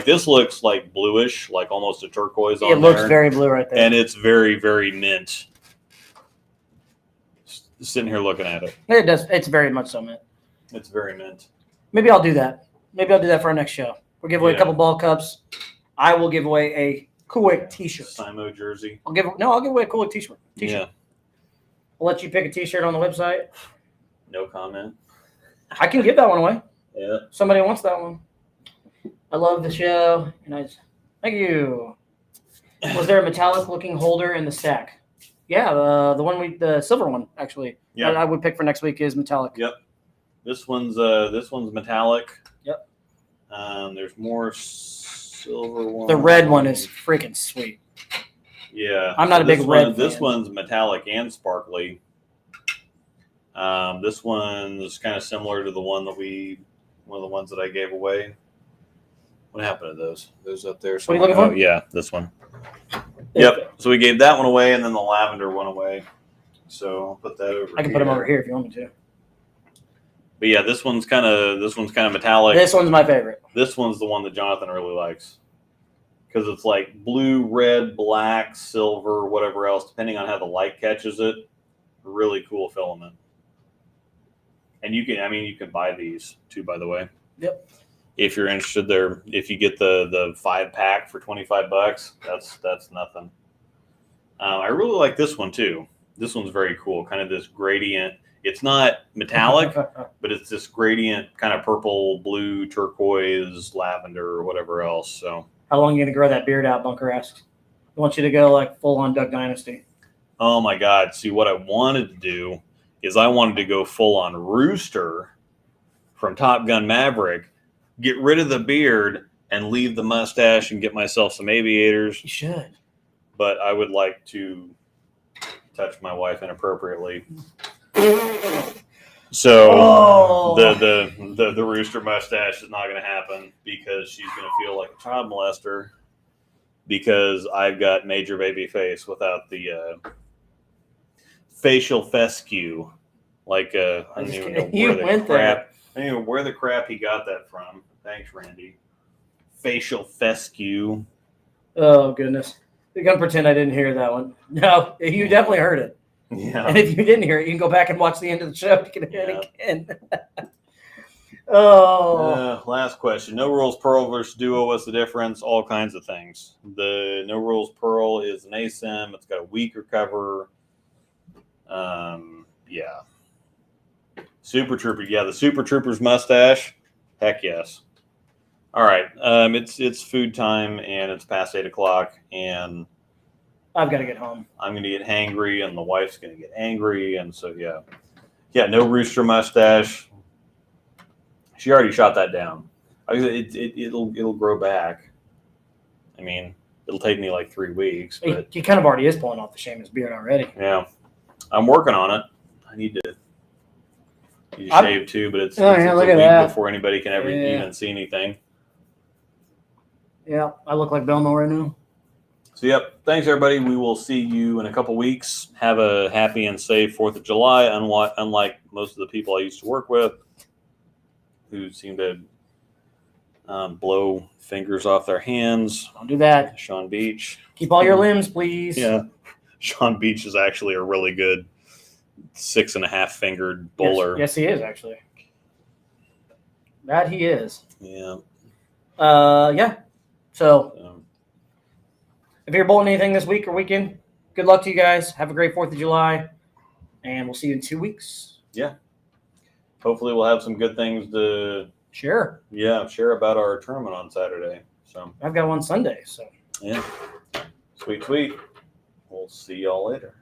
this. Looks like bluish, like almost a turquoise on there. It looks very blue right there. And it's very, very mint. Sitting here looking at it. It does. It's very much so mint. It's very mint. Maybe I'll do that. Maybe I'll do that for our next show. We'll give away a couple ball cups. I will give away a Kuwait t-shirt. Simo jersey. I'll give away a Kuwait t-shirt. Yeah. I'll let you pick a t-shirt on the website. No comment. I can give that one away. Yeah. Somebody wants that one. I love the show. And thank you. Was there a metallic looking holder in the stack? Yeah, the silver one actually. Yeah. I would pick for next week is metallic. Yep. This one's metallic. Yep. There's more silver ones. The red one is freaking sweet. Yeah. I'm not a big red fan. This one's metallic and sparkly. This one's kind of similar to one of the ones that I gave away. What happened to those? Those up there. What are you looking for? Oh, yeah, this one. Yep. So we gave that one away, and then the lavender one away. So I'll put that over. I can put them over here if you want me to. But yeah, this one's kind of metallic. This one's my favorite. This one's the one that Jonathan really likes because it's like blue, red, black, silver, whatever else, depending on how the light catches it. Really cool filament. And you can buy these too, by the way. Yep. If you're interested there, if you get the 5-pack for $25, that's nothing. I really like this one too. This one's very cool. Kind of this gradient. It's not metallic, but it's this gradient kind of purple, blue, turquoise, lavender, or whatever else. So how long are you gonna grow that beard out? Bunker asked. I want you to go like full on Duck Dynasty. Oh my God! See, what I wanted to do is I wanted to go full on Rooster from Top Gun Maverick, get rid of the beard and leave the mustache and get myself some aviators. You should. But I would like to touch my wife inappropriately. So the Rooster mustache is not going to happen because she's going to feel like a child molester because I've got major baby face without the facial fescue. Like I don't even know where the crap he got that from. Thanks, Randy. Facial fescue. Oh goodness. You're gonna pretend I didn't hear that one. No, you definitely heard it. Yeah. And if you didn't hear it, you can go back and watch the end of the show. You can hear it again. Oh. Last question. No Rules Pearl versus Duo. What's the difference? All kinds of things. The No Rules Pearl is an ASIM. It's got a weaker cover. Yeah. Super Trooper. Yeah, the Super Trooper's mustache. Heck yes. All right. It's food time and it's past 8 o'clock and I've got to get home. I'm going to get hangry and the wife's going to get angry. And so, yeah, no Rooster mustache. She already shot that down. It'll grow back. I mean, it'll take me like 3 weeks. But he kind of already is pulling off the Seamus beard already. Yeah, I'm working on it. I need to shave too, but it's a week before anybody can ever even see anything. Yeah, I look like Belmo right now. So, yep. Thanks, everybody. We will see you in a couple weeks. Have a happy and safe 4th of July, unlike most of the people I used to work with who seem to blow fingers off their hands. Don't do that. Sean Beach. Keep all your limbs, please. Yeah. Sean Beach is actually a really good 6.5-fingered bowler. Yes, he is, actually. That he is. Yeah. Yeah. So, if you're bowling anything this week or weekend, good luck to you guys. Have a great 4th of July, and we'll see you in 2 weeks. Yeah. Hopefully we'll have some good things to share about our tournament on Saturday. So I've got one Sunday. So yeah. Sweet. We'll see y'all later.